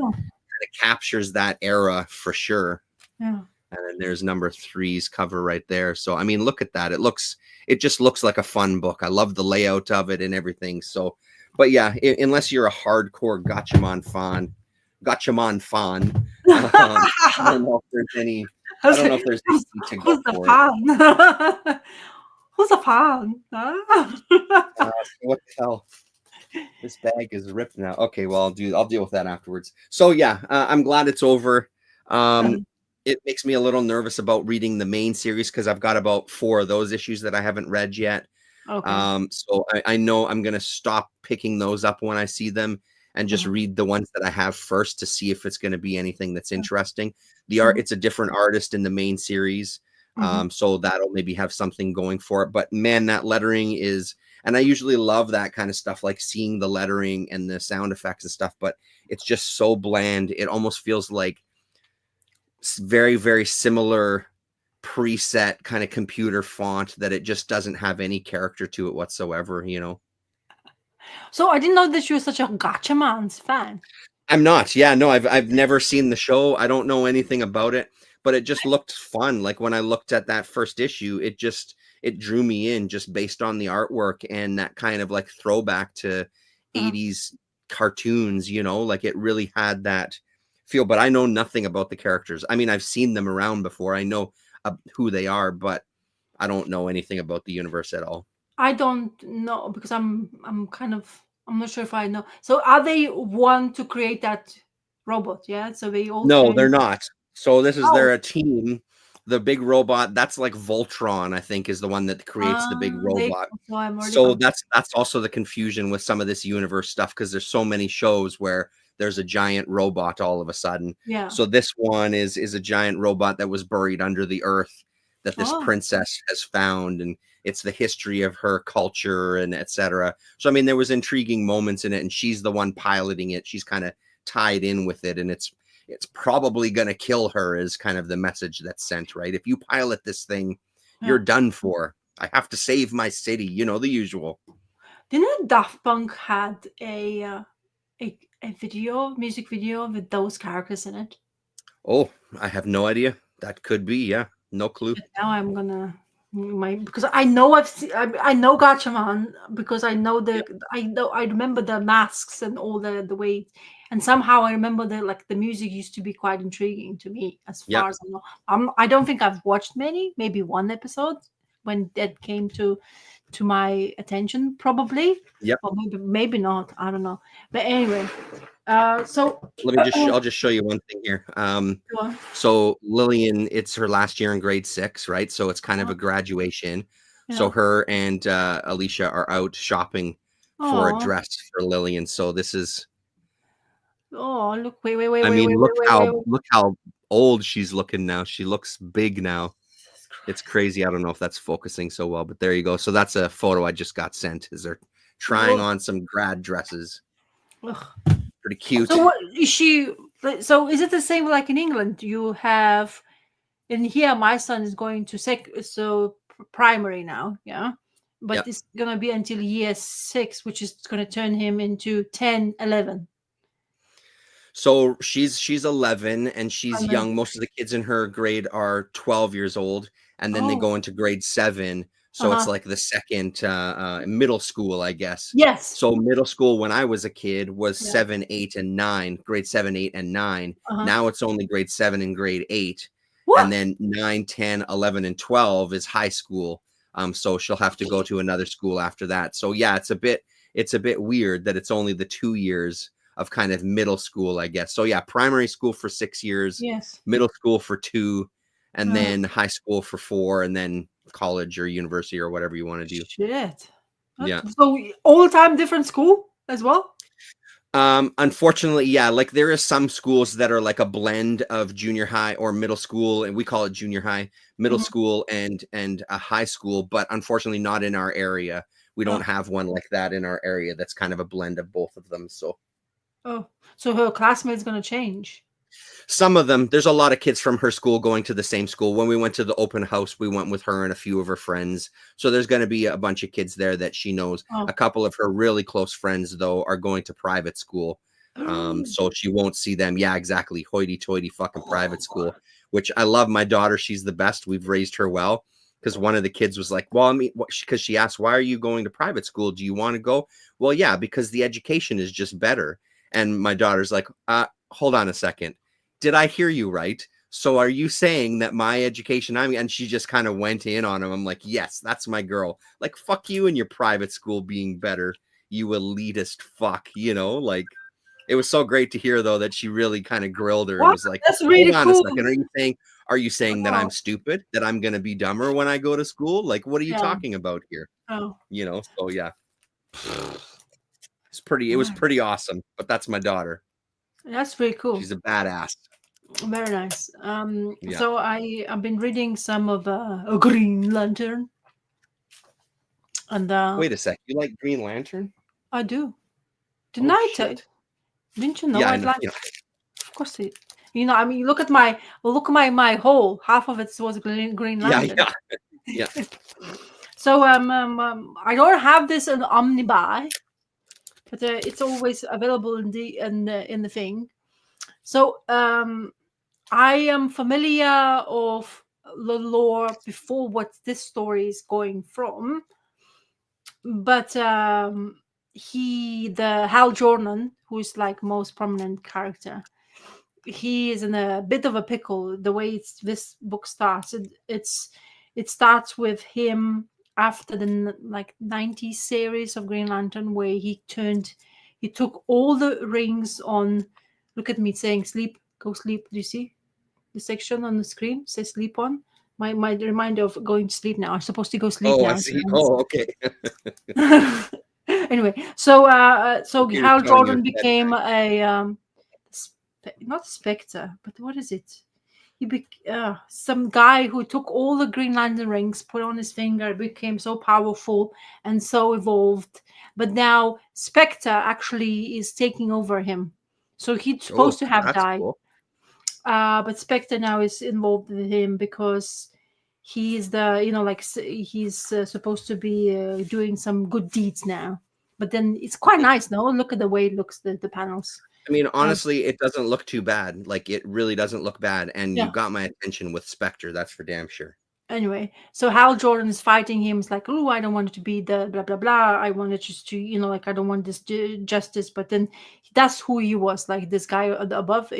It captures that era for sure. Yeah. And then there's number 3's cover right there. So I mean, look at that. It just looks like a fun book. I love the layout of it and everything. So, but yeah, unless you're a hardcore Gatchaman fan, I don't know if there's any. I don't know if there's anything to go Who's the for fan? Who's a fan? Huh? What the hell? This bag is ripped now. Okay, well, I'll deal with that afterwards. So yeah, I'm glad it's over. It makes me a little nervous about reading the main series because I've got about 4 of those issues that I haven't read yet. Okay. So I know I'm gonna stop picking those up when I see them and just read the ones that I have first to see if it's gonna be anything that's interesting. The art, it's a different artist in the main series. So that'll maybe have something going for it. But man, that lettering is, and I usually love that kind of stuff, like seeing the lettering and the sound effects and stuff, but it's just so bland. It almost feels like very, very similar preset kind of computer font that it just doesn't have any character to it whatsoever, you know? So I didn't know that you were such a Gatchaman's fan. I'm not. Yeah, no, I've never seen the show. I don't know anything about it, but it just looked fun. Like when I looked at that first issue, it drew me in just based on the artwork and that kind of like throwback to 80s cartoons, you know, like it really had that feel, but I know nothing about the characters. I mean, I've seen them around before. I know who they are, but I don't know anything about the universe at all. I don't know because I'm not sure if I know. So are they one to create that robot? Yeah. So they all No, turn. they're not. So this is Oh. they're a team. The big robot, that's like Voltron, I think, is the one that creates the big robot. So that's also the confusion with some of this universe stuff because there's so many shows where there's a giant robot all of a sudden. Yeah. So this one is a giant robot that was buried under the earth that this princess has found, and it's the history of her culture and etc. So I mean, there was intriguing moments in it, and she's the one piloting it. She's kind of tied in with it, and it's probably going to kill her is kind of the message that's sent, right? If you pilot this thing, you're done for. I have to save my city, you know, the usual. Didn't Daft Punk had a music video with those characters in it? Oh, I have no idea. That could be, yeah. No clue. Now I'm gonna because I know I know Gatchaman because I know I remember the masks and all the way, and somehow I remember the music used to be quite intriguing to me as far as I know. I don't think I've watched maybe one episode when that came to my attention, probably. Or maybe not. I don't know. But anyway, so I'll just show you one thing here. So Lillian, it's her last year in grade 6, right? So it's kind of a graduation. So her and Alicia are out shopping for a dress for Lillian. So this is. Oh, look! Wait! I mean, look how old she's looking now. She looks big now. It's crazy. I don't know if that's focusing so well, but there you go. So that's a photo I just got sent. Is they're trying on some grad dresses. Pretty cute. So what is she? So is it the same like in England? You have in here. My son is going to primary now, yeah. But it's gonna be until year 6, which is gonna turn him into 10, 11. So she's 11 and she's young. Most of the kids in her grade are 12 years old, and then they go into grade 7. So it's like the second middle school, I guess. Yes. So middle school when I was a kid was 7, 8, and 9. Grade 7, 8, and 9. Now it's only grade 7 and grade 8. What? And then 9, 10, 11, and 12 is high school. So she'll have to go to another school after that. So yeah, it's a bit weird that it's only the 2 years of kind of middle school, I guess. So yeah, primary school for 6 years, middle school for 2, and then high school for 4, and then college or university or whatever you want to do. Shit. Yeah. So all time different school as well? Unfortunately, yeah, like there is some schools that are like a blend of junior high or middle school, and we call it junior high, middle school and a high school, but unfortunately not in our area. We don't have one like that in our area that's kind of a blend of both of them. So so her classmates going to change? Some of them. There's a lot of kids from her school going to the same school. When we went to the open house, we went with her and a few of her friends. So there's going to be a bunch of kids there that she knows. A couple of her really close friends, though, are going to private school. So she won't see them. Yeah, exactly. Hoity-toity fucking private school. which I love my daughter. She's the best. We've raised her well. Because one of the kids was like, well, I mean, because she asked, why are you going to private school? Do you want to go? Well, yeah, because the education is just better. And my daughter's like, hold on a second. Did I hear you right? So are you saying that my education, and she just kind of went in on him. I'm like, yes, that's my girl. Like, fuck you and your private school being better, you elitist fuck, like. It was so great to hear, though, that she really kind of grilled her and Wow, was like, that's hold really on cool. a second. Are you saying that I'm stupid, that I'm going to be dumber when I go to school? Like, what are you talking about here? Oh, So yeah, it was pretty awesome, but that's my daughter. That's very cool. She's a badass. Very nice. Yeah. So I've been reading some of a Green Lantern. And wait a sec, you like Green Lantern? I do. Didn't I tell you? Didn't you know? Yeah, I'd like. Of course, I mean, look at my hole. Half of it was Green Lantern. Yeah. So I don't have this in Omnibuy, but it's always available in the thing. So I am familiar of the lore before what this story is going from, but the Hal Jordan, who is like most prominent character, he is in a bit of a pickle. The way this book starts, it starts with him after the 90s series of Green Lantern, where he took all the rings on. Look at me saying sleep, go sleep. Do you see the section on the screen? It says sleep on. My reminder of going to sleep now. I'm supposed to go sleep now. I see. Oh, okay. Anyway, so Hal Jordan became a not Spectre, but what is it? Some guy who took all the Green Lantern rings, put on his finger, became so powerful and so evolved. But now Spectre actually is taking over him. So he's supposed to have died. Cool. But Spectre now is involved with him because he's he's supposed to be doing some good deeds now. But then it's quite nice, no? Look at the way it looks, the panels. I mean, honestly, it doesn't look too bad. Like, it really doesn't look bad. And you got my attention with Spectre. That's for damn sure. Anyway, so Hal Jordan is fighting him. It's like, oh, I don't want it to be the blah, blah, blah. I want it just to, I don't want this justice. But then that's who he was, like this guy above.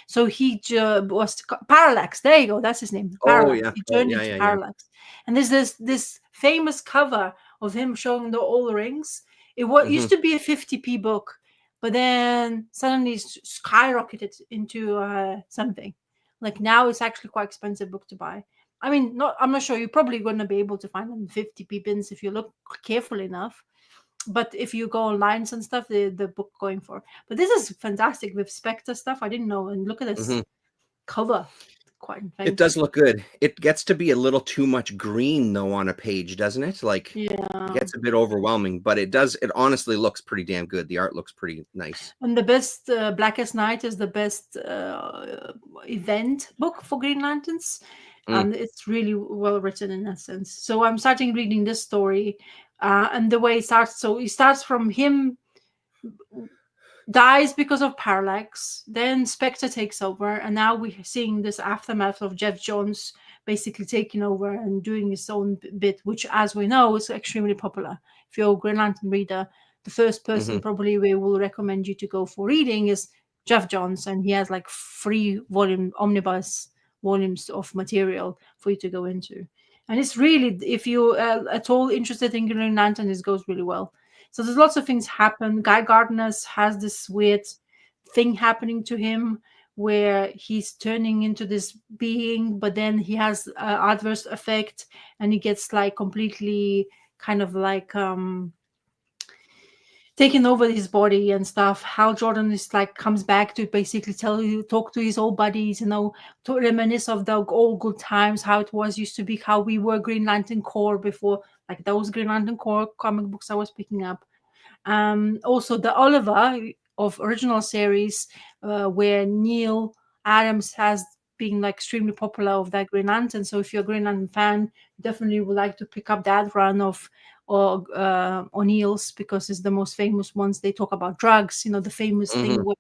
So he was Parallax. There you go. That's his name. Parallax. Oh, yeah. He turned into Parallax. And there's this famous cover of him showing all the rings. It used to be a 50p book. But then suddenly skyrocketed into something. Like now it's actually quite expensive book to buy. I mean, I'm not sure. You're probably going to be able to find them 50p bins if you look carefully enough. But if you go online and stuff, the book going for. But this is fantastic with Spectre stuff. I didn't know. And look at this cover. Quite fancy. It does look good. It gets to be a little too much green though on a page, doesn't it? Like, it gets a bit overwhelming, but it honestly looks pretty damn good. The art looks pretty nice. And the best Blackest Night is the best event book for Green Lanterns. And it's really well written in that sense. So I'm starting reading this story, and the way it starts. So it starts from him dies because of Parallax. Then Spectre takes over, and now we're seeing this aftermath of Geoff Johns basically taking over and doing his own bit, which, as we know, is extremely popular. If you're a Green Lantern reader, the first person probably we will recommend you to go for reading is Geoff Johns, and he has like 3 omnibus volumes of material for you to go into. And it's really, if you at all interested in Green Lantern, this goes really well. So there's lots of things happen. Guy Gardner has this weird thing happening to him where he's turning into this being, but then he has adverse effect and he gets like completely kind of like taking over his body and stuff. Hal Jordan is like comes back to basically talk to his old buddies, to reminisce of the old good times, how it used to be, how we were Green Lantern Corps before, like those Green Lantern Corps comic books I was picking up. Also the Oliver of original series, where Neil Adams has been like extremely popular of that Green Lantern. So if you're a Green Lantern fan, you definitely would like to pick up that run of O'Neill's, because it's the most famous ones. They talk about drugs, the famous thing with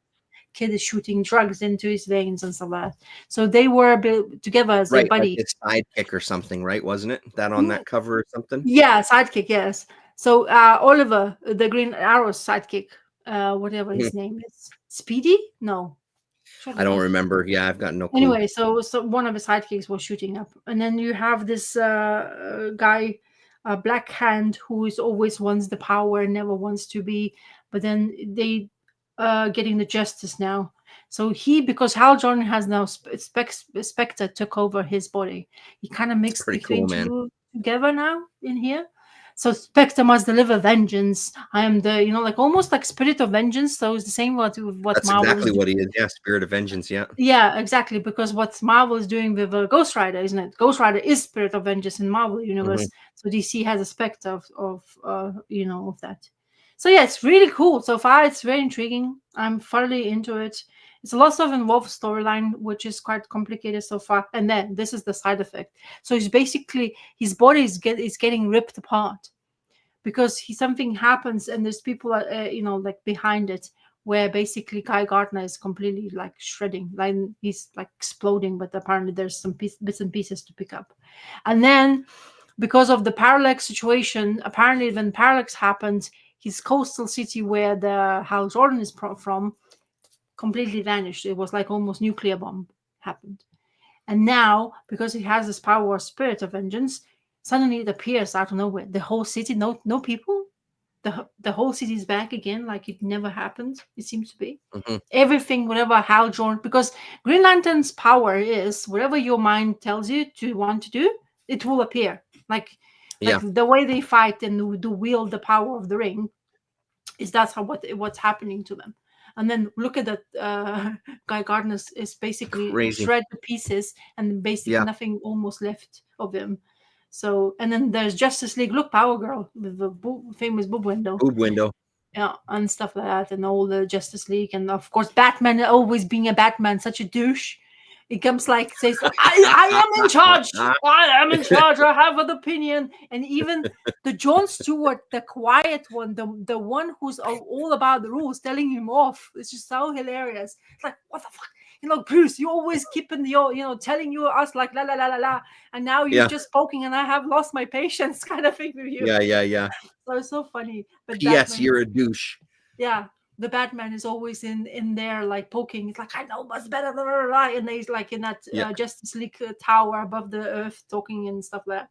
kid is shooting drugs into his veins and stuff like that. So they were together as a Right, like buddy. his sidekick or something, right? Wasn't it that on that cover or something? Yeah, sidekick, yes. So Oliver, the Green Arrow's sidekick, whatever his name is, Speedy? No, I don't remember. Yeah, I've got no clue. anyway, so one of his sidekicks was shooting up, and then you have this guy, Black Hand, who is always wants the power, never wants to be, but then they getting the justice now. So because Hal Jordan has now Spectre took over his body, he kind of mixed between two together now in here. So Spectre must deliver vengeance. I am the, like almost like spirit of vengeance. So it's the same what That's Marvel exactly is what he is. Yeah, spirit of vengeance. Yeah. Yeah, exactly. Because what Marvel is doing with Ghost Rider, isn't it? Ghost Rider is spirit of vengeance in Marvel universe. So DC has a specter of that. So yeah, it's really cool. So far, it's very intriguing. I'm thoroughly into it. It's a lot of involved storyline, which is quite complicated so far. And then this is the side effect. So it's basically his body is getting ripped apart because something happens and there's people like behind it, where basically Guy Gardner is completely like shredding, like he's like exploding, but apparently there's some bits and pieces to pick up. And then because of the Parallax situation, apparently when Parallax happened, his coastal city where the Hal Jordan is from completely vanished. It was like almost nuclear bomb happened. And now, because he has this power of spirit of vengeance, suddenly it appears out of nowhere. The whole city, no people, the whole city is back again, like it never happened. It seems to be everything, whatever Hal Jordan, because Green Lantern's power is whatever your mind tells you to want to do, it will appear. Like the way they fight and do wield the power of the ring, is that's what's happening to them. And then look at that. Guy Gardner is basically shred to pieces, and basically nothing almost left of him. So, and then there's Justice League. Look, Power Girl with the famous boob window. Yeah, and stuff like that, and all the Justice League, and of course Batman always being a Batman, such a douche. He comes like says, I am in charge. I am in charge. I have an opinion. And even the Jon Stewart, the quiet one, the one who's all about the rules, telling him off. It's just so hilarious. It's like, what the fuck? Bruce, you always keeping telling us like la la la la la, and now you're just poking, and I have lost my patience, kind of thing with you. Yeah. So it's so funny. But yes, you're a douche. Yeah. The Batman is always in there like poking. It's like, I know what's better, blah, blah, blah. And he's like in that Justice League tower above the earth talking and stuff like that.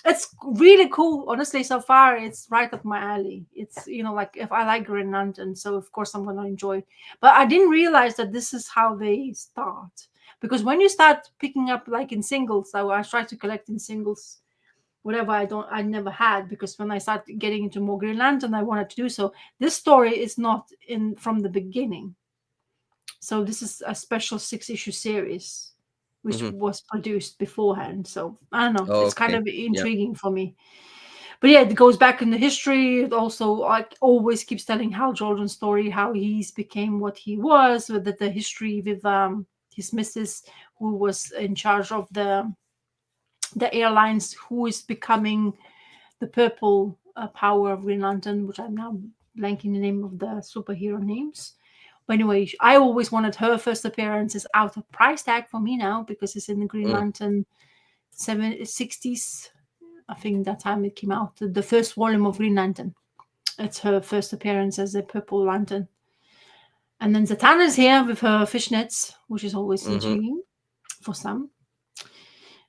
It's really cool. Honestly, so far it's right up my alley. It's like if I like Green Lantern, so of course I'm gonna enjoy it. But I didn't realize that this is how they start, because when you start picking up like in singles, so I try to collect in singles whatever I never had, because when I started getting into more Green Lantern, I wanted to do so. This story is not in from the beginning. So this is a special 6-issue series, which was produced beforehand. So I don't know. It's kind of intriguing for me. But yeah, it goes back in the history. It also like always keeps telling Hal Jordan's story, how he's became what he was, with the history with his missus, who was in charge of the airlines, who is becoming the purple power of Green Lantern, which I'm now blanking the name of the superhero names. But anyway, I always wanted her first appearance is out of price tag for me now, because it's in the Green Lantern 60s. I think that time it came out. The first volume of Green Lantern. It's her first appearance as a purple lantern. And then Zatanna's here with her fishnets, which is always intriguing for some.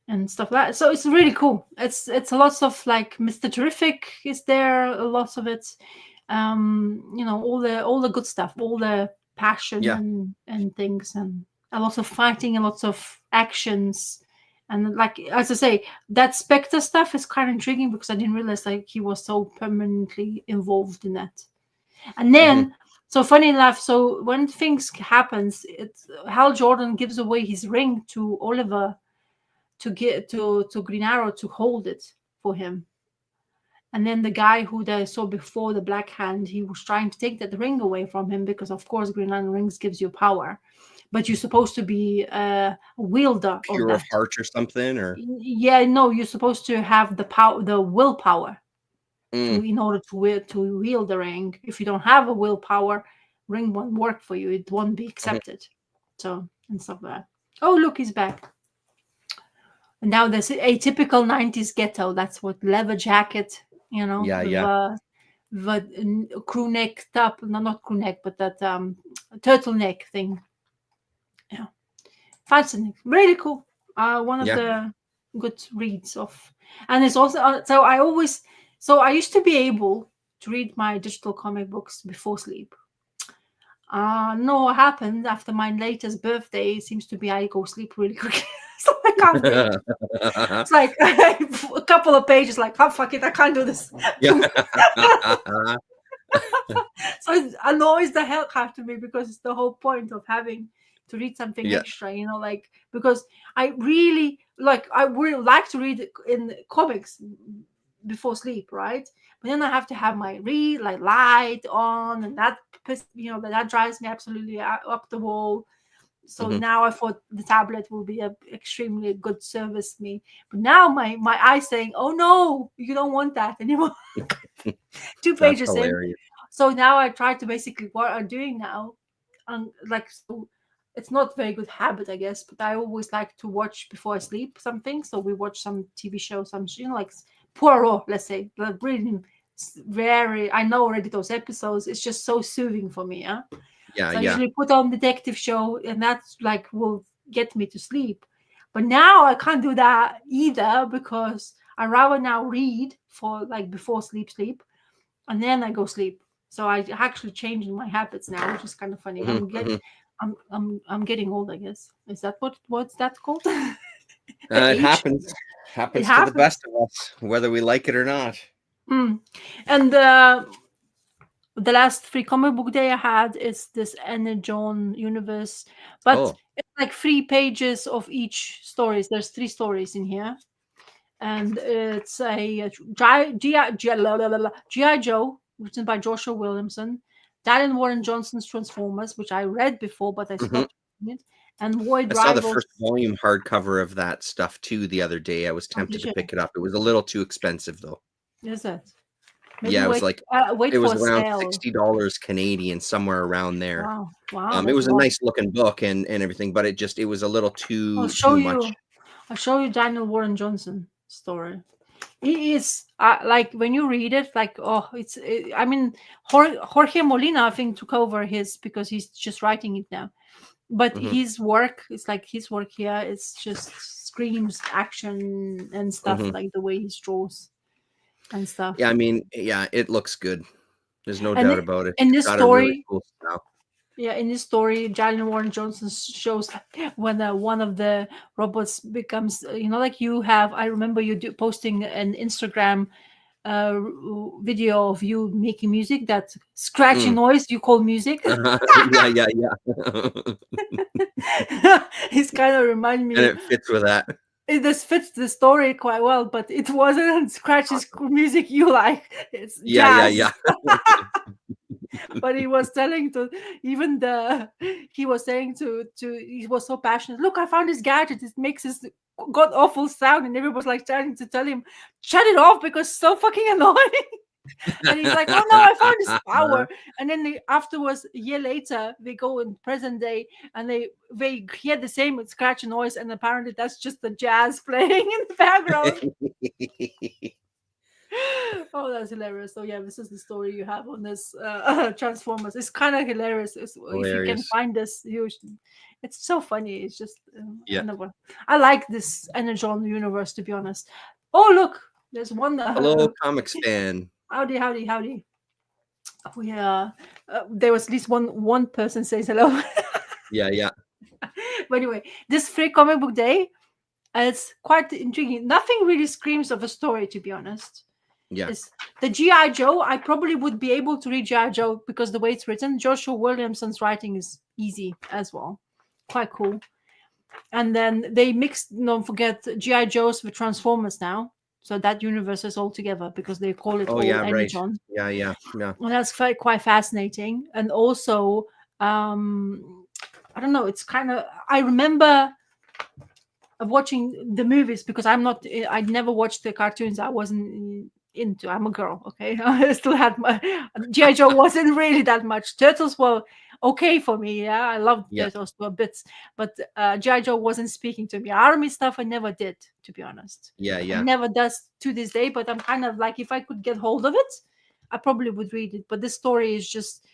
And stuff like that. So it's really cool. It's a lot of like Mr. Terrific is there, a lot of it. All the good stuff, all the passion and things, and a lot of fighting, a lot of actions. And like as I say, that Spectre stuff is kind of intriguing, because I didn't realize like he was so permanently involved in that. And then so funny enough, so when things happens, Hal Jordan gives away his ring to Oliver to get to Green Arrow to hold it for him. And then the guy who they saw before, the Black Hand, he was trying to take that ring away from him, because of course Green Lantern rings gives you power, but you're supposed to be a wielder pure of heart or something, or you're supposed to have the power, the willpower in order to wield the ring. If you don't have a willpower, ring won't work for you. It won't be accepted. So, and stuff like that. Oh, look, he's back. And now there's a typical 90s ghetto. That's what leather jacket, the crew neck top, no, not crew neck, but that turtleneck thing. Yeah, fascinating, really cool. One of the good reads of, and it's also so I used to be able to read my digital comic books before sleep. No, what happened after my latest birthday seems to be I go sleep really quickly. So I can't read. It's like a couple of pages, like, oh, fuck it, I can't do this. So it annoys the hell out of me because it's the whole point of having to read something extra, like, because I really would like to read in comics before sleep, right? But then I have to have my light on, and that that drives me absolutely up the wall. So now I thought the tablet will be a extremely good service to me. But now my eyes saying, oh no, you don't want that anymore. 2 pages in. So now I try to basically what I'm doing now, so it's not a very good habit, I guess, but I always like to watch before I sleep something. So we watch some TV show, some like Poirot, let's say, really very. I know already those episodes. It's just so soothing for me. So I usually put on detective show, and that's like will get me to sleep. But now I can't do that either because I rather now read for like before sleep, and then I go sleep. So I actually changing my habits now, which is kind of funny. I'm getting old, I guess. Is that what's that called? It happens. Happens to the best of us, whether we like it or not. And the last free comic book day I had is this Energon universe, but it's like 3 pages of each stories. There's 3 stories in here, and it's a G.I. Joe, written by Joshua Williamson, Daniel Warren Johnson's Transformers, which I read before, but I stopped reading it, and Void Rivals. I saw the first volume hardcover of that stuff too the other day. I was tempted to pick it up. It was a little too expensive though. Is it? Maybe it was like it was around $60 Canadian, somewhere around there. Wow. It was a nice looking book and everything, but it was a little too much. I'll show you Daniel Warren Johnson story. He is like when you read it, like I mean, Jorge Molina I think took over his because he's just writing it now. But his work, it's like his work here. It's just screams action and stuff, like the way he draws and stuff. Yeah, I mean, it looks good. There's no doubt about it. In this story, really cool in this story, Daniel Warren Johnson shows when one of the robots becomes, like you have. I remember you posting an Instagram video of you making music, that scratchy noise you call music. Yeah. It's kind of reminding me, and it fits with that. This fits the story quite well, but it wasn't Scratch's music you like. It's jazz. Yeah. But he was telling he was so passionate. Look, I found this gadget. It makes this god awful sound, and everybody was like trying to tell him, shut it off because it's so fucking annoying. And he's like, oh no, I found this power. And then afterwards, a year later, they go in present day and they hear the same scratch noise, and apparently that's just the jazz playing in the background. Oh, that's hilarious. So yeah, this is the story you have on this Transformers. It's kind of hilarious. If you can find this, it's so funny. It's just I like this Energon universe, to be honest. Oh look, there's one. Hello, comics fan. Howdy. Oh yeah, there was at least one person says hello. Yeah. But anyway, this free comic book day, it's quite intriguing. Nothing really screams of a story, to be honest. Yeah. The G.I. Joe, I probably would be able to read G.I. Joe because the way it's written. Joshua Williamson's writing is easy as well. Quite cool. And then they mixed, don't forget, G.I. Joes with Transformers now. So that universe is all together because they call it Energon. Right. Yeah. Well, that's quite fascinating. And also, I don't know, it's kind of, I remember watching the movies because I never watched the cartoons. I wasn't into. I'm a girl, okay? I still had my G.I. Joe wasn't really that much. Turtles were okay for me. Yeah, I loved Yeah. Turtles to a bit, but G.I. Joe wasn't speaking to me. Army stuff I never did, to be honest. Yeah. I Yeah. never does to this day, but I'm kind of like, if I could get hold of it, I probably would read it. But this story is just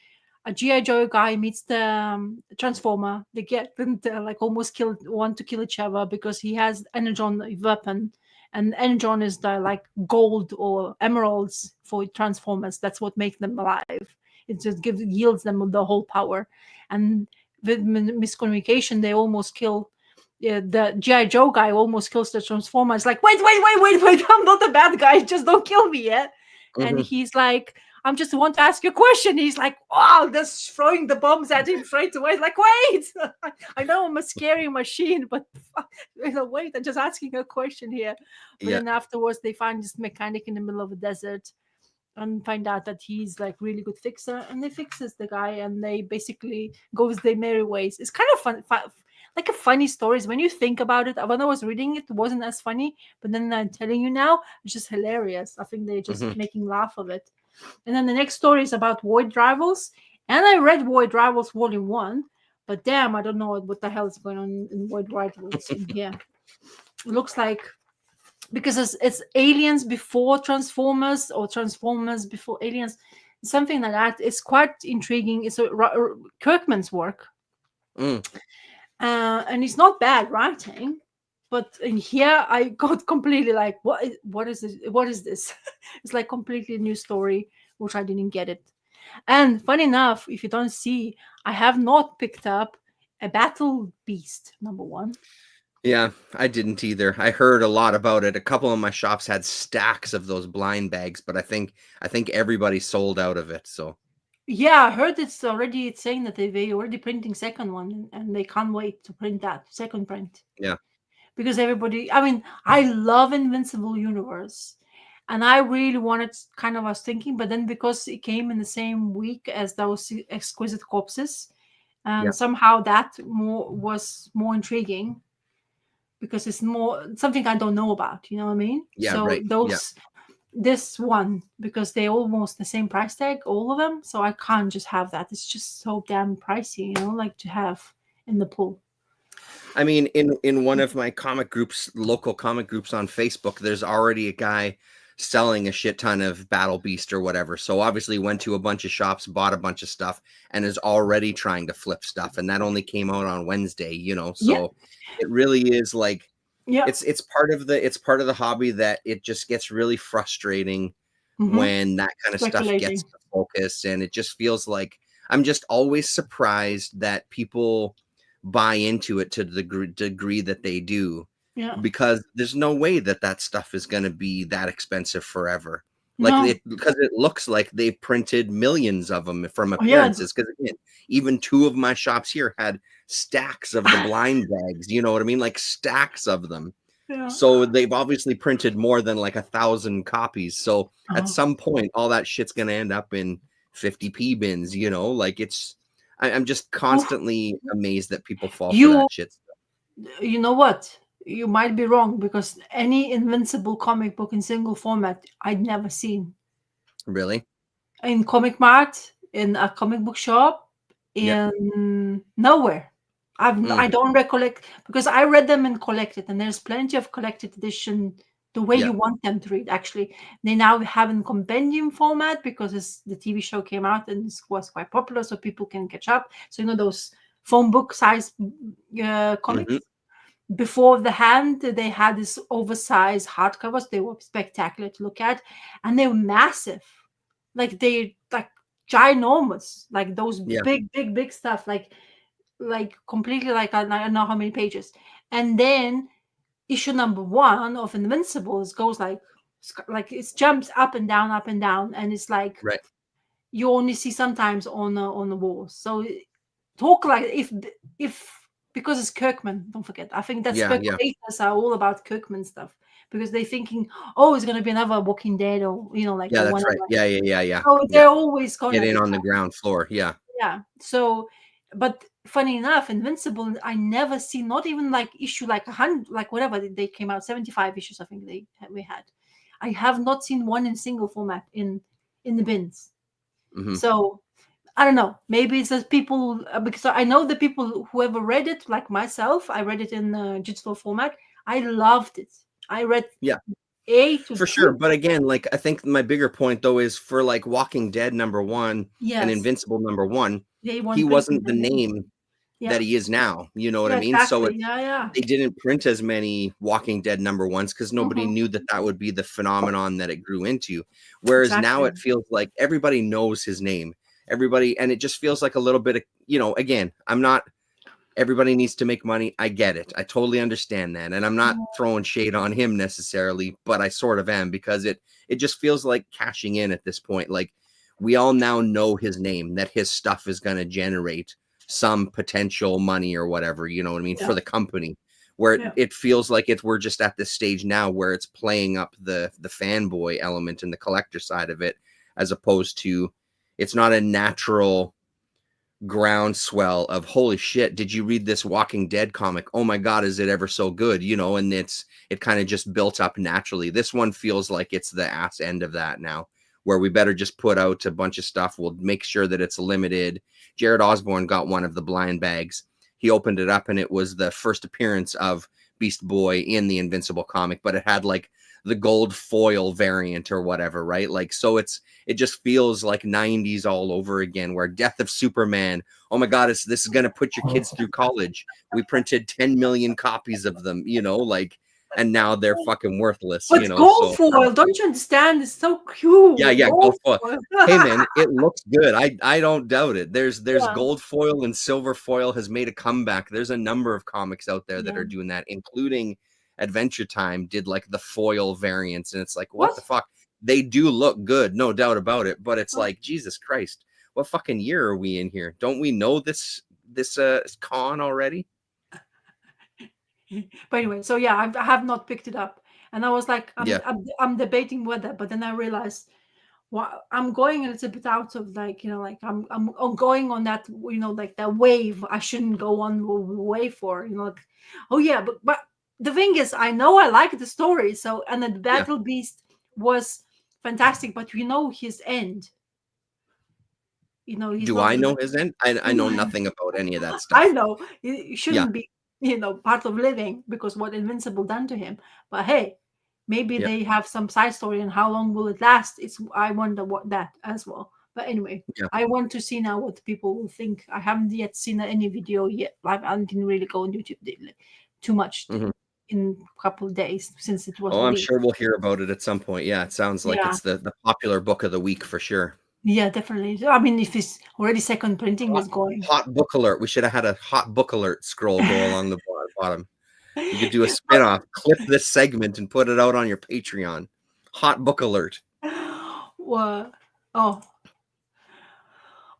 a G.I. Joe guy meets the Transformer. They get them to, like, almost want to kill each other because he has energon weapon, and energon is the like gold or emeralds for Transformers. That's what makes them alive. It just yields them the whole power. And with miscommunication, they almost kill. Yeah, the G.I. Joe guy almost kills the Transformer. It's like, wait, I'm not the bad guy. Just don't kill me, yeah? And Mhm. he's like, I'm just want to ask you a question. He's like, wow, just throwing the bombs at him straight away. Like, wait, I know I'm a scary machine, but wait, I'm just asking a question here. But Yeah. then afterwards, they find this mechanic in the middle of a desert and find out that he's like really good fixer, and they fixes the guy, and they basically goes their merry ways. It's kind of fun, like a funny stories when you think about it. When I was reading it, it wasn't as funny, but then I'm telling you now, it's just hilarious. I think they're just Mhm. making laugh of it. And then the next story is about Void Rivals, and I read Void Rivals Volume 1, but damn, I don't know what the hell is going on in Void Rivals in here. It looks like, because it's aliens before Transformers or Transformers before aliens, something like that. It's quite intriguing. It's Kirkman's work, Mm. and it's not bad writing. But in here, I got completely like, what is this? What is this? It's like completely new story, which I didn't get it. And funny enough, if you don't see, I have not picked up a Battle Beast #1. Yeah, I didn't either. I heard a lot about it. A couple of my shops had stacks of those blind bags, but I think everybody sold out of it. So Yeah, I heard it's saying that they already printing second one, and they can't wait to print that second print. yeah. Because everybody, I mean, I love Invincible Universe, and I really wanted, kind of was thinking, but then because it came in the same week as those Exquisite Corpses, Yeah. and somehow that was more intriguing because it's more something I don't know about, you know what I mean? Yeah, So right. Yeah. this one, because they're almost the same price tag, all of them, so I can't just have that. It's just so damn pricey, you know, like to have in the pool. I mean, in one of my comic groups, local comic groups on Facebook, there's already a guy selling a shit ton of Battle Beast or whatever. So obviously went to a bunch of shops, bought a bunch of stuff, and is already trying to flip stuff. And that only came out on Wednesday, Yeah, So it really is like yeah. it's part of the hobby that it just gets really frustrating Mm-hmm. when that kind of stuff gets Speculating. the focus, and it just feels like I'm just always surprised that people buy into it to the degree that they do, Yeah. because there's no way that that stuff is going to be that expensive forever. Like No. because it looks like they've printed millions of them from Oh, yeah. appearances. Because again, even two of my shops here had stacks of the blind bags. You know what I mean? Like stacks of them. Yeah. So they've obviously printed more than like 1,000 copies. So at Uh-huh. some point, all that shit's gonna end up in 50p bins. Like I'm just Oh, constantly amazed that people fall for you that shit. you know what? You might be wrong, because any Invincible comic book in single format I'd never seen Really? in Comic Mart, in a comic book shop, Yeah. in nowhere. Mm, I don't recollect, because I read them and collected, and there's plenty of collected edition the way yeah. you want them to read. Actually, they now have in compendium format because the TV show came out and it was quite popular, so people can catch up. So those phone book size Hmm. comics. Before the hand, they had this oversized hardcovers. They were spectacular to look at, and they were massive. They like ginormous, like those Yeah. big stuff, like completely, like I don't know how many pages. And then issue #1 of Invincibles goes like it jumps up and down, and it's like Right. you only see sometimes on the walls. So talk like if because it's Kirkman, don't forget. I think that Yeah. Yeah. speculators are all about Kirkman stuff, because they're thinking, oh, it's gonna be another Walking Dead, or like, Yeah. or That's right. whatever. Yeah. Yeah. Yeah. Yeah. So Yeah. they're always Get gonna in be, on the ground floor. Yeah. yeah. So, but funny enough, Invincible, I never see, not even like issue like 100, like whatever they came out, 75 issues, I think we had. I have not seen one in single format in the bins. Mhm. So I don't know. Maybe it's just people, because I know the people who ever read it, like myself. I read it in digital format. I loved it. I read Yeah. A to For sure, Z. but again, like, I think my bigger point, though, is for, like, Walking Dead #1 and Yes, Invincible #1, they he won't print wasn't the them in. name Yeah, that he is now, you know what I yeah, mean? So exactly. it's Yeah, yeah. they didn't print as many Walking Dead #1s because nobody Mhm. knew that that would be the phenomenon that it grew into. Whereas now Exactly. it feels like everybody knows his name. Everybody, and it just feels like a little bit of, again, I'm not everybody needs to make money. I get it. I totally understand that. And I'm not Mhm. throwing shade on him necessarily, but I sort of am because it just feels like cashing in at this point. Like, we all now know his name, that his stuff is going to generate some potential money or whatever, you know what I mean, Yeah, for the company. Where yeah. it feels like we're just at this stage now where it's playing up the fanboy element and the collector side of it, as opposed to, it's not a natural groundswell of, holy shit, did you read this Walking Dead comic? Oh my god, is it ever so good? And it kind of just built up naturally. This one feels like it's the ass end of that now, where we better just put out a bunch of stuff. We'll make sure that it's limited. Jared Osborne got one of the blind bags. He opened it up and it was the first appearance of Beast Boy in the Invincible comic, but it had like the gold foil variant or whatever, right? Like, so it just feels like 90s all over again, where Death of Superman, oh my god, this is going to put your kids through college. We printed 10 million copies of them, like, and now they're fucking worthless, But gold so foil, don't you understand? It's so cute. yeah, go Gold for foil. Hey man, it looks good. I don't doubt it. There's Yeah, gold foil and silver foil has made a comeback. There's a number of comics out there that yeah. are doing that, including Adventure Time did like the foil variants, and it's like, what What? the fuck? They do look good, no doubt about it, but it's Oh. like, Jesus Christ, what fucking year are we in here? Don't we know this con already? But anyway, so yeah, I have not picked it up, and I was like, Yeah. I'm debating whether, but then I realized, well, I'm going a little bit out of, like, like I'm going on that, like that wave. I shouldn't go on the wave for, like, oh yeah, but the thing is, I know I like the story, so, and the Yeah. Battle Beast was fantastic, but his end. He's Do not I gonna. know his end? I know nothing about any of that I stuff. know it Yeah. shouldn't be, part of living, because what Invincible done to him. But hey, maybe Yeah. they have some side story, and how long will it last? I wonder what that as well. But anyway, Yeah. I want to see now what people will think. I haven't yet seen any video yet. I didn't really go on YouTube too much Mhm. in a couple of days since it was Oh, I'm released. sure we'll hear about it at some point. Yeah, it sounds like Yeah, it's the popular book of the week for sure. yeah, definitely. I mean, if it's already second printing Hot, is going. hot book alert. We should have had a hot book alert scroll go along the bottom. You could do a spin-off, clip this segment and put it out on your Patreon. Hot book alert. What? Oh,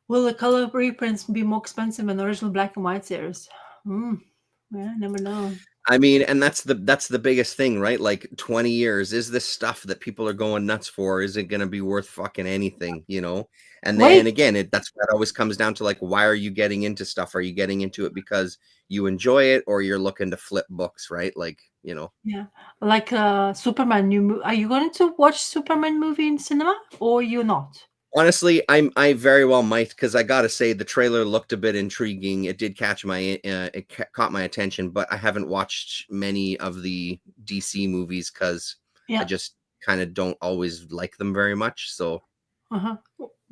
will the color reprints be more expensive than the original black and white series? Yeah, never know. I mean, and that's the biggest thing, right? Like, 20 years, is this stuff that people are going nuts for, is it going to be worth fucking anything, And then Wait, again, that always comes down to, like, why are you getting into stuff? Are you getting into it because you enjoy it, or you're looking to flip books, right? Like, yeah, like Superman new. Are you going to watch Superman movie in cinema, or you're not? Honestly, I very well might, because I gotta say the trailer looked a bit intriguing. It did catch caught my attention, but I haven't watched many of the DC movies because I Yeah, just kind of don't always like them very much. So uh-huh.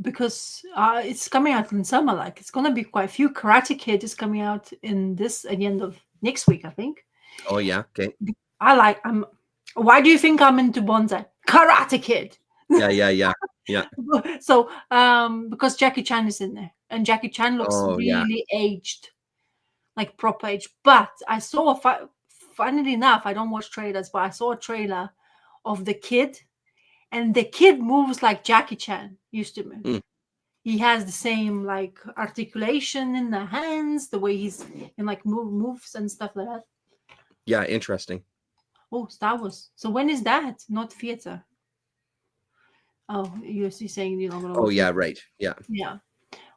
Because it's coming out in summer. Like, it's gonna be quite a few. Karate Kid is coming out at the end of next week, I think. oh yeah, okay, Why do you think I'm into bonsai? Karate Kid. yeah. So because Jackie Chan is in there, and Jackie Chan looks Oh yeah, really aged, like proper age. But I saw funnily enough, I don't watch trailers, but I saw a trailer of the kid, and the kid moves like Jackie Chan used to move. Mm. He has the same like articulation in the hands, the way he's in like moves and stuff like that. yeah, interesting. Oh, Star Wars. So when is that? Not theater. Oh, you're saying you're not gonna Oh watch yeah, it. right, yeah. Yeah.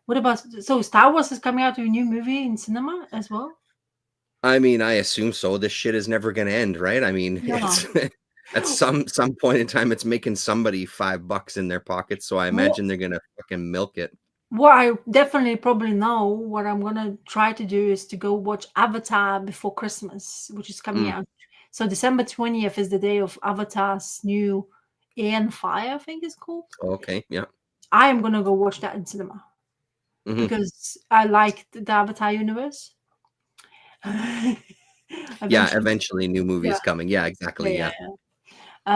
What about, so Star Wars is coming out with a new movie in cinema as well? I mean, I assume so. This shit is never gonna end, right? I mean, Yeah. At some point in time, it's making somebody $5 in their pocket. So I imagine they're gonna fucking milk it. Well, I definitely probably know what I'm gonna try to do is to go watch Avatar before Christmas, which is coming out. So December 20th is the day of Avatar's new Aeon Fire, I think it's called. Okay, yeah. I am gonna go watch that in cinema because I like the Avatar universe. Yeah, eventually new movies coming. Yeah, exactly. Yeah.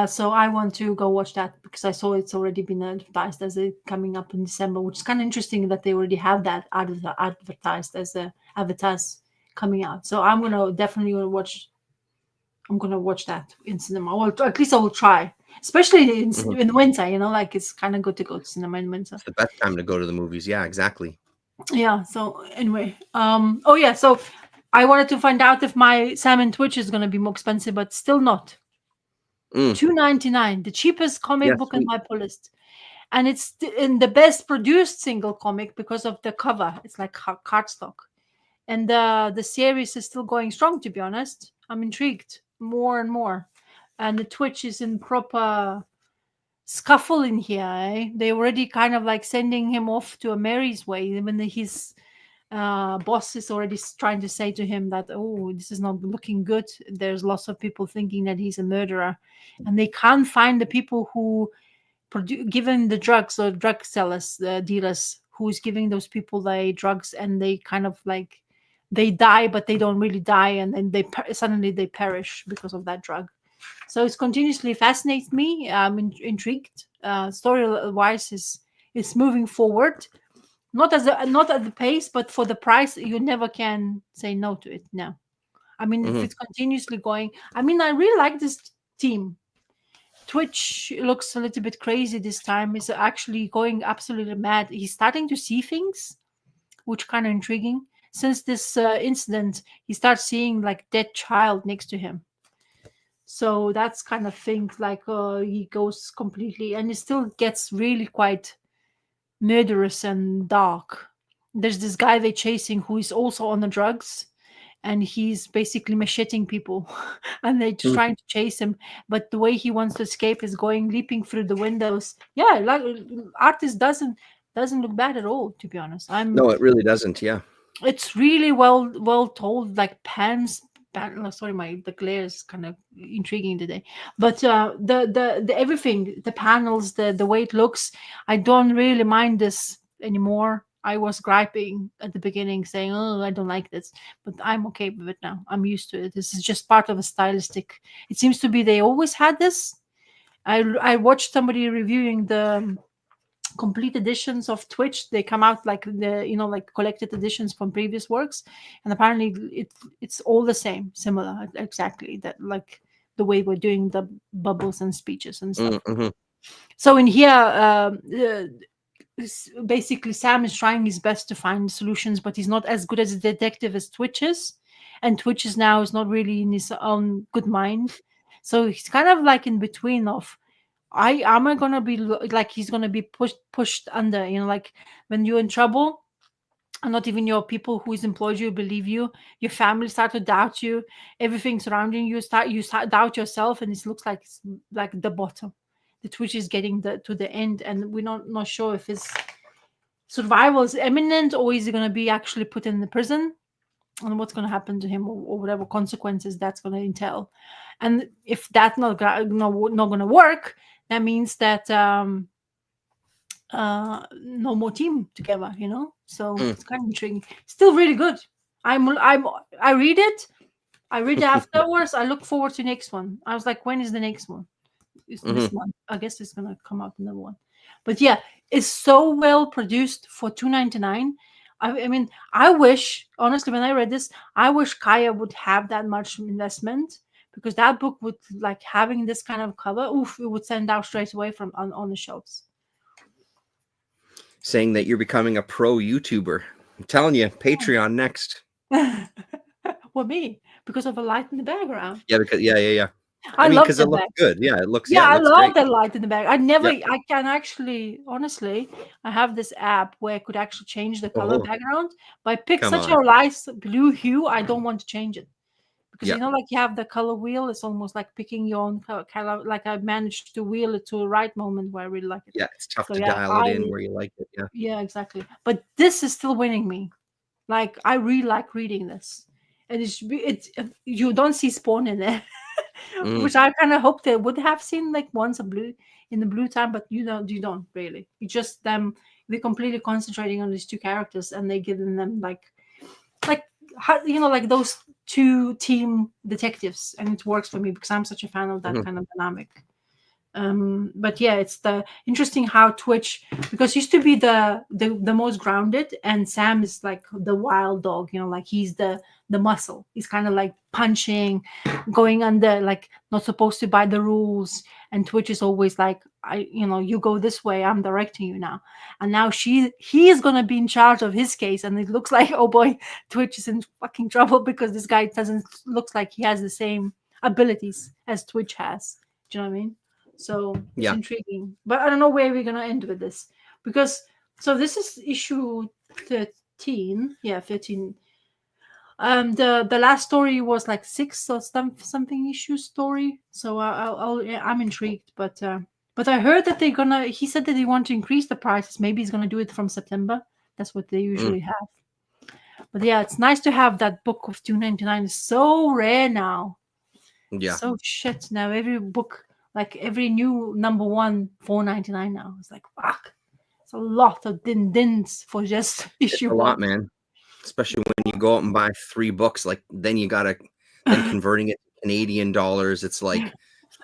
So I want to go watch that because I saw it's already been advertised as it coming up in December, which is kind of interesting that they already have that advertised as the avatars coming out. So I'm gonna definitely watch. I'm gonna watch that in cinema, or at least I will try. Especially in the winter, like it's kind of good to go to cinema in winter. It's the best time to go to the movies. Yeah, exactly. Yeah. So anyway, oh yeah. So I wanted to find out if my Salmon Twitch is gonna be more expensive, but still not. $2.99, the cheapest comic book in my pull list, and it's in the best produced single comic because of the cover. It's like cardstock, and the series is still going strong. To be honest, I'm intrigued more and more, and the Twitch is in proper scuffle in here. They already kind of like sending him off to a Mary's way when his boss is already trying to say to him that, oh, this is not looking good. There's lots of people thinking that he's a murderer, and they can't find the people who giving the drugs, or drug sellers, dealers, who's giving those people the drugs, and they kind of like they die, but they don't really die, and then suddenly they perish because of that drug. So it's continuously fascinates me. I'm intrigued. Story wise is moving forward. Not at the pace, but for the price, you never can say no to it now. I mean, if it's continuously going, I mean, I really like this team. Twitch looks a little bit crazy this time. He's actually going absolutely mad. He's starting to see things, which kind of intriguing. Since this incident, he starts seeing like dead child next to him. So that's kind of thing like he goes completely, and it still gets really quite murderous and dark. There's this guy they're chasing who is also on the drugs, and he's basically macheting people and they're just trying to chase him, but the way he wants to escape is going leaping through the windows. Yeah, like artist doesn't look bad at all, to be honest. No, it really doesn't. Yeah, it's really well told, like sorry, the glare is kind of intriguing today, but the everything, the panels, the way it looks, I don't really mind this anymore. I was griping at the beginning saying, oh, I don't like this, but I'm okay with it now. I'm used to it. This is just part of a stylistic. It seems to be they always had this. I watched somebody reviewing the complete editions of Twitch. They come out like like collected editions from previous works, and apparently it's all the same, similar, exactly that, like the way we're doing the bubbles and speeches and stuff. So in here, basically Sam is trying his best to find solutions, but he's not as good as a detective as Twitch is, and Twitch is not really in his own good mind. So he's kind of like in between of, am I gonna be like he's gonna be pushed under, like when you're in trouble and not even your people who's employed you believe you, your family start to doubt you, everything surrounding you start doubt yourself, and it looks like it's like the bottom. The Twitch is getting to the end, and we're not sure if his survival is imminent or is he going to be actually put in the prison, and what's going to happen to him, or whatever consequences that's going to entail. And if that's not going to work, that means that no more team together, So it's kind of intriguing. Still really good. I read it. I read it afterwards. I look forward to next one. I was like, when is the next one? It's this month. I guess it's gonna come out another one. But yeah, it's so well produced for $2.99. I mean, I wish, honestly, when I read this, I wish Kaya would have that much investment, because that book would, like, having this kind of cover, it would send out straight away from on the shelves. Saying that you're becoming a pro YouTuber. I'm telling you, Patreon next. Well, me, because of a light in the background. Yeah, because yeah. I love because it looks good. Yeah, it looks. Yeah, it I looks love great. the light in the back. I can actually, honestly, I have this app where I could actually change the color background, but I picked such a nice blue hue. I don't want to change it because Yeah. like you have the color wheel. It's almost like picking your own color. Like I managed to wheel it to a right moment where I really like it. Yeah, it's tough So to yeah, dial it in where you like it. Yeah. yeah, exactly. But this is still winning me. Like I really like reading this, and it's you don't see Spawn in there, Mm, which I kind of hoped they would have seen like once a blue in the blue time, but you don't really. You just them they're completely concentrating on these two characters, and they giving them like how, like those two team detectives, and it works for me because I'm such a fan of that mhm. kind of dynamic. But yeah, it's the interesting how Twitch, because used to be the most grounded, and Sam is like the wild dog, like he's the muscle. He's kind of like punching, going under, like not supposed to by the rules. And Twitch is always like, you go this way, I'm directing you now. And now he is gonna be in charge of his case, and it looks like, oh boy, Twitch is in fucking trouble because this guy doesn't looks like he has the same abilities as Twitch has. Do you know what I mean? So it's Yeah. intriguing, but I don't know where we're gonna end with this, because so this is issue 13. Yeah, 13. The last story was like 6 or something issue story. So I'm intrigued, but I heard that he said that they want to increase the prices. Maybe he's gonna do it from September. That's what they Mm, usually have. But yeah, it's nice to have that book of 2.99. It's so rare now. yeah. So shit now. Every book, like every new number one, 4.99 now. It's like fuck. It's a lot of dins for just It's issue a lot, one. man. Especially when you go out and buy 3 books, like then you gotta then converting it to Canadian dollars, it's like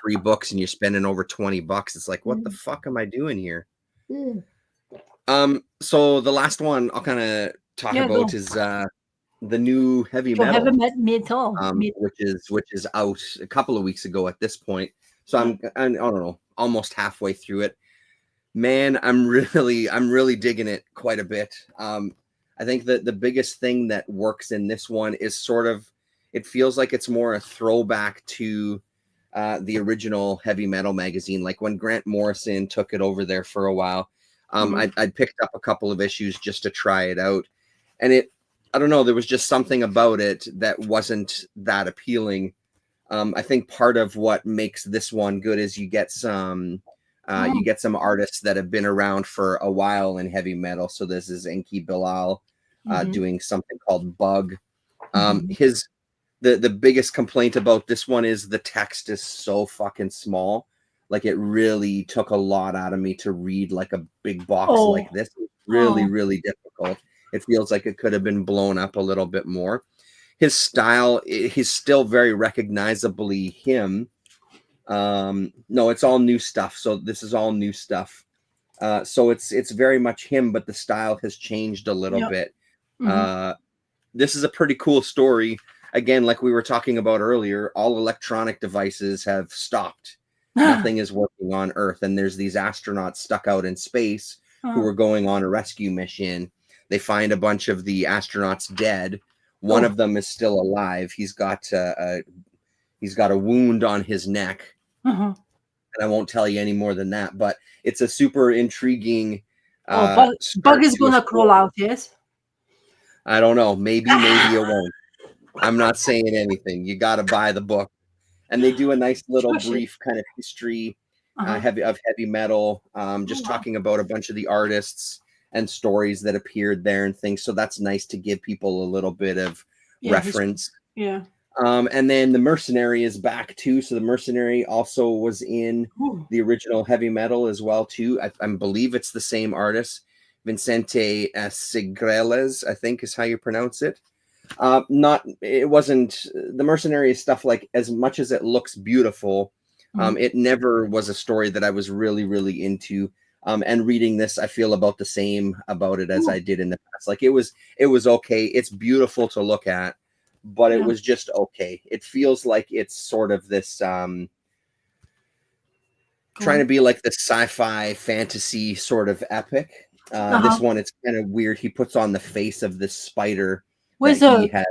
3 books and you're spending over $20. It's like, what the fuck am I doing here? So the last one I'll kind of talk Yeah, go. about is the new heavy So heavy metal, metal. which is out a couple of weeks ago at this point. So I don't know, almost halfway through it. Man, I'm really digging it quite a bit. I think that the biggest thing that works in this one is sort of, it feels like it's more a throwback to the original heavy metal magazine, like when Grant Morrison took it over there for a while. I'd picked up a couple of issues just to try it out, and I don't know, there was just something about it that wasn't that appealing. I think part of what makes this one good is you get some artists that have been around for a while in heavy metal. So this is Enki Bilal doing something called Bug. The biggest complaint about this one is the text is so fucking small. Like it really took a lot out of me to read like a big box like this. It's really difficult. It feels like it could have been blown up a little bit more. His style, he's still very recognizably him. No, it's all new stuff. So this is all new stuff. So it's very much him, but the style has changed a little bit. This is a pretty cool story. Again, like we were talking about earlier, all electronic devices have stopped. Nothing is working on Earth, and there's these astronauts stuck out in space who are going on a rescue mission. They find a bunch of the astronauts dead. One of them is still alive. He's got a wound on his neck. And I won't tell you any more than that, but it's a super intriguing. Bug is gonna crawl out, yes? I don't know. Maybe it won't. I'm not saying anything. You got to buy the book. And they do a nice little brief kind of history of heavy metal, just talking about a bunch of the artists and stories that appeared there and things. So that's nice to give people a little bit of reference. Yeah. And then the Mercenary is back too. So the Mercenary also was in the original heavy metal as well too. I believe it's the same artist, Vicente Sigreles, I think is how you pronounce it. It wasn't the Mercenary stuff, like as much as it looks beautiful, it never was a story that I was really into. And reading this, I feel about the same about it as I did in the past. Like it was okay. It's beautiful to look at, but it was just okay. It feels like it's sort of this trying to be like the sci-fi fantasy sort of epic. This one, it's kind of weird. He puts on the face of this spider that he has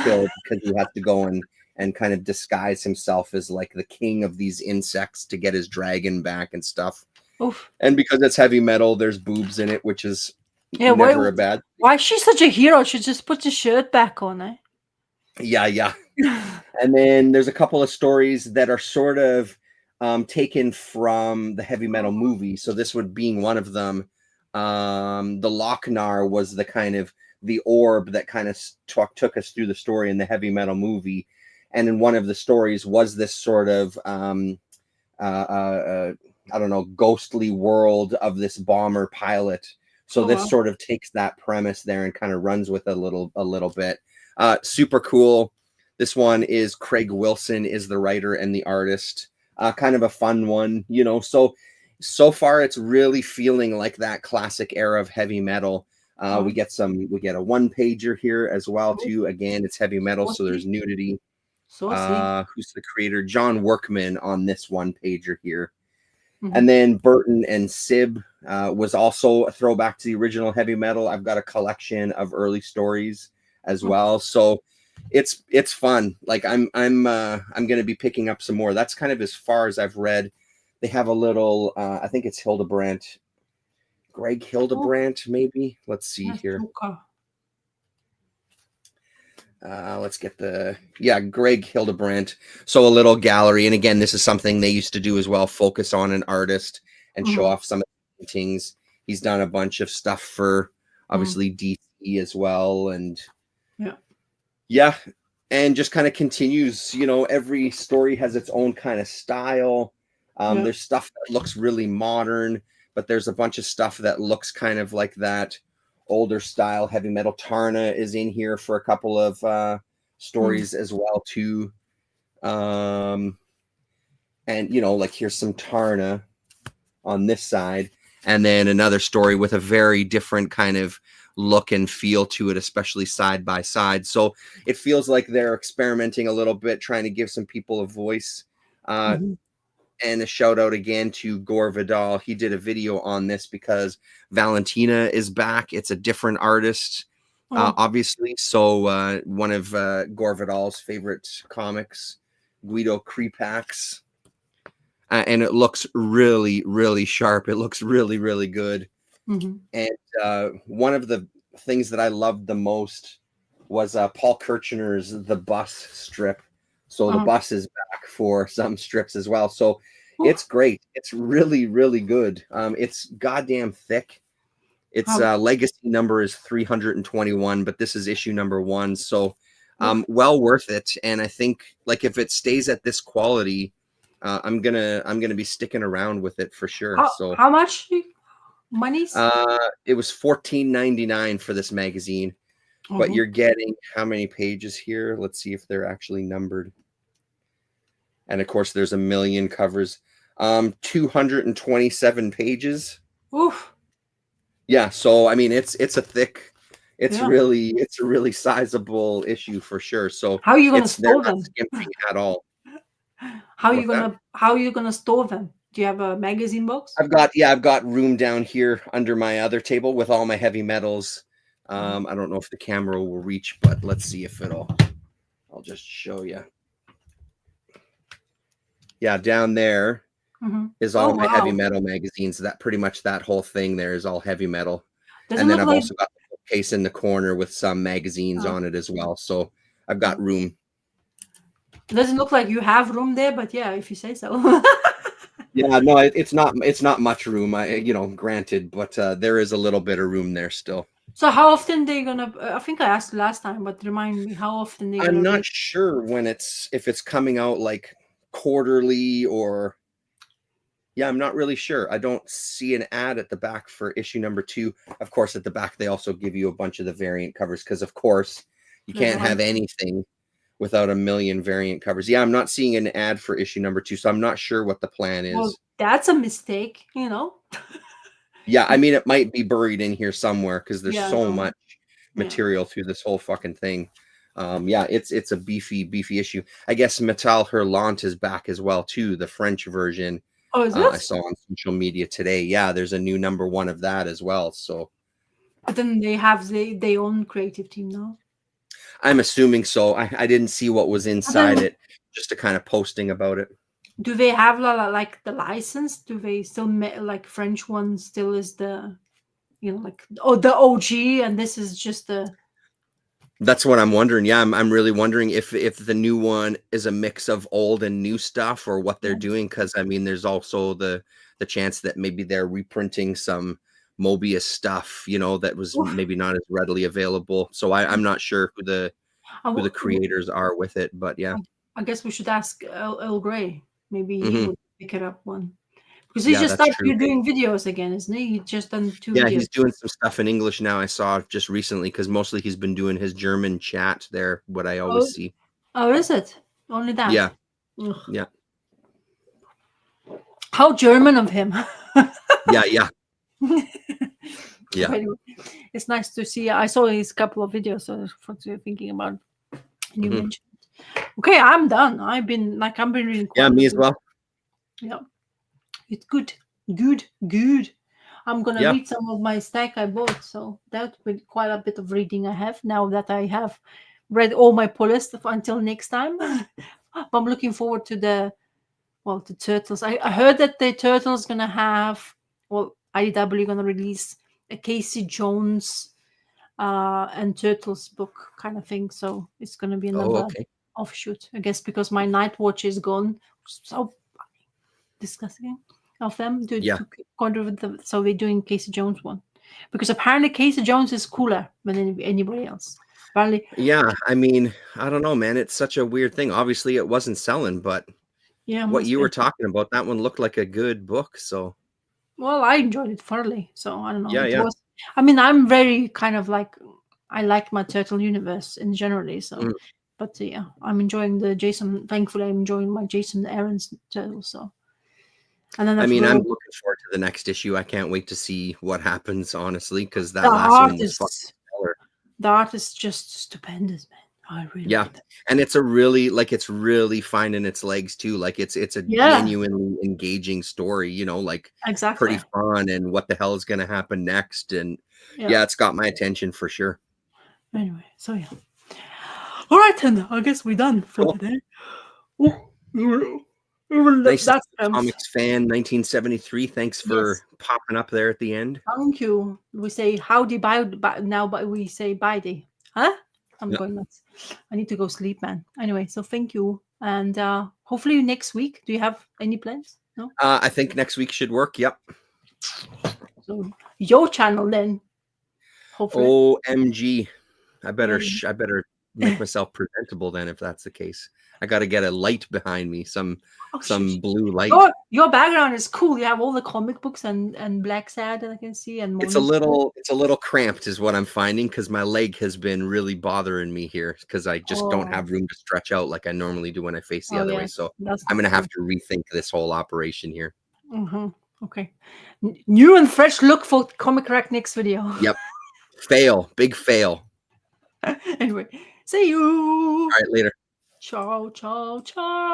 killed because he has to go and kind of disguise himself as like the king of these insects to get his dragon back and stuff. Oof. And because it's heavy metal, there's boobs in it, which is never a bad thing. Why is she such a hero? She just puts a shirt back on, eh? Yeah. And then there's a couple of stories that are sort of taken from the heavy metal movie. So this would being one of them. The Lochnar was the kind of the orb that kind of took us through the story in the heavy metal movie. And in one of the stories was this sort of I don't know, ghostly world of this bomber pilot. So Oh, this wow. sort of takes that premise there and kind of runs with it a little bit. Super cool. This one is Craig Wilson is the writer and the artist. Kind of a fun one, you know. So far it's really feeling like that classic era of heavy metal. We get a one pager here as well too. Again, it's heavy metal, so there's nudity. Who's the creator? John Workman on this one pager here. Mm-hmm. And then Burton and Sib was also a throwback to the original heavy metal. I've got a collection of early stories as well. So it's fun. Like I'm gonna be picking up some more. That's kind of as far as I've read. They have a little I think it's Hildebrandt. Greg Hildebrandt, maybe. Let's see here. Let's get Greg Hildebrandt. So a little gallery. And again, this is something they used to do as well, focus on an artist and show off some of the paintings. He's done a bunch of stuff for obviously DC as well. And yeah. And just kind of continues, you know, every story has its own kind of style. There's stuff that looks really modern, but there's a bunch of stuff that looks kind of like that older style heavy metal. Tarna is in here for a couple of stories as well too. And you know, like here's some Tarna on this side, and then another story with a very different kind of look and feel to it, especially side by side. So it feels like they're experimenting a little bit, trying to give some people a voice. And a shout out again to Gore Vidal. He did a video on this because Valentina is back. It's a different artist, obviously. So one of Gore Vidal's favorite comics, Guido Crepax. And it looks really, really sharp. It looks really, really good. And one of the things that I loved the most was Paul Kirchner's The Bus strip. So the bus is back for some strips as well. So it's great. It's really, really good. It's goddamn thick. Its legacy number is 321, but this is issue number 1. So well worth it. And I think like if it stays at this quality, I'm gonna be sticking around with it for sure. How much money? It was $14.99 for this magazine. But you're getting how many pages here? Let's see if they're actually numbered. And of course, there's a million covers. 227 pages. Oof. Yeah, so I mean, it's a thick. It's a really sizable issue for sure. So how are you gonna store them? Skimping at all. How are you gonna store them? Do you have a magazine box? I've got room down here under my other table with all my heavy metals. I don't know if the camera will reach, but let's see if I'll just show you. Yeah, down there is all my heavy metal magazines. That pretty much that whole thing there is all heavy metal. And then I've also got the case in the corner with some magazines on it as well. So I've got room. It doesn't look like you have room there, but yeah, if you say so. Yeah, no, it's not much room. Granted, but there is a little bit of room there still. So how often they gonna? I think I asked last time, but remind me how often they. I'm not sure if it's coming out like quarterly or. Yeah, I'm not really sure. I don't see an ad at the back for issue number 2. Of course, at the back they also give you a bunch of the variant covers because, of course, you can't have anything without a million variant covers. Yeah, I'm not seeing an ad for issue number 2, so I'm not sure what the plan is. Well, that's a mistake, you know. Yeah, I mean, it might be buried in here somewhere because there's so much material through this whole fucking thing. Yeah, it's a beefy issue. I guess Metal Hurlant is back as well too, the French version. Oh, is it? I saw on social media today. Yeah, there's a new number 1 of that as well. So, but then they have their own creative team now. I'm assuming so. I didn't see what was inside it, just a kind of posting about it. Do they have like the license? Do they still like French one still is the, like the OG, and this is just the. That's what I'm wondering. Yeah, I'm really wondering if the new one is a mix of old and new stuff or what they're Yeah. doing. Because I mean, there's also the chance that maybe they're reprinting some Mobius stuff, you know, that was Oof. maybe not as readily available. So I'm not sure who the I, w- creators are with it, but yeah, I guess we should ask Earl Grey. Maybe he hmm would pick it up one. Because he yeah, just that's started true. doing videos again, isn't he? He just done 2 Yeah, videos. he's doing some stuff in English now. I saw just recently because mostly he's been doing his German chat there. What I always Oh, see. oh, is it? Only that? Yeah, Ugh. yeah, How German of him. yeah, yeah, yeah. But anyway, it's nice to see. I saw his couple of videos, so what you're thinking about. And you Mhm. mentioned. Okay, I'm done. I've been reading quite Yeah, a me bit. as well. Yeah, it's good, good, good. I'm gonna Yeah. read some of my stack I bought, so that will be quite a bit of reading I have now that I have read all my pull list until next time. But I'm looking forward to the turtles. I heard that the turtles gonna have IDW gonna release a Casey Jones and turtles book kind of thing. So it's gonna be Oh, another okay. offshoot, I guess, because my Night Watch is gone. So disgusting of them Yeah. to go with the, so they're doing Casey Jones one because apparently Casey Jones is cooler than anybody else. Apparently, Yeah. I mean, I don't know, man. It's such a weird thing. Obviously, it wasn't selling, but yeah, what must you were be. talking about, that one looked like a good book. So, Well, I enjoyed it thoroughly. So I don't know. yeah, It yeah. was. I mean, I'm very kind of like I like my turtle universe in generally. So, Mm. but yeah, I'm enjoying the Jason. Thankfully, I'm enjoying my Jason Aaron's turtle. So, and then I I've mean, I'm read looking forward to the next issue. I can't wait to see what happens, honestly, because the that last one was fucking artist. stellar. The art is just stupendous, man. I really Yeah. like that. And it's a really it's really finding its legs too. Like it's a Yeah, genuinely engaging story, you know, like pretty exactly. fun and what the hell is gonna happen next. And Yeah. yeah, it's got my attention for sure. Anyway, so yeah. All right, then. I guess we're done for Cool. today. Oh, Nice to see that's you, Comics Fan 1973. Thanks yes. for popping up there at the end. Thank you. We say howdy bye, now, but we say bye day. Huh? I'm Yeah. going nuts. I need to go sleep, man. Anyway, so thank you. And hopefully next week. Do you have any plans? No? I think next week should work. Yep. So your channel then. Hopefully. OMG. I better Um, I better make myself presentable then if that's the case. I got to get a light behind me, some oh, shit. blue light. Your background is cool. You have all the comic books and Black Sad that I can see and It's a Morning. little cramped is what I'm finding because my leg has been really bothering me here because I just don't Oh, have room to stretch out like I normally do when I face the oh other way. yeah. So That's I'm not gonna cool. have to rethink this whole operation here. Okay. New and fresh look for Comic Rack next video. Yep. Fail. Big fail. Anyway, see you. All right, later. Ciao, ciao, ciao.